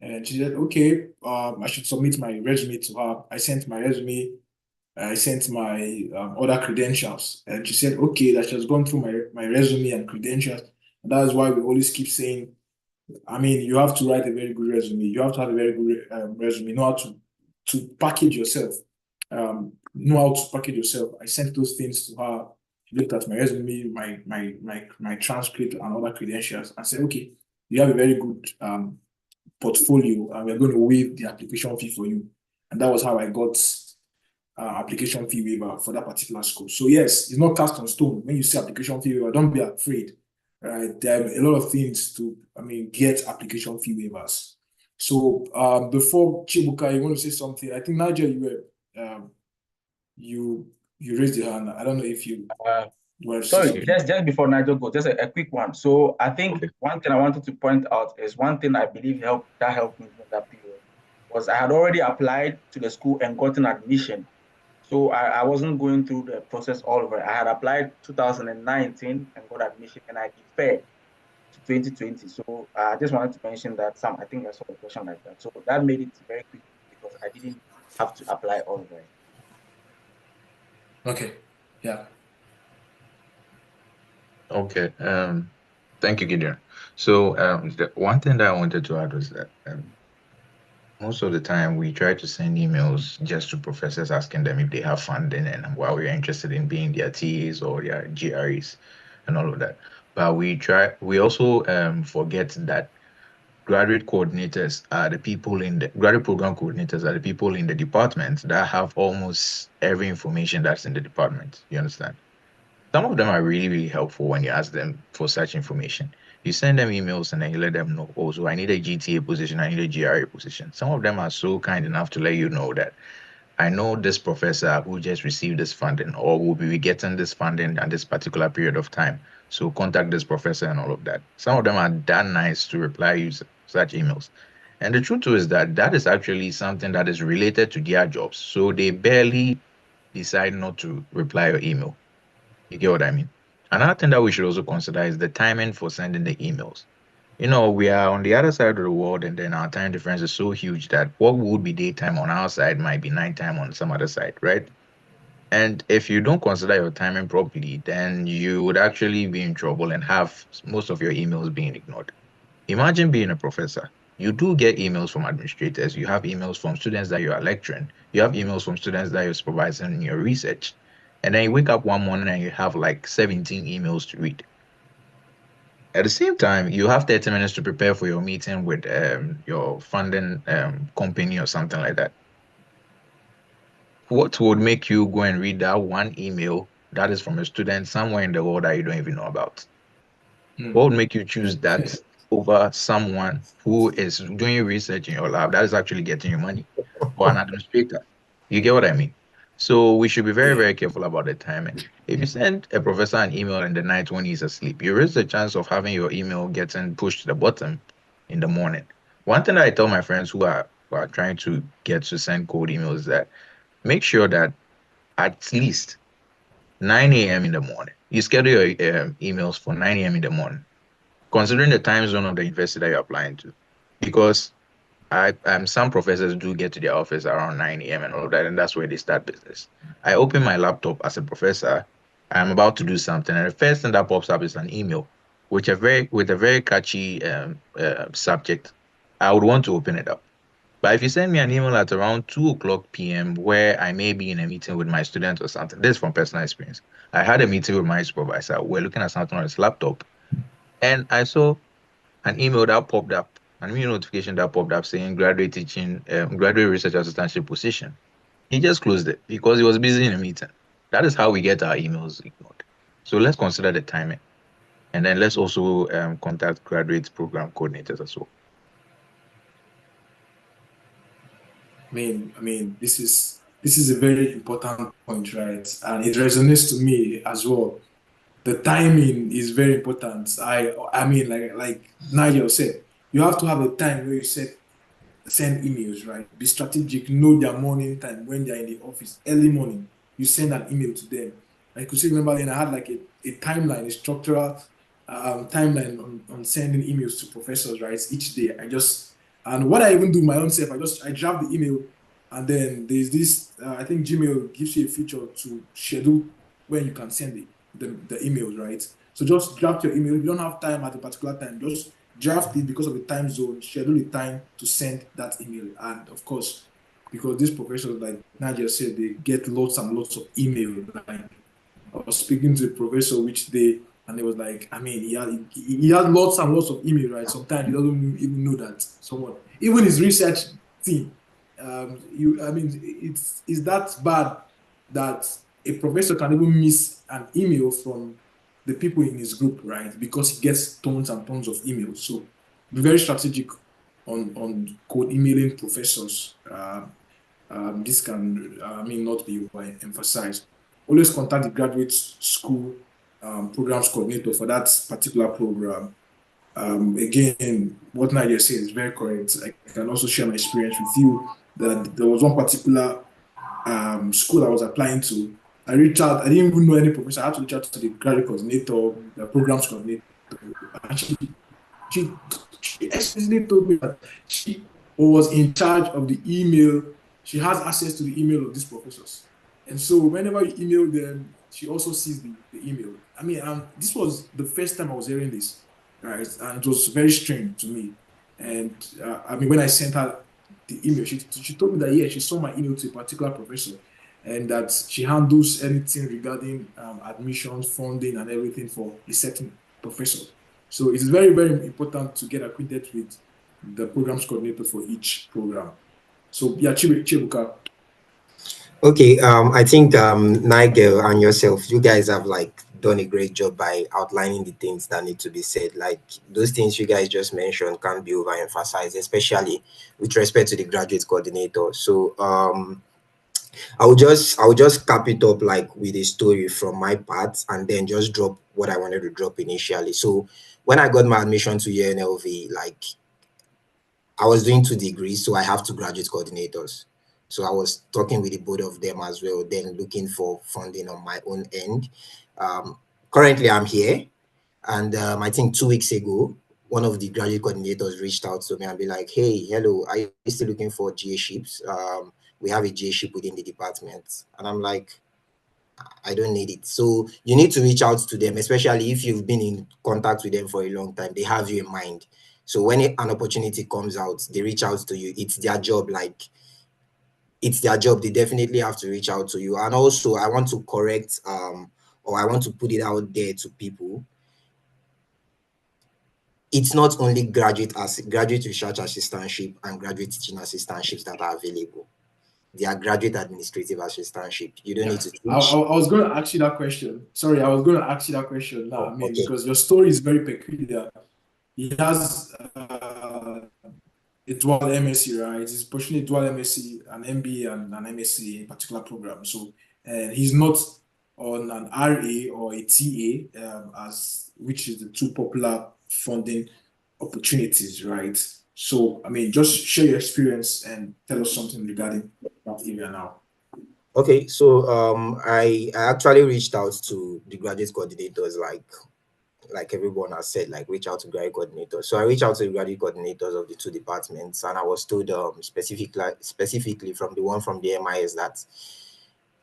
And she said, okay, I should submit my resume to her. I sent my resume. I sent my other credentials, and she said, okay, that she has gone through my resume and credentials. And that is why we always keep saying, I mean, you have to write a very good resume. You have to have a very good resume. Know how to package yourself. Know how to package yourself. I sent those things to her. She looked at my resume, my transcript, and other credentials, and said, okay, you have a very good portfolio, and we're going to waive the application fee for you. And that was how I got application fee waiver for that particular school. So yes, it's not cast on stone. When you see application fee waiver, don't be afraid. Right? There are a lot of things to, I mean, get application fee waivers. So before Chibuka, you want to say something? I think Nigel, you raised your hand. I don't know if you were sorry, just before Nigel goes, just a quick one. So I think one thing I wanted to point out is one thing I believe helped me in that period was I had already applied to the school and gotten admission. So I wasn't going through the process all over. I had applied 2019 and got admission, and I deferred to 2020. So I just wanted to mention that I think I saw a question like that. So that made it very quick because I didn't have to apply all over. Okay. Yeah. Okay. Thank you, Gideon. So the one thing that I wanted to add was that most of the time we try to send emails just to professors asking them if they have funding and why we're interested in being their TAs or their GREs and all of that. But we also forget that graduate coordinators are the people graduate program coordinators are the people in the department that have almost every information that's in the department. You understand? Some of them are really, really helpful when you ask them for such information. You send them emails and then you let them know, oh, so I need a GTA position, I need a GRA position. Some of them are so kind enough to let you know that I know this professor who just received this funding or will be getting this funding at this particular period of time. So contact this professor and all of that. Some of them are that nice to reply you such emails. And the truth is that is actually something that is related to their jobs. So they barely decide not to reply your email. You get what I mean? Another thing that we should also consider is the timing for sending the emails. You know, we are on the other side of the world, and then our time difference is so huge that what would be daytime on our side might be nighttime on some other side, right? And if you don't consider your timing properly, then you would actually be in trouble and have most of your emails being ignored. Imagine being a professor. You do get emails from administrators, you have emails from students that you are lecturing, you have emails from students that you're supervising in your research. And then you wake up one morning and you have like 17 emails to read. At the same time, you have 30 minutes to prepare for your meeting with your funding company or something like that. What would make you go and read that one email that is from a student somewhere in the world that you don't even know about? What would make you choose that over someone who is doing research in your lab that is actually getting you money, or an administrator? You get what I mean? So we should be very, very careful about the timing. If you send a professor an email in the night when he's asleep, you raise the chance of having your email getting pushed to the bottom in the morning. One thing that I tell my friends who are trying to get to send cold emails is that make sure that at least 9 a.m. in the morning, you schedule your emails for 9 a.m. in the morning. considering the time zone of the university that you're applying to, because some professors do get to their office around 9 a.m. and all of that, and that's where they start business. I open my laptop as a professor, I'm about to do something, and the first thing that pops up is an email, with a very catchy subject. I would want to open it up. But if you send me an email at around 2 o'clock p.m. where I may be in a meeting with my students or something, this is from personal experience. I had a meeting with my supervisor. We're looking at something on his laptop, and I saw an email that popped up, an email notification that popped up saying graduate teaching, graduate research assistantship position. He just closed it because he was busy in a meeting. That is how we get our emails ignored. So let's consider the timing. And then let's also contact graduate program coordinators as well. I mean, this is a very important point, right? And it resonates to me as well. The timing is very important. I mean, like Nigel said, you have to have a time where you send emails, right? Be strategic, know their morning time when they're in the office, early morning. You send an email to them. I could still remember then I had like a timeline, a structural timeline on sending emails to professors, right? Each day. And what I even do my own self, I draft the email, and then there's this, I think Gmail gives you a feature to schedule when you can send the emails, right? So just draft your email. If you don't have time at a particular time, just draft it because of the time zone, schedule the time to send that email. And of course, because these professors, like Nadia said, they get lots and lots of email. Like I was speaking to a professor which day, and it was like, I mean, he had lots and lots of email, right? Sometimes he doesn't even know that someone, even his research team, I mean, it's that bad that a professor can even miss an email from the people in his group, right? Because he gets tons and tons of emails. So be very strategic on code emailing professors. This can, I mean, not be emphasized. Always contact the graduate school programs coordinator for that particular program. Again, what Nadia said is very correct. I can also share my experience with you that there was one particular school I was applying to. I reached out, I didn't even know any professor. I had to reach out to the graduate coordinator, the programs coordinator. And she explicitly told me that she was in charge of the email. She has access to the email of these professors. And so whenever you email them, she also sees the email. I mean, this was the first time I was hearing this, right? And it was very strange to me. And I mean, when I sent her the email, she told me that, yeah, she saw my email to a particular professor and that she handles anything regarding admissions, funding, and everything for a certain professor. So it's very, very important to get acquainted with the programs coordinator for each program. So yeah, Chibuka. Okay, I think Nigel and yourself, you guys have like done a great job by outlining the things that need to be said. Like those things you guys just mentioned can't be overemphasized, especially with respect to the graduate coordinator. So I will just cap it up like with a story from my part and then just drop what I wanted to drop initially. So when I got my admission to UNLV, like I was doing 2 degrees, so I have 2 graduate coordinators. So I was talking with the both of them as well, then looking for funding on my own end. Currently, I'm here, and I think 2 weeks ago, one of the graduate coordinators reached out to me and be like, "Hey, hello, are you still looking for GA ships? We have a GA ship within the department," and I'm like, I don't need it. So you need to reach out to them, especially if you've been in contact with them for a long time. They have you in mind. So when an opportunity comes out, they reach out to you. It's their job. Like it's their job. They definitely have to reach out to you. And also, I want to correct or I want to put it out there to people. It's not only graduate research assistantship and graduate teaching assistantships that are available. They are graduate administrative assistantship. You don't need to teach. I was going to ask you that question. Sorry, I was going to ask you that question now. I mean, because your story is very peculiar. He has a dual MSc, right? He's pursuing a dual MSc, an MBA, and an MSc in a particular program. So he's not on an RA or a TA, which is the 2 popular funding opportunities, right? So, I mean, just share your experience and tell us something regarding that area now. Okay, so I actually reached out to the graduate coordinators like like everyone has said, like reach out to graduate coordinators. So I reached out to the graduate coordinators of the 2 departments, and I was told specifically from the one from the MIS that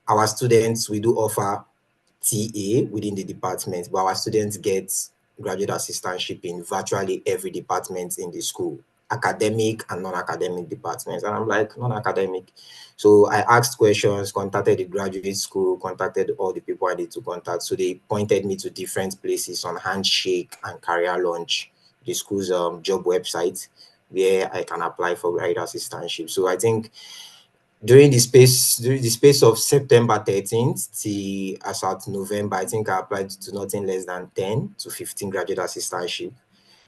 our students, we do offer TA within the department, but our students get graduate assistantship in virtually every department in the school, academic and non-academic departments. And I'm like, non-academic. So I asked questions, contacted the graduate school, contacted all the people I need to contact. So they pointed me to different places on Handshake and Career Launch, the school's job website, where I can apply for graduate assistantship. So I think during the space of September 13th till as at November, I think I applied to nothing less than 10 to 15 graduate assistantship.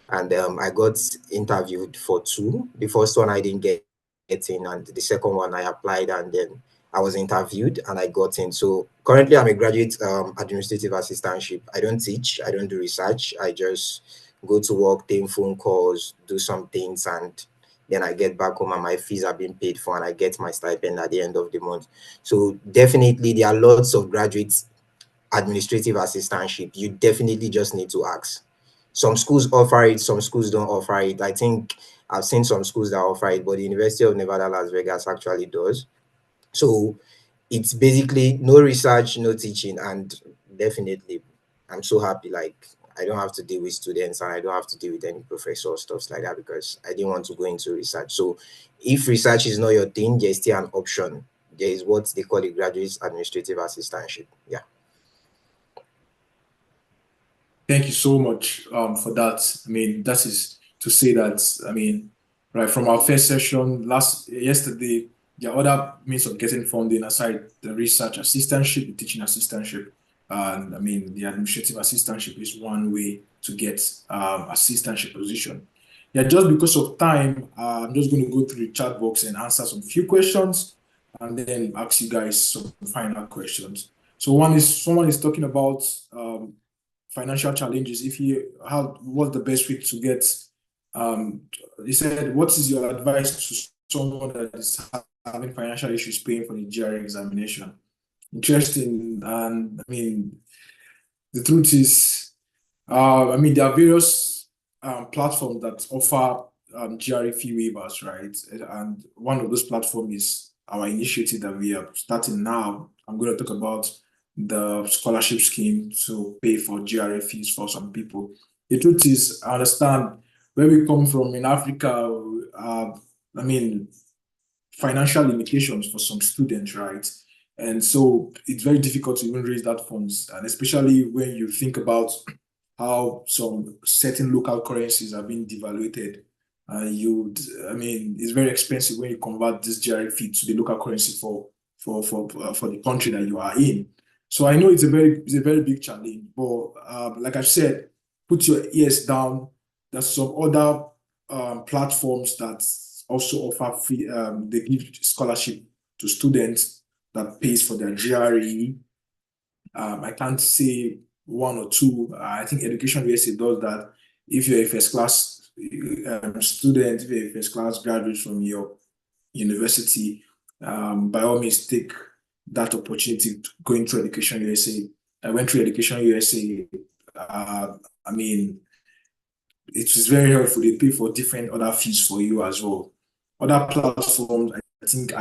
And I got interviewed for 2. The first one I didn't get in, and the second one I applied, and then I was interviewed and I got in. So currently I'm a graduate administrative assistantship. I don't teach, I don't do research. I just go to work, take phone calls, do some things, and then I get back home and my fees are being paid for and I get my stipend at the end of the month. So definitely there are lots of graduate administrative assistantship. You definitely just need to ask. Some schools offer it, some schools don't offer it. I think I've seen some schools that offer it, but the University of Nevada, Las Vegas actually does. So it's basically no research, no teaching, and definitely I'm so happy, like I don't have to deal with students and I don't have to deal with any professor or stuff like that because I didn't want to go into research. So if research is not your thing, there's still an option. There is what they call a graduate administrative assistantship. Yeah. Thank you so much for that. I mean, that is to say that, I mean, right from our first session yesterday, there are other means of getting funding aside the research assistantship, the teaching assistantship. And I mean, the administrative assistantship is one way to get assistantship position. Yeah, just because of time, I'm just going to go through the chat box and answer some few questions and then ask you guys some final questions. So someone is talking about financial challenges. What's the best way to get, he said, what is your advice to someone that is having financial issues paying for the GRE examination? Interesting. And I mean, the truth is, I mean, there are various platforms that offer GRE fee waivers, right? And one of those platforms is our initiative that we are starting now. I'm going to talk about the scholarship scheme to pay for GRE fees for some people. The truth is, I understand where we come from in Africa, I mean, financial limitations for some students, right? And so it's very difficult to even raise that funds, and especially when you think about how some certain local currencies are being devaluated. I mean, it's very expensive when you convert this GRE fee to the local currency for the country that you are in. So I know it's a very big challenge, but like I said, put your ears down. There's some other platforms that also offer free. They give scholarship to students that pays for their GRE. I can't say 1 or 2. I think Education USA does that. If you're a first class student, if you're a first class graduate from your university, by all means take that opportunity to go into Education USA. I went through Education USA. I mean, it was very helpful. They pay for different other fees for you as well. Other platforms, I think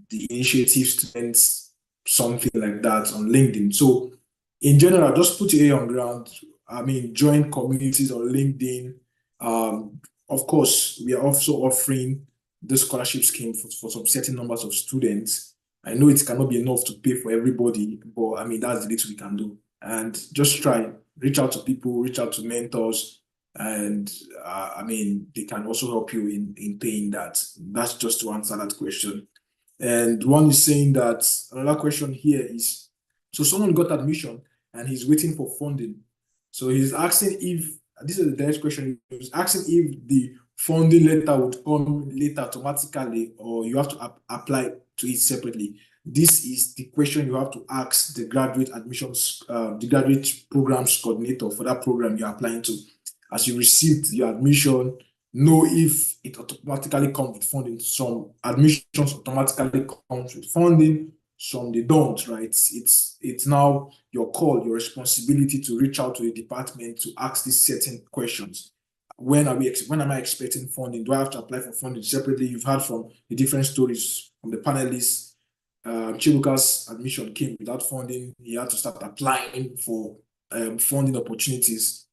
the initiative students, something like that on LinkedIn. So in general, just put your ear on ground. I mean, join communities on LinkedIn. Of course, we are also offering the scholarship scheme for some certain numbers of students. I know it cannot be enough to pay for everybody, but I mean, that's the little we can do. And just try, reach out to people, reach out to mentors, and I mean, they can also help you in paying that. That's just to answer that question. And one is saying that another question here is, so someone got admission and he's waiting for funding. So he's asking if, this is the next question, he's asking if the funding letter would come later automatically or you have to apply to it separately. This is the question you have to ask the graduate admissions, the graduate programs coordinator for that program you're applying to. As you received your admission, know if it automatically comes with funding. Some admissions automatically comes with funding, some they don't, right? It's now your call, your responsibility to reach out to the department to ask these certain questions. When am I expecting funding? Do I have to apply for funding separately? You've heard from the different stories from the panelists. Chibuka's admission came without funding. He had to start applying for funding opportunities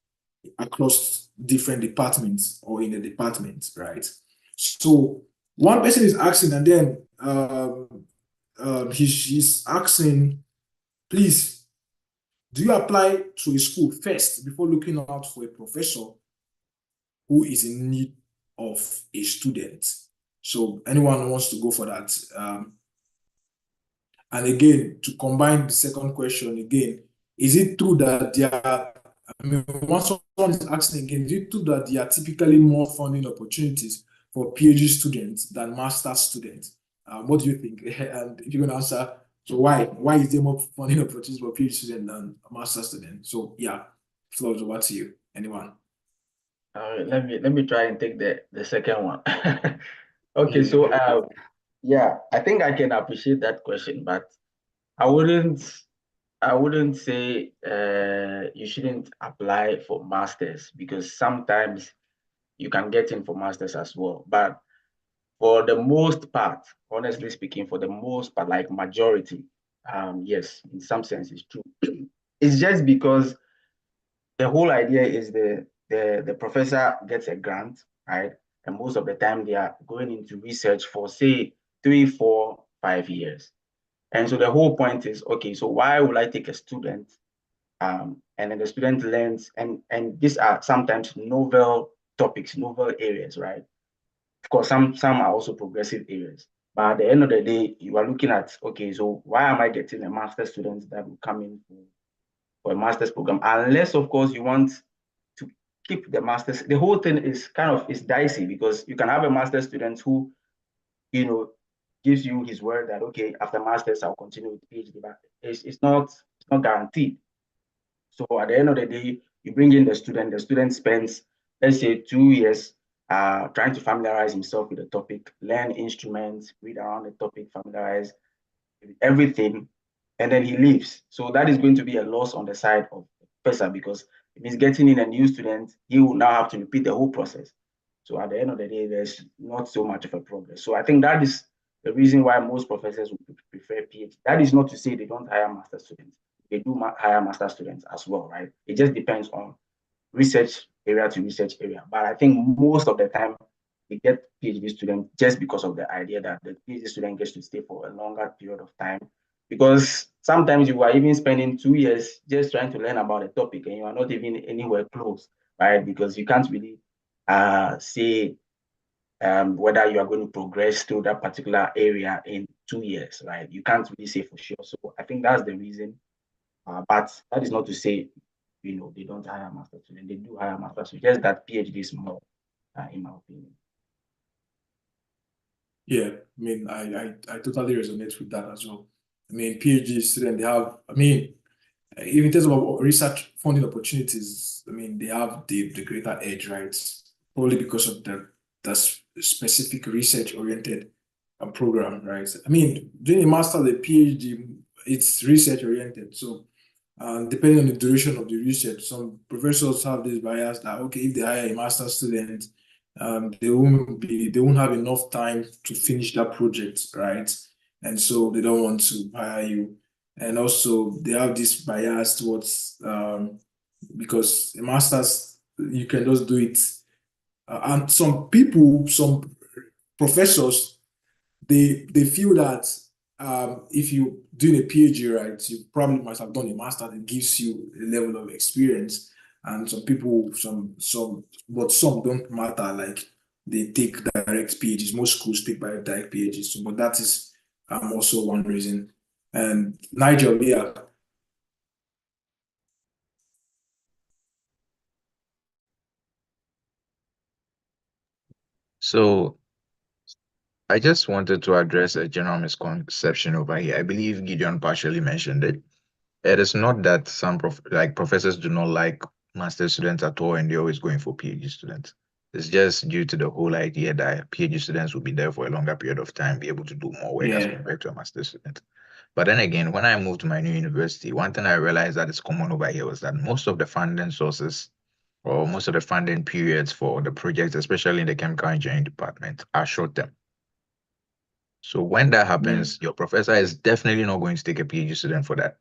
across different departments or in the department, right? So one person is asking, and then he's asking, please, do you apply to a school first before looking out for a professor who is in need of a student? So anyone who wants to go for that? And again, to combine the second question again, is it true that once someone is asking again, is it true that there are typically more funding opportunities for PhD students than master's students? What do you think? And if you're going to answer, so why is there more funding opportunities for PhD students than master's students? So yeah, floor is over to you. Anyone? All right, let me try and take the second one. Okay, so yeah, I think I can appreciate that question, but I wouldn't say you shouldn't apply for masters, because sometimes you can get in for masters as well. But for the most part, honestly speaking, for the most part, like majority, yes, in some sense it's true. It's just because the whole idea is the professor gets a grant, right? And most of the time they are going into research for, say, 3, 4, 5 years. And so the whole point is, okay, so why would I take a student? And then the student learns, and these are sometimes novel topics, novel areas, right? Of course, some are also progressive areas. But at the end of the day, you are looking at, okay, so why am I getting a master's student that will come in for a master's program? Unless, of course, you want to keep the master's. The whole thing is is dicey, because you can have a master's student who, gives you his word that, okay, after master's, I'll continue with PhD, but it's not guaranteed. So at the end of the day, you bring in the student spends, let's say, 2 years trying to familiarize himself with the topic, learn instruments, read around the topic, familiarize with everything, and then he leaves. So that is going to be a loss on the side of the professor, because if he's getting in a new student, he will now have to repeat the whole process. So at the end of the day, there's not so much of a progress. So I think that is the reason why most professors would prefer PhD. That is not to say they don't hire master students. They do hire master students as well, right? It just depends on research area to research area. But I think most of the time, they get PhD students just because of the idea that the PhD student gets to stay for a longer period of time. Because sometimes you are even spending 2 years just trying to learn about a topic, and you are not even anywhere close, right? Because you can't really say whether you are going to progress through that particular area in 2 years, right? You can't really say for sure. So I think that's the reason. But that is not to say, they don't hire master students. They do hire master students. Just that PhD is more, in my opinion. Yeah, I mean, I totally resonate with that as well. I mean, PhD students, they have, I mean, even in terms of research funding opportunities, I mean, they have the greater edge, right? Probably because of the specific research-oriented program, right? I mean, doing a master, the PhD, it's research-oriented. So, depending on the duration of the research, some professors have this bias that, okay, if they hire a master student, they won't have enough time to finish that project, right? And so they don't want to hire you. And also they have this bias towards because a master's, you can just do it. And some professors, they feel that if you doing a PhD, right, you probably must have done a master that gives you a level of experience. And some people, but some don't matter, like they take direct PhDs. Most schools take direct PhDs. So, but that is also one reason. And Nigel, yeah. So I just wanted to address a general misconception over here. I believe Gideon partially mentioned it. It is not that some professors do not like master students at all and they're always going for PhD students. It's just due to the whole idea that PhD students will be there for a longer period of time, be able to do more work as Yeah. compared to a master's student. But then again, when I moved to my new university, one thing I realized that is common over here was that most of the funding sources or most of the funding periods for the projects, especially in the chemical engineering department, are short term. So when that happens, your professor is definitely not going to take a PhD student for that.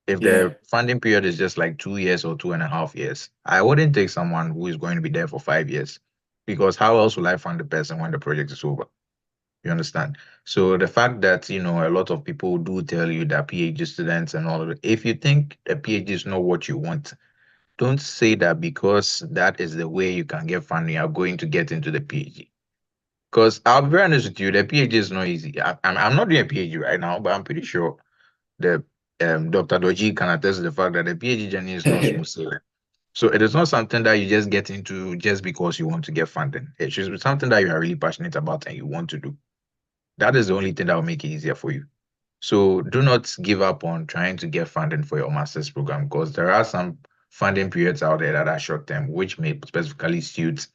If Yeah. the funding period is just like 2 years or 2.5 years, I wouldn't take someone who is going to be there for 5 years, because how else will I fund the person when the project is over? You understand? So the fact that, a lot of people do tell you that PhD students and all of it, if you think a PhD is not what you want, don't say that because that is the way you can get funding, you're going to get into the PhD. Because I'll be very honest with you, the PhD is not easy. I'm not doing a PhD right now, but I'm pretty sure the Dr. Doji can attest to the fact that the PhD journey is not smooth sailing. So it is not something that you just get into just because you want to get funding. It should be something that you are really passionate about and you want to do. That is the only thing that will make it easier for you. So do not give up on trying to get funding for your master's program, because there are some funding periods out there that are short term, which may specifically suit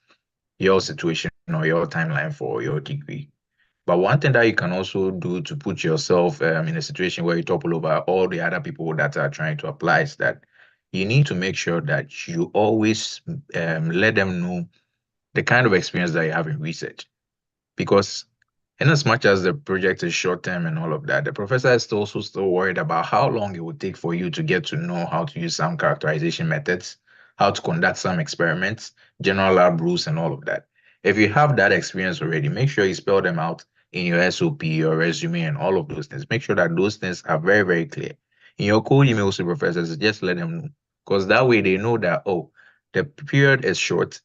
your situation or your timeline for your degree. But one thing that you can also do to put yourself in a situation where you topple over all the other people that are trying to apply is that you need to make sure that you always let them know the kind of experience that you have in research. Because in as much as the project is short term and all of that, the professor is also still worried about how long it would take for you to get to know how to use some characterization methods, how to conduct some experiments, general lab rules, and all of that. If you have that experience already, make sure you spell them out in your SOP, your resume, and all of those things. Make sure that those things are very, very clear. In your code emails to professors, just let them know. Because that way they know that, oh, the period is short.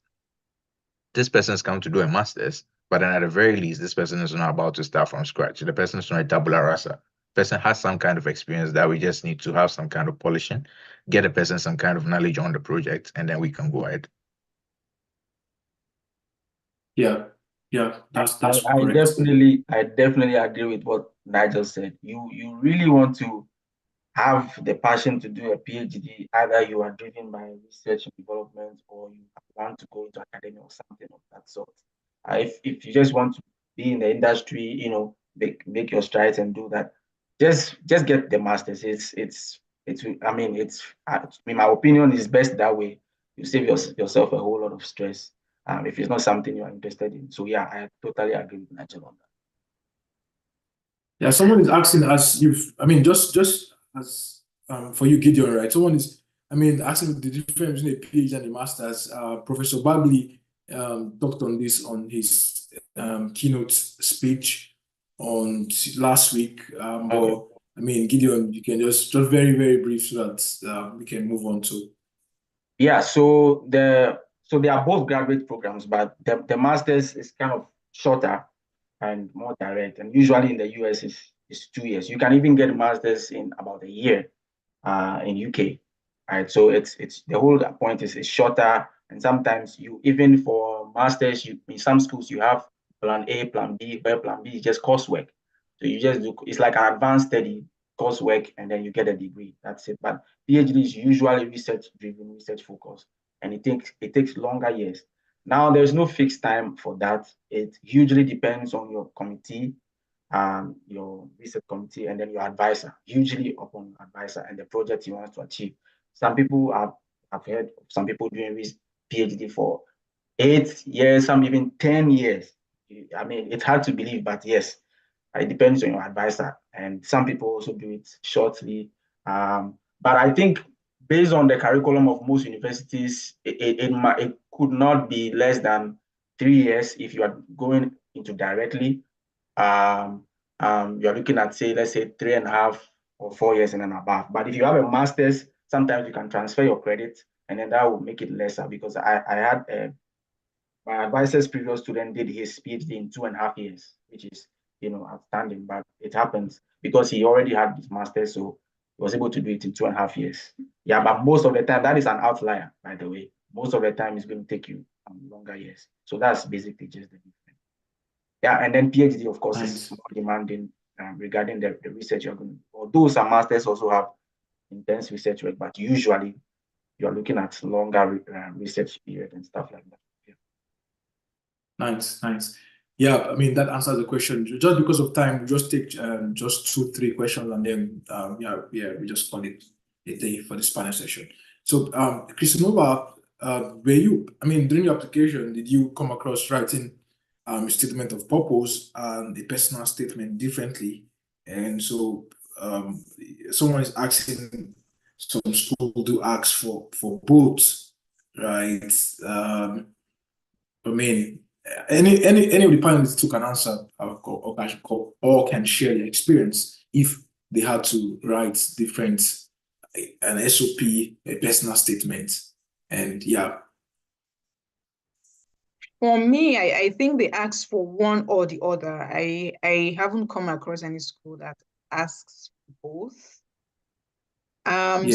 This person's come to do a master's, but then at the very least, this person is not about to start from scratch. The person is not a tabula rasa. The person has some kind of experience that we just need to have some kind of polishing, get a person some kind of knowledge on the project, and then we can go ahead. Yeah. That's I correct. definitely agree with what Nigel said. You really want to have the passion to do a PhD. Either you are driven by research and development, or you want to go into academia or something of that sort. If you just want to be in the industry, make your strides and do that, just get the masters. I mean, in my opinion, it's best that way. You save yourself a whole lot of stress. If it's not something you are interested in. So yeah, I totally agree with Nigel on that. Yeah, someone is asking us if, just as for you, Gideon, right? Someone is, asking the difference between a PhD and a master's. Professor Bagley talked on this on his keynote speech on last week. But Gideon, you can just very, very brief so that we can move on to. Yeah, so they are both graduate programs, but the master's is kind of shorter and more direct. And usually in the US is 2 years. You can even get a master's in about a year in UK. Right. So it's the whole point is it's shorter. And sometimes you even for masters, in some schools you have plan A, plan B, where plan B is just coursework. So you just do, it's like an advanced study coursework, and then you get a degree. That's it. But PhD is usually research driven, research focused, and it takes longer years. Now there's no fixed time for that. It hugely depends on your committee, your research committee, and then your advisor, hugely upon advisor and the project you want to achieve. Some people I've heard of some people doing PhD for 8 years, some even 10 years. I mean, it's hard to believe, but yes, it depends on your advisor. And some people also do it shortly. But I think based on the curriculum of most universities, it could not be less than 3 years if you are going into directly. You're looking at, say, let's say 3.5 or 4 years and then above. But if you have a master's, sometimes you can transfer your credit, and then that will make it lesser, because I had my advisor's previous student did his PhD in 2.5 years, which is outstanding. But it happens because he already had his master's, so he was able to do it in 2.5 years. Yeah, but most of the time, that is an outlier, by the way. Most of the time, it's going to take you longer years. So that's basically just the difference. Yeah, and then PhD, of course, is more demanding regarding the research you're going to. Although some masters also have intense research work, but usually you're looking at longer research period and stuff like that. Yeah. Nice, nice. Yeah, I mean that answers the question. Just because of time, we just take just 2, 3 questions, and then we just call it a day for this panel session. So Christinova, were you, I mean, during your application, did you come across writing a statement of purpose and a personal statement differently? And so someone is asking, some school do ask for both, right? I mean, any of the panelists who can answer or can share their experience if they had to write different, an SOP, a personal statement, and yeah. For me, I think they ask for one or the other. I haven't come across any school that asks both. So Yeah, I mean,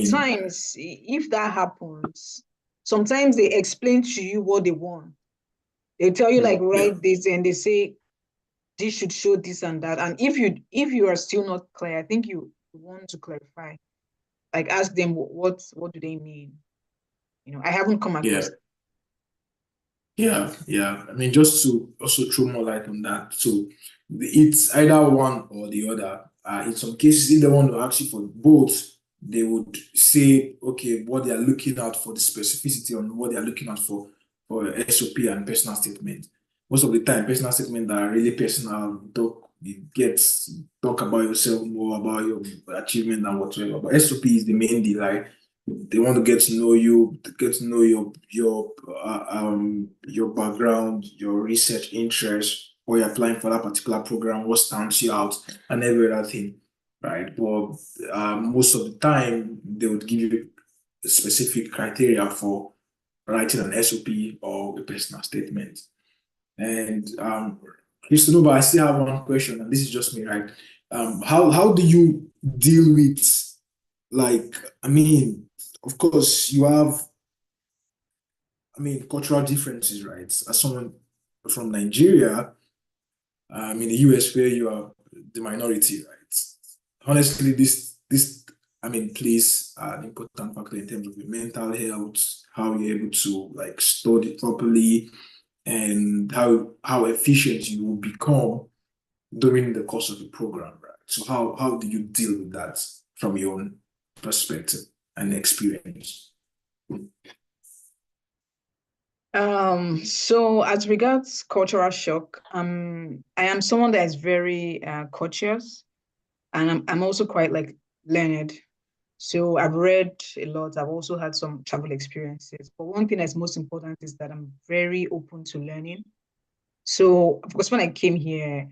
sometimes if that happens, sometimes they explain to you what they want. They tell you like yeah, write this, and they say this should show this and that. And if you are still not clear, I think you want to clarify. Like ask them what do they mean? I haven't come across. yeah. I mean, just to also throw more light on that. So it's either one or the other. In some cases, if they want to ask you for both, they would say, okay, what they are looking at for the specificity on what they are looking at for SOP and personal statement. Most of the time, personal statement are really personal. Talk about yourself more, about your achievement and whatever. But SOP is the main deal. Like they want to get to know you, to get to know your background, your research interest, or you're applying for that particular program, what stands you out, and every other thing, right? But most of the time, they would give you specific criteria for writing an SOP or a personal statement. And Christinova, I still have one question, and this is just me, right? How do you deal with, like, I mean, of course, you have, I mean, cultural differences, right? As someone from Nigeria, in the US, where you are the minority, right? Honestly, this I mean, plays an important factor in terms of your mental health, how you're able to like study properly, and how efficient you will become during the course of the program, right? So how do you deal with that from your own perspective and experience? So as regards cultural shock, I am someone that is very courteous, and I'm also quite like learned. So I've read a lot. I've also had some travel experiences. But one thing that's most important is that I'm very open to learning. So of course, when I came here,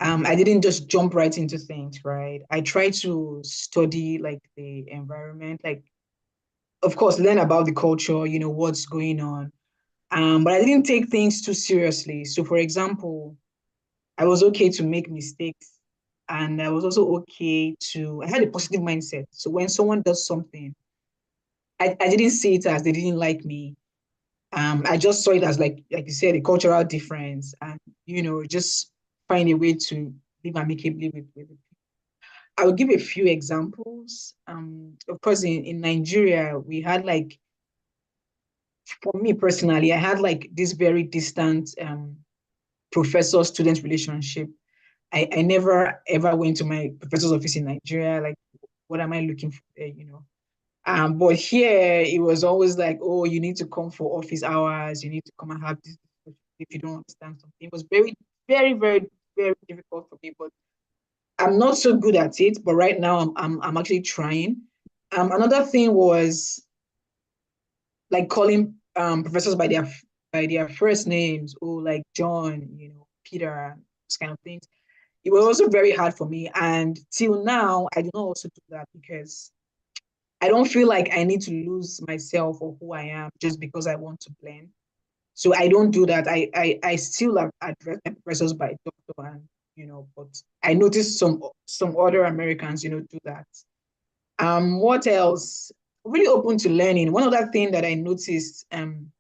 I didn't just jump right into things, right? I tried to study like the environment, like of course, learn about the culture, what's going on. But I didn't take things too seriously. So for example, I was okay to make mistakes. And I was also okay I had a positive mindset. So when someone does something, I didn't see it as they didn't like me. I just saw it as like you said, a cultural difference, and just find a way to live amicably with it. I will give a few examples. Of course, in Nigeria, we had like, for me personally, I had like this very distant professor-student relationship. I never ever went to my professor's office in Nigeria. Like, what am I looking for there? But here it was always like, oh, you need to come for office hours. You need to come and have this if you don't understand something. It was very, very, very, very difficult for me. But I'm not so good at it. But right now, I'm actually trying. Another thing was like calling professors by their first names, or like John, Peter, those kind of things. It was also very hard for me. And till now, I do not also do that because I don't feel like I need to lose myself or who I am just because I want to blend. So I don't do that. I still address my professors by doctor, and but I noticed some other Americans, do that. What else? Really open to learning. One other thing that I noticed in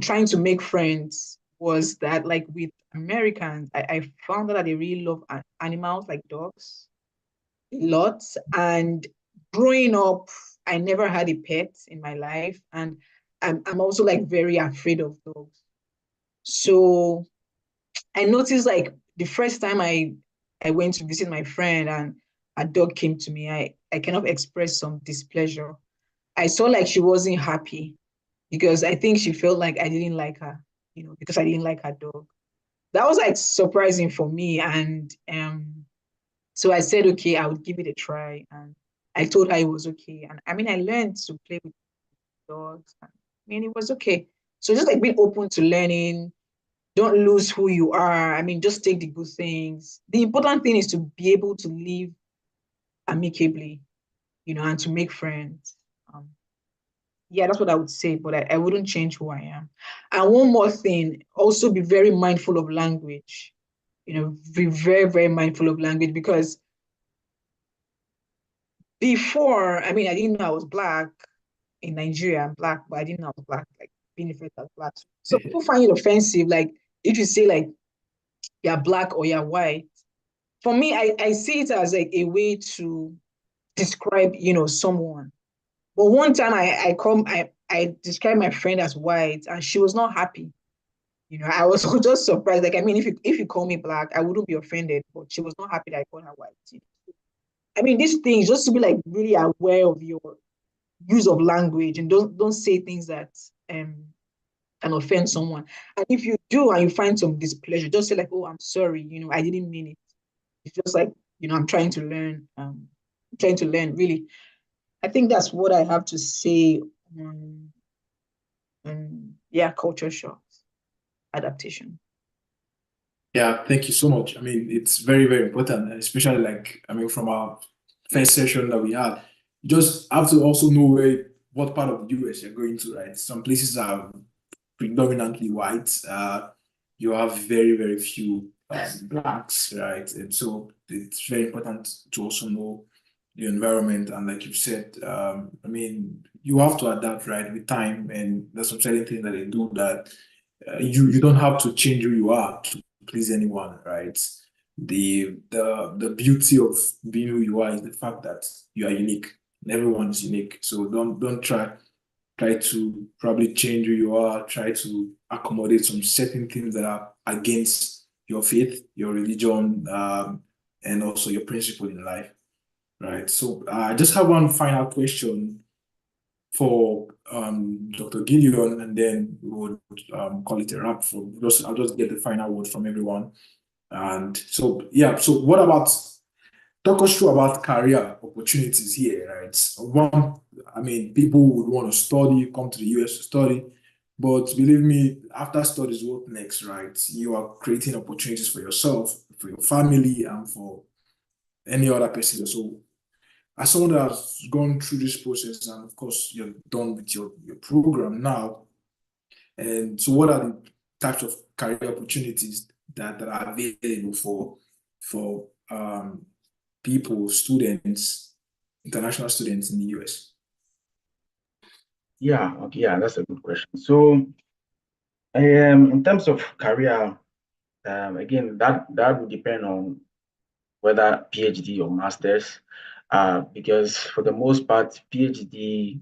trying to make friends was that, like with Americans, I found that they really love animals like dogs a lot. And growing up, I never had a pet in my life, and I'm also like very afraid of dogs. So I noticed like the first time I went to visit my friend and a dog came to me, I kind of expressed some displeasure. I saw like she wasn't happy because I think she felt like I didn't like her, because I didn't like her dog. That was like surprising for me. And so I said, okay, I would give it a try. And I told her it was okay. And I mean, I learned to play with dogs. And, I mean, it was okay. So just like being open to learning, don't lose who you are. I mean, just take the good things. The important thing is to be able to live amicably, and to make friends. Yeah, that's what I would say, but I wouldn't change who I am. And one more thing, also be very mindful of language. Be very, very mindful of language, because before, I mean, I didn't know I was Black in Nigeria. I'm Black, but I didn't know I was Black, like being referred to as Black. So people find it offensive, like if you say like you're Black or you're white. For me, I see it as like a way to describe, someone. But one time I described my friend as white and she was not happy. I was just surprised. Like, I mean, if you call me Black, I wouldn't be offended, but she was not happy that I called her white. I mean, these things, just to be like really aware of your use of language, and don't say things that can offend someone. And if you do and you find some displeasure, just say like, oh, I'm sorry, I didn't mean it. It's just like, I'm trying to learn. Really. I think that's what I have to say on, culture shocks, adaptation. Yeah, thank you so much. I mean, it's very, very important, especially like, I mean, from our first session that we had, you just have to also know what part of the US you're going to, right? Some places are predominantly white. You have very, very few Blacks, right? And so it's very important to also know the environment. And like you said, I mean, you have to adapt, right, with time. And there's some certain things that they do that you don't have to change who you are to please anyone, right? The beauty of being who you are is the fact that you are unique. Everyone is unique. So don't try to probably change who you are, try to accommodate some certain things that are against your faith, your religion, and also your principle in life, right? So I just have one final question for Dr. Gideon, and then we would call it a wrap. I'll just get the final word from everyone. And so, yeah, so what about, talk us through about career opportunities here, right? One, I mean, people would want to study, come to the US to study, but believe me, after studies, what next, right? You are creating opportunities for yourself, for your family, and for any other person. So as someone that has gone through this process, and of course you're done with your program now, and so what are the types of career opportunities that are available for people, students, international students in the US? Yeah, okay, yeah, that's a good question. So in terms of career, again, that would depend on whether PhD or master's, because for the most part, PhD,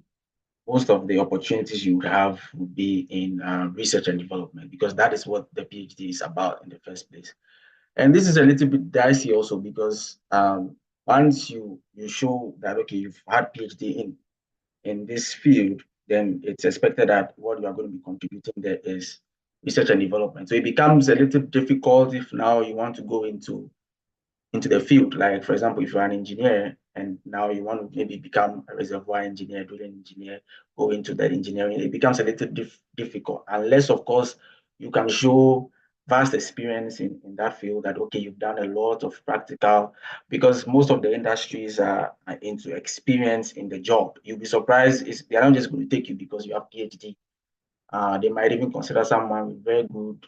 most of the opportunities you have would be in research and development, because that is what the PhD is about in the first place. And this is a little bit dicey also, because once you show that, okay, you've had PhD in this field, then it's expected that what you are going to be contributing there is research and development. So it becomes a little difficult if now you want to go into the field. Like, for example, if you're an engineer and now you want to maybe become a reservoir engineer, drilling engineer, go into that engineering, it becomes a little difficult. Unless, of course, you can show vast experience in that field, that, okay, you've done a lot of practical, because most of the industries are into experience in the job. You'll be surprised, they're not just going to take you because you have PhD. They might even consider someone with very good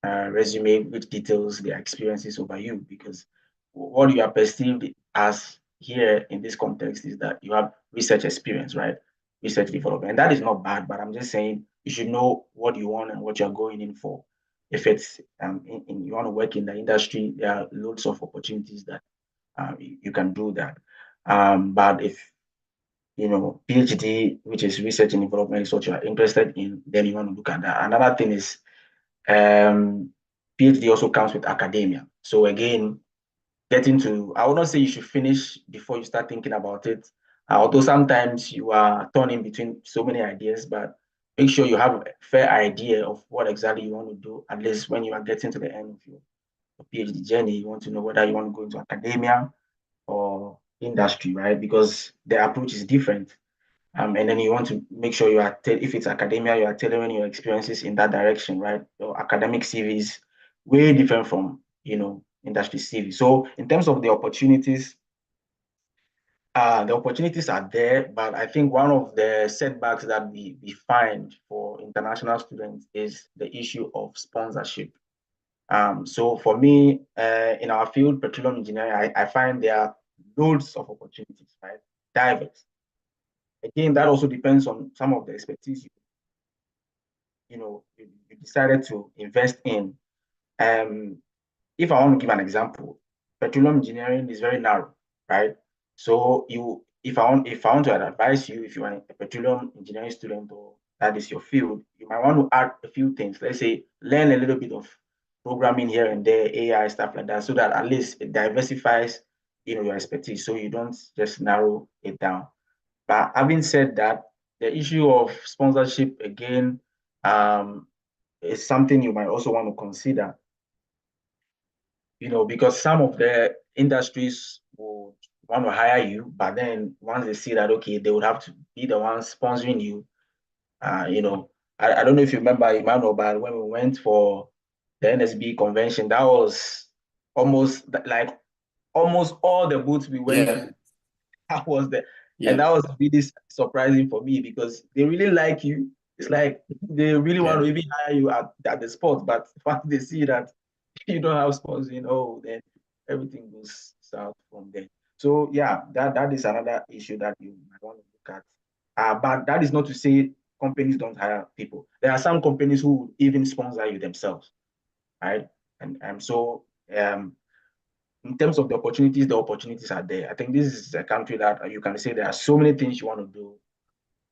resume, which details their experiences over you, because what you are perceived as here in this context is that you have research experience, right? Research development. And that is not bad, but I'm just saying you should know what you want and what you're going in for. If it's you want to work in the industry, there are loads of opportunities that you can do that. But if PhD, which is research and development, is what you are interested in, then you want to look at that. Another thing is PhD also comes with academia. So again, I would not say you should finish before you start thinking about it. Although sometimes you are torn in between so many ideas, but make sure you have a fair idea of what exactly you want to do. At least when you are getting to the end of your PhD journey, you want to know whether you want to go into academia or industry, right? Because the approach is different. And then you want to make sure you are, if it's academia, you are tailoring your experiences in that direction, right? Your academic CV is way different from, industry CV. So in terms of the opportunities are there, but I think one of the setbacks that we find for international students is the issue of sponsorship. So for me, in our field, petroleum engineering, I find there are loads of opportunities, right? Diverse. Again, that also depends on some of the expertise you decided to invest in. If I want to give an example, petroleum engineering is very narrow, right? So if I want to advise you, if you are a petroleum engineering student or that is your field, you might want to add a few things. Let's say learn a little bit of programming here and there, AI, stuff like that, so that at least it diversifies, your expertise, so you don't just narrow it down. But having said that, the issue of sponsorship again is something you might also want to consider. Because some of the industries would want to hire you, but then once they see that, okay, they would have to be the ones sponsoring you. I don't know if you remember, Emmanuel, but when we went for the NSB convention, that was almost all the booths we went to. That was and that was really surprising for me because they really like you. It's like they really want to even hire you at the spot, but once they see that you don't have sponsoring, then everything goes south from there. So yeah, that is another issue that you might want to look at. But that is not to say companies don't hire people. There are some companies who even sponsor you themselves, right? And so in terms of the opportunities are there. I think this is a country that you can say there are so many things you want to do.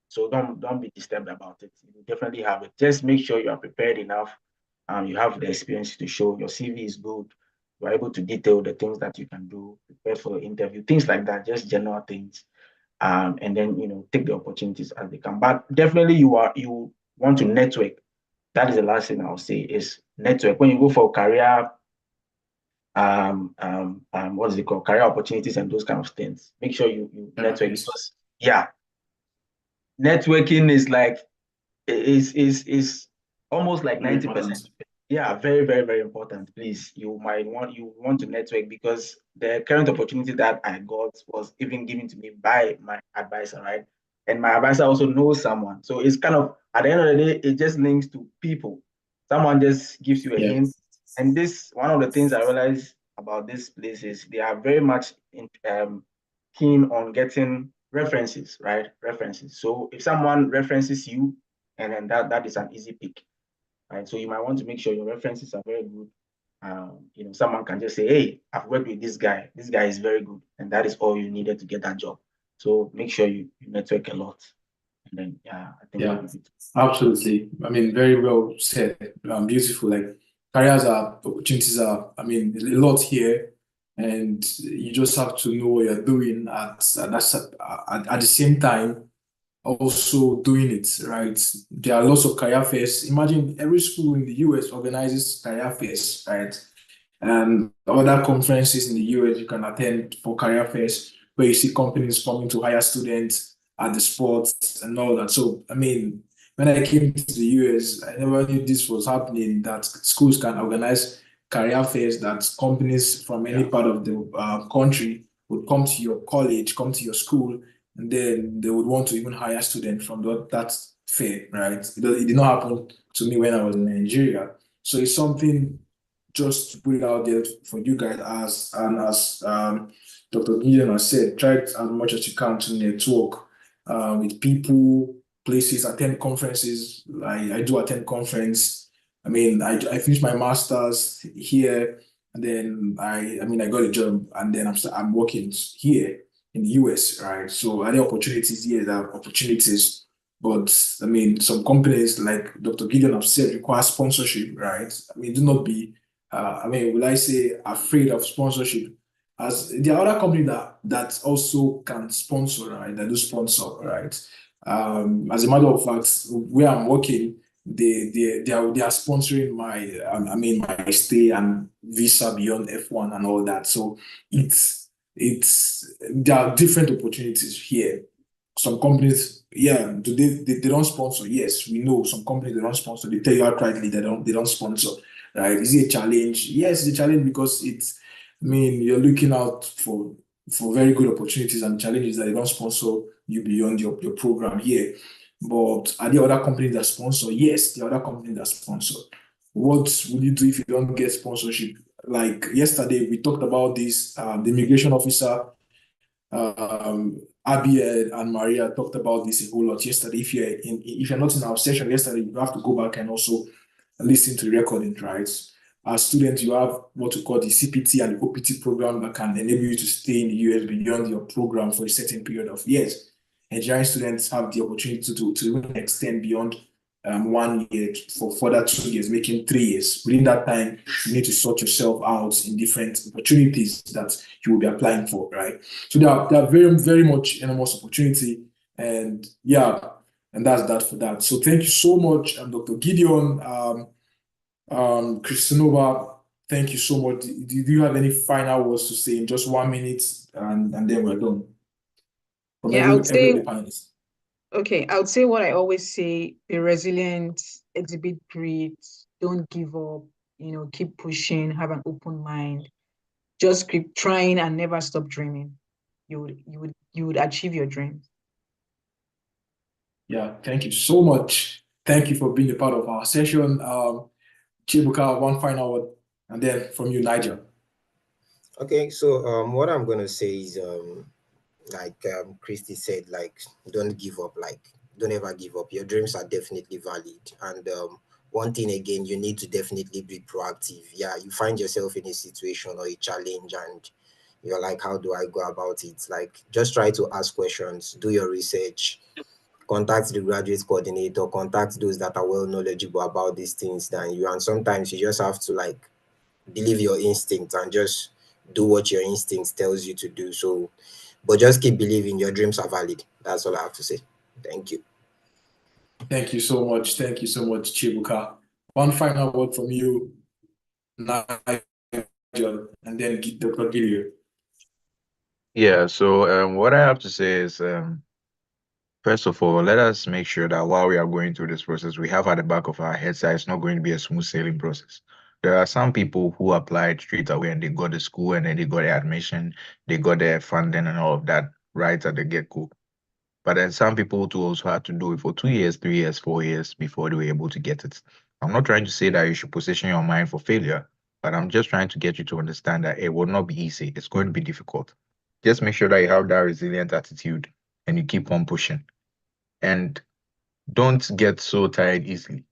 So don't be disturbed about it. You definitely have it. Just make sure you are prepared enough. You have the experience to show. Your CV is good. You are able to detail the things that you can do, prepare for the interview, things like that, just general things. And then take the opportunities as they come. But definitely you want to network. That is the last thing I'll say is network. When you go for career what is it called, career opportunities and those kind of things, make sure you network, because networking is almost like 90%. Yeah, very, very, very important. Please, you want to network, because the current opportunity that I got was even given to me by my advisor, right? And my advisor also knows someone. So it's kind of, at the end of the day, it just links to people. Someone just gives you a hint. And this, one of the things I realized about this place is they are very much keen on getting references, right? References. So if someone references you, and then that is an easy pick, right? So you might want to make sure your references are very good. Someone can just say, hey, I've worked with this guy. This guy is very good. And that is all you needed to get that job. So make sure you network a lot. And then, I think absolutely. I mean, very well said. Beautiful. Like, opportunities are, a lot here, and you just have to know what you're doing at the same time also doing it, right? There are lots of career fairs. Imagine every school in the US organizes career fairs, right? And other conferences in the US you can attend for career fairs, where you see companies coming to hire students at the sports and all that. So, when I came to the US, I never knew this was happening, that schools can organize career fairs, that companies from any part of the country would come to your college, come to your school, and then they would want to even hire students from that fair, right? It did not happen to me when I was in Nigeria. So it's something, just to put it out there for you guys, as Dr. Gideon has said, try as much as you can to network with people, places, attend conferences. I do attend conference. I finished my master's here, and then I got a job, and then I'm working here in the US, right? So are there opportunities here? There are opportunities But I mean, some companies like Dr. Gideon have said require sponsorship, right? I mean, do not be, will I say, afraid of sponsorship? As there are other companies that also can sponsor, right? That do sponsor, right? As a matter of fact, where I'm working, they are sponsoring my stay and visa beyond F1 and all that. So there are different opportunities here. Some companies, yeah, they don't sponsor. Yes, we know some companies they don't sponsor. They tell you outrightly they don't sponsor. Right? Is it a challenge? Yes, it's a challenge because you're looking out for very good opportunities, and the challenge is that they don't sponsor you beyond your program here. But are there other companies that sponsor? Yes, there are other companies that sponsor. What would you do if you don't get sponsorship? Like yesterday, we talked about this. The immigration officer, Abby and Maria talked about this a whole lot yesterday. If you're not in our session yesterday, you have to go back and also listen to the recording, right? As students, you have what we call the CPT and the OPT program that can enable you to stay in the US beyond your program for a certain period of years. Engineering students have the opportunity to extend beyond 1 year for further 2 years, making 3 years. Within that time, you need to sort yourself out in different opportunities that you will be applying for, right? So there are very, very much enormous opportunity, and yeah, and that's that for that. So thank you so much, Dr. Gideon, Christinova. Thank you so much. Do you have any final words to say in just 1 minute, and then we're done? From Yeah, I would every say, panelist. okay, I would say what I always say: be resilient, exhibit grit, don't give up, keep pushing, have an open mind, just keep trying and never stop dreaming. You would achieve your dreams. Yeah, thank you so much. Thank you for being a part of our session. Chibuka, one final word, and then from you, Nigel. Okay, so what I'm gonna say is like Christy said, like don't give up, like don't ever give up. Your dreams are definitely valid. And one thing again, you need to definitely be proactive. Yeah, you find yourself in a situation or a challenge and you're like, how do I go about it? Like just try to ask questions, do your research, contact the graduate coordinator, contact those that are well knowledgeable about these things than you. And sometimes you just have to like believe your instinct and just do what your instinct tells you to do. So, but just keep believing your dreams are valid. That's all I have to say. Thank you. Thank you so much. Thank you so much, Chibuka. One final word from you, Nigel, and then Dr. Gideon. Yeah, so what I have to say is, first of all, let us make sure that while we are going through this process, we have at the back of our heads that it's not going to be a smooth sailing process. There are some people who applied straight away and they got the school and then they got the admission, they got their funding and all of that right at the get-go. But then some people too also had to do it for 2 years, 3 years, 4 years before they were able to get it. I'm not trying to say that you should position your mind for failure, but I'm just trying to get you to understand that it will not be easy. It's going to be difficult. Just make sure that you have that resilient attitude and you keep on pushing. And don't get so tired easily.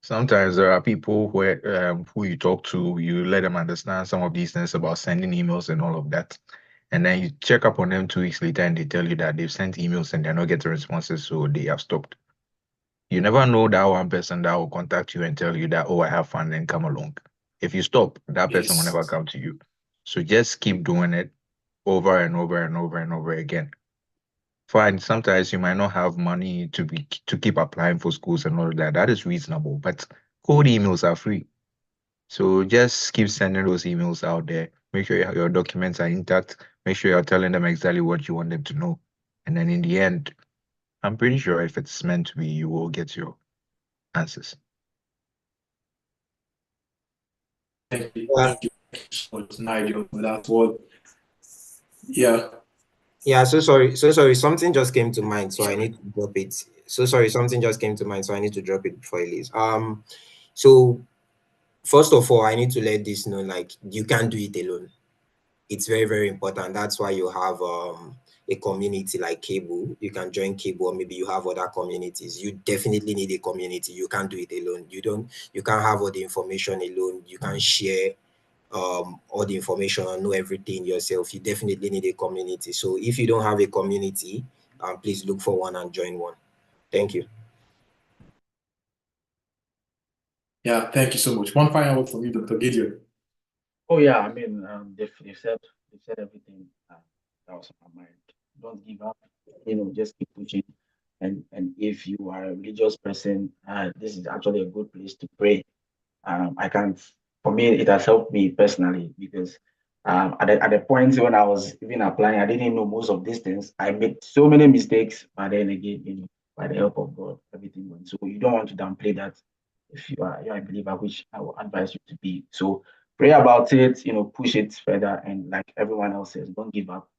Sometimes there are people who you talk to, you let them understand some of these things about sending emails and all of that. And then you check up on them 2 weeks later and they tell you that they've sent emails and they're not getting responses, so they have stopped. You never know that one person that will contact you and tell you that, oh, I have funding, come along. If you stop, that person will never come to you. So just keep doing it over and over and over and over again. Fine, sometimes you might not have money to keep applying for schools and all of that. That is reasonable, but cold emails are free. So just keep sending those emails out there. Make sure your documents are intact. Make sure you're telling them exactly what you want them to know. And then in the end, I'm pretty sure if it's meant to be, you will get your answers. Thank you. Thank you so much, Nigel, for that word. Yeah. Yeah, so sorry. Something just came to mind, so I need to drop it. So sorry, something just came to mind, so I need to drop it before it leaves. So first of all, I need to let this know, like you can't do it alone. It's very, very important. That's why you have a community like Cable. You can join Cable, or maybe you have other communities. You definitely need a community. You can't do it alone. You can't have all the information alone. You can't share all the information and know everything yourself. You definitely need a community. So if you don't have a community, please look for one and join one. Thank you. Yeah, thank you so much. One final word from you, Dr. Gideon. Oh yeah, I mean, they've said everything that was on my mind. Don't give up. Just keep pushing. And if you are a religious person, this is actually a good place to pray. For me, it has helped me personally because at the point when I was even applying, I didn't know most of these things. I made so many mistakes, but then again, by the help of God, everything went. So you don't want to downplay that if you're a believer, which I will advise you to be. So pray about it, push it further, and like everyone else says, don't give up.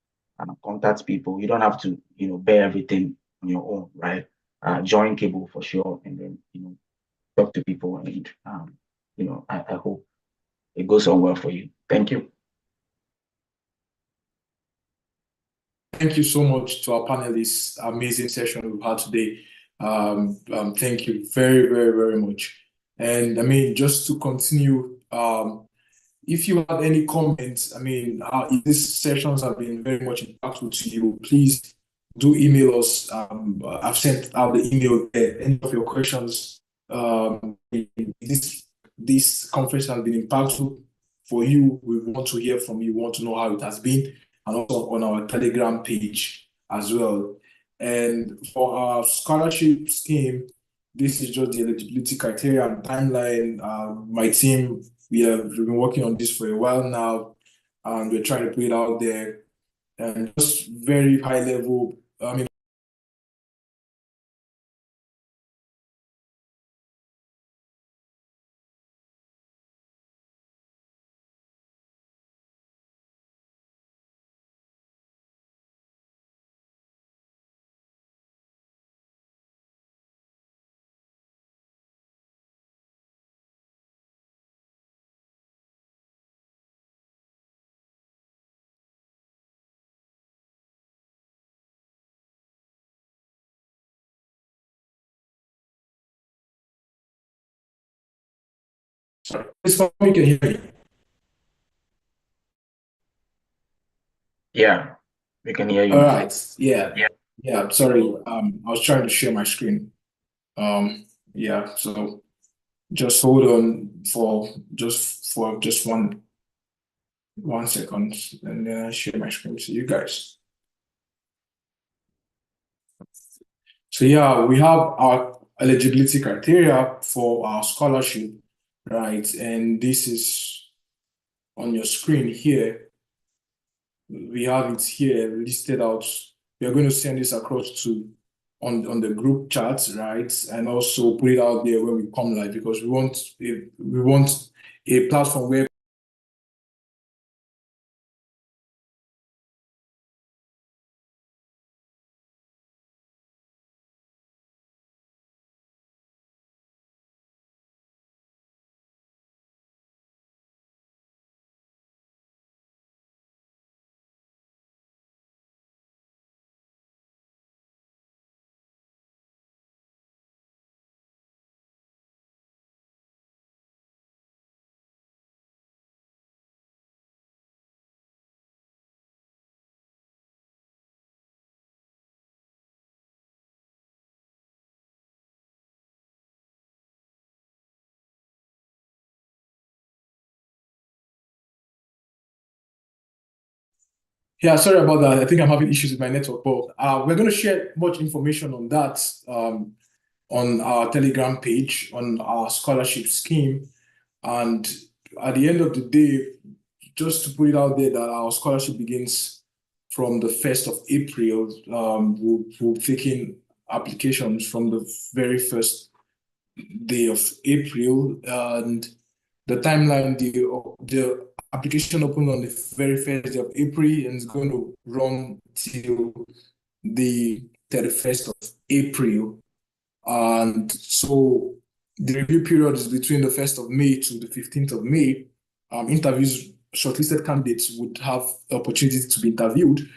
Contact people. You don't have to, bear everything on your own, right? Join Cable for sure, and then talk to people, and I hope it goes on well for you. Thank you. Thank you so much to our panelists. Amazing session we've had today. Thank you very, very, very much. And I mean, just to continue, if you have any comments, I mean, if these sessions have been very much impactful to you, please do email us. I've sent out the email there. Any of your questions, this conference has been impactful for you. We want to hear from you, want to know how it has been, and also on our Telegram page as well. And for our scholarship scheme, this is just the eligibility criteria and timeline. My team, we've been working on this for a while now, and we're trying to put it out there. And just very high level, I mean, sorry, please you can hear me. Yeah, we can hear you. All right. Yeah. Sorry. I was trying to share my screen. Yeah. So just hold on for just one second, and then I share my screen to you guys. So yeah, we have our eligibility criteria for our scholarship, right? And this is on your screen here. We have it here listed out. We are going to send this across on the group chat, right? And also put it out there when we come live, because we want a platform where yeah, sorry about that. I think I'm having issues with my network, but we're going to share much information on that on our Telegram page, on our scholarship scheme. And at the end of the day, just to put it out there that our scholarship begins from the 1st of April. We'll take in applications from the very first day of April, and the timeline, the application opened on the very first day of April and is going to run till the 31st of April. And so the review period is between the 1st of May to the 15th of May. Interviews, shortlisted candidates would have the opportunity to be interviewed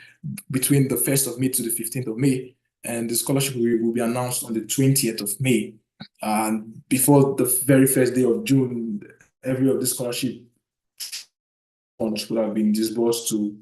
between the 1st of May to the 15th of May, and the scholarship will be announced on the 20th of May. And before the very first day of June, every of the scholarship funds would have been disbursed to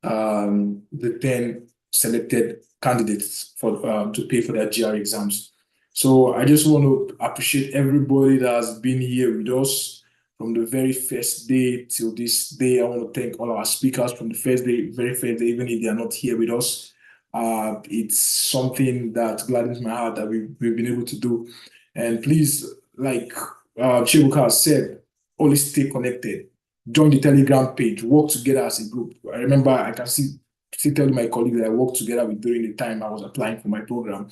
the 10 selected candidates for to pay for their GR exams. So I just want to appreciate everybody that has been here with us from the very first day till this day. I want to thank all our speakers from the first day, very first day, even if they are not here with us. It's something that gladdens my heart that we've been able to do. And please, like Chibuka said, always stay connected. Join the Telegram page, work together as a group. I remember I can still tell my colleagues that I worked together with during the time I was applying for my program.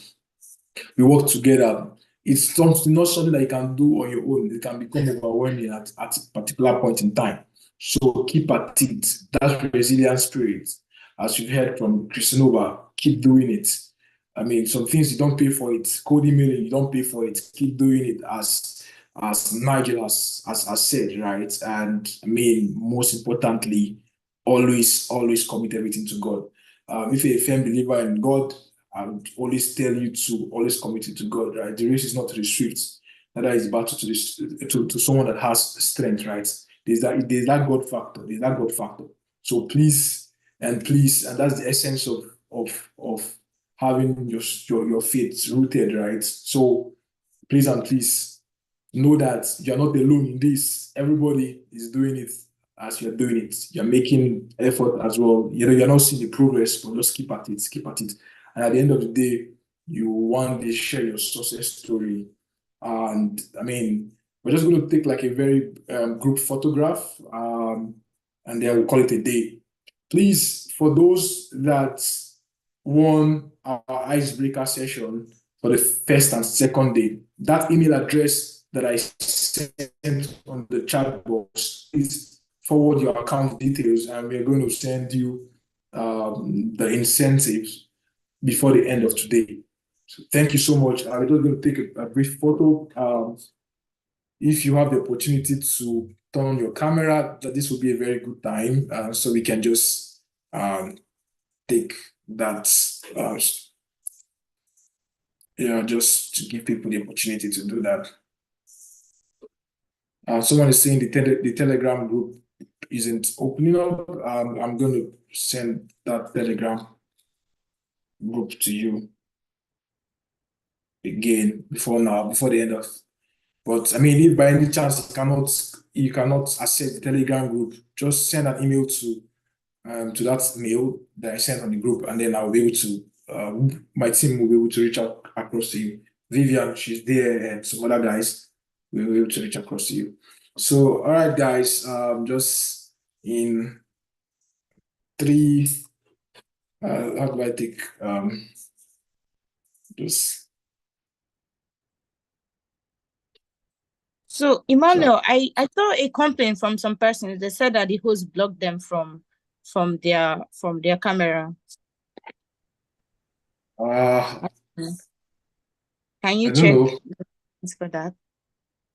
We work together. It's not something that you can do on your own. It can become overwhelming at a particular point in time. So keep at it. That's resilient spirit. As you've heard from Christinova, keep doing it. I mean, some things you don't pay for it. Code emailing, you don't pay for it. Keep doing it as Nigel has said, right? And I mean, most importantly, always commit everything to God. If you're a firm believer in God, I would always tell you to always commit it to God, right? The race is not to the swift, neither is the battle to someone that has strength, right? There's that God factor. There's that God factor. So please, and that's the essence of having your faith rooted, right? So please know that you're not alone in this. Everybody is doing it as you're doing it. You're making effort as well. You're not seeing the progress, but just keep at it, keep at it. And at the end of the day, you one day share your success story. And I mean, we're just going to take like a very group photograph, and then we'll call it a day. Please, for those that won our icebreaker session for the first and second day, that email address that I sent on the chat box, please forward your account details, and we're going to send you the incentives before the end of today. So thank you so much. I'm just going to take a brief photo. If you have the opportunity to turn on your camera, this will be a very good time, so we can just take that, just to give people the opportunity to do that. Someone is saying the Telegram group isn't opening up. I'm going to send that Telegram group to you again before the end of. But I mean, if by any chance you cannot access the Telegram group, just send an email to that mail that I sent on the group, and then I'll be able to. My team will be able to reach out across to you. Vivian, she's there, and some other guys will be able to reach across to you. So, all right, guys, just in 3. How do I take just. So Emmanuel, I saw a complaint from some persons. They said that the host blocked them from their camera. Can you check for that?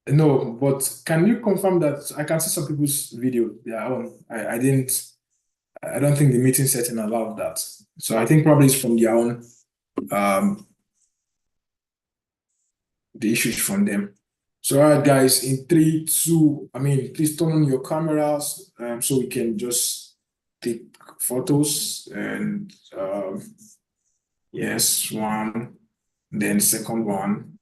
No, but can you confirm that I can see some people's video? Yeah, I don't think the meeting setting allowed that. So I think probably it's from their own, the issues from them. So all right, guys, in 3, 2, please turn on your cameras, so we can just take photos, and yes, one, then second one.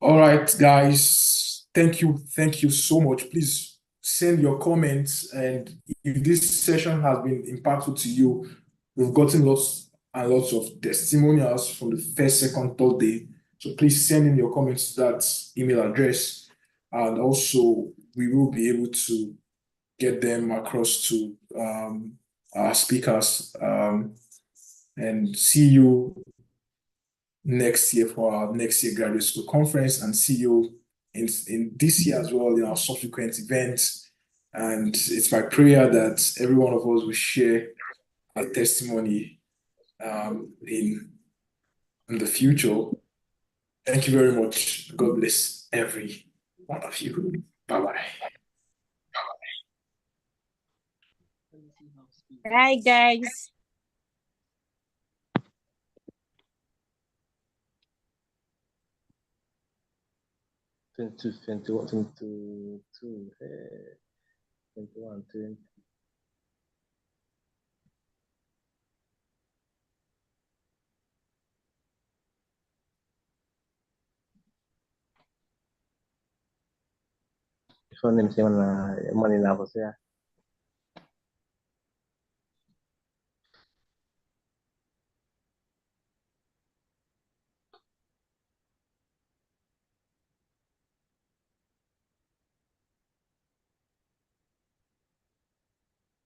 All right, guys, thank you so much. Please send your comments, and if this session has been impactful to you, we've gotten lots and lots of testimonials from the first, second, third day. So please send in your comments to that email address, and also we will be able to get them across to our speakers, and see you next year for our next year graduate school conference, and see you in this year as well in our subsequent events. And it's my prayer that every one of us will share a testimony in the future. Thank you very much. God bless every one of you. Bye-bye. Bye, guys. Twenty 21, 22, 21, 20. So name say man money na for say.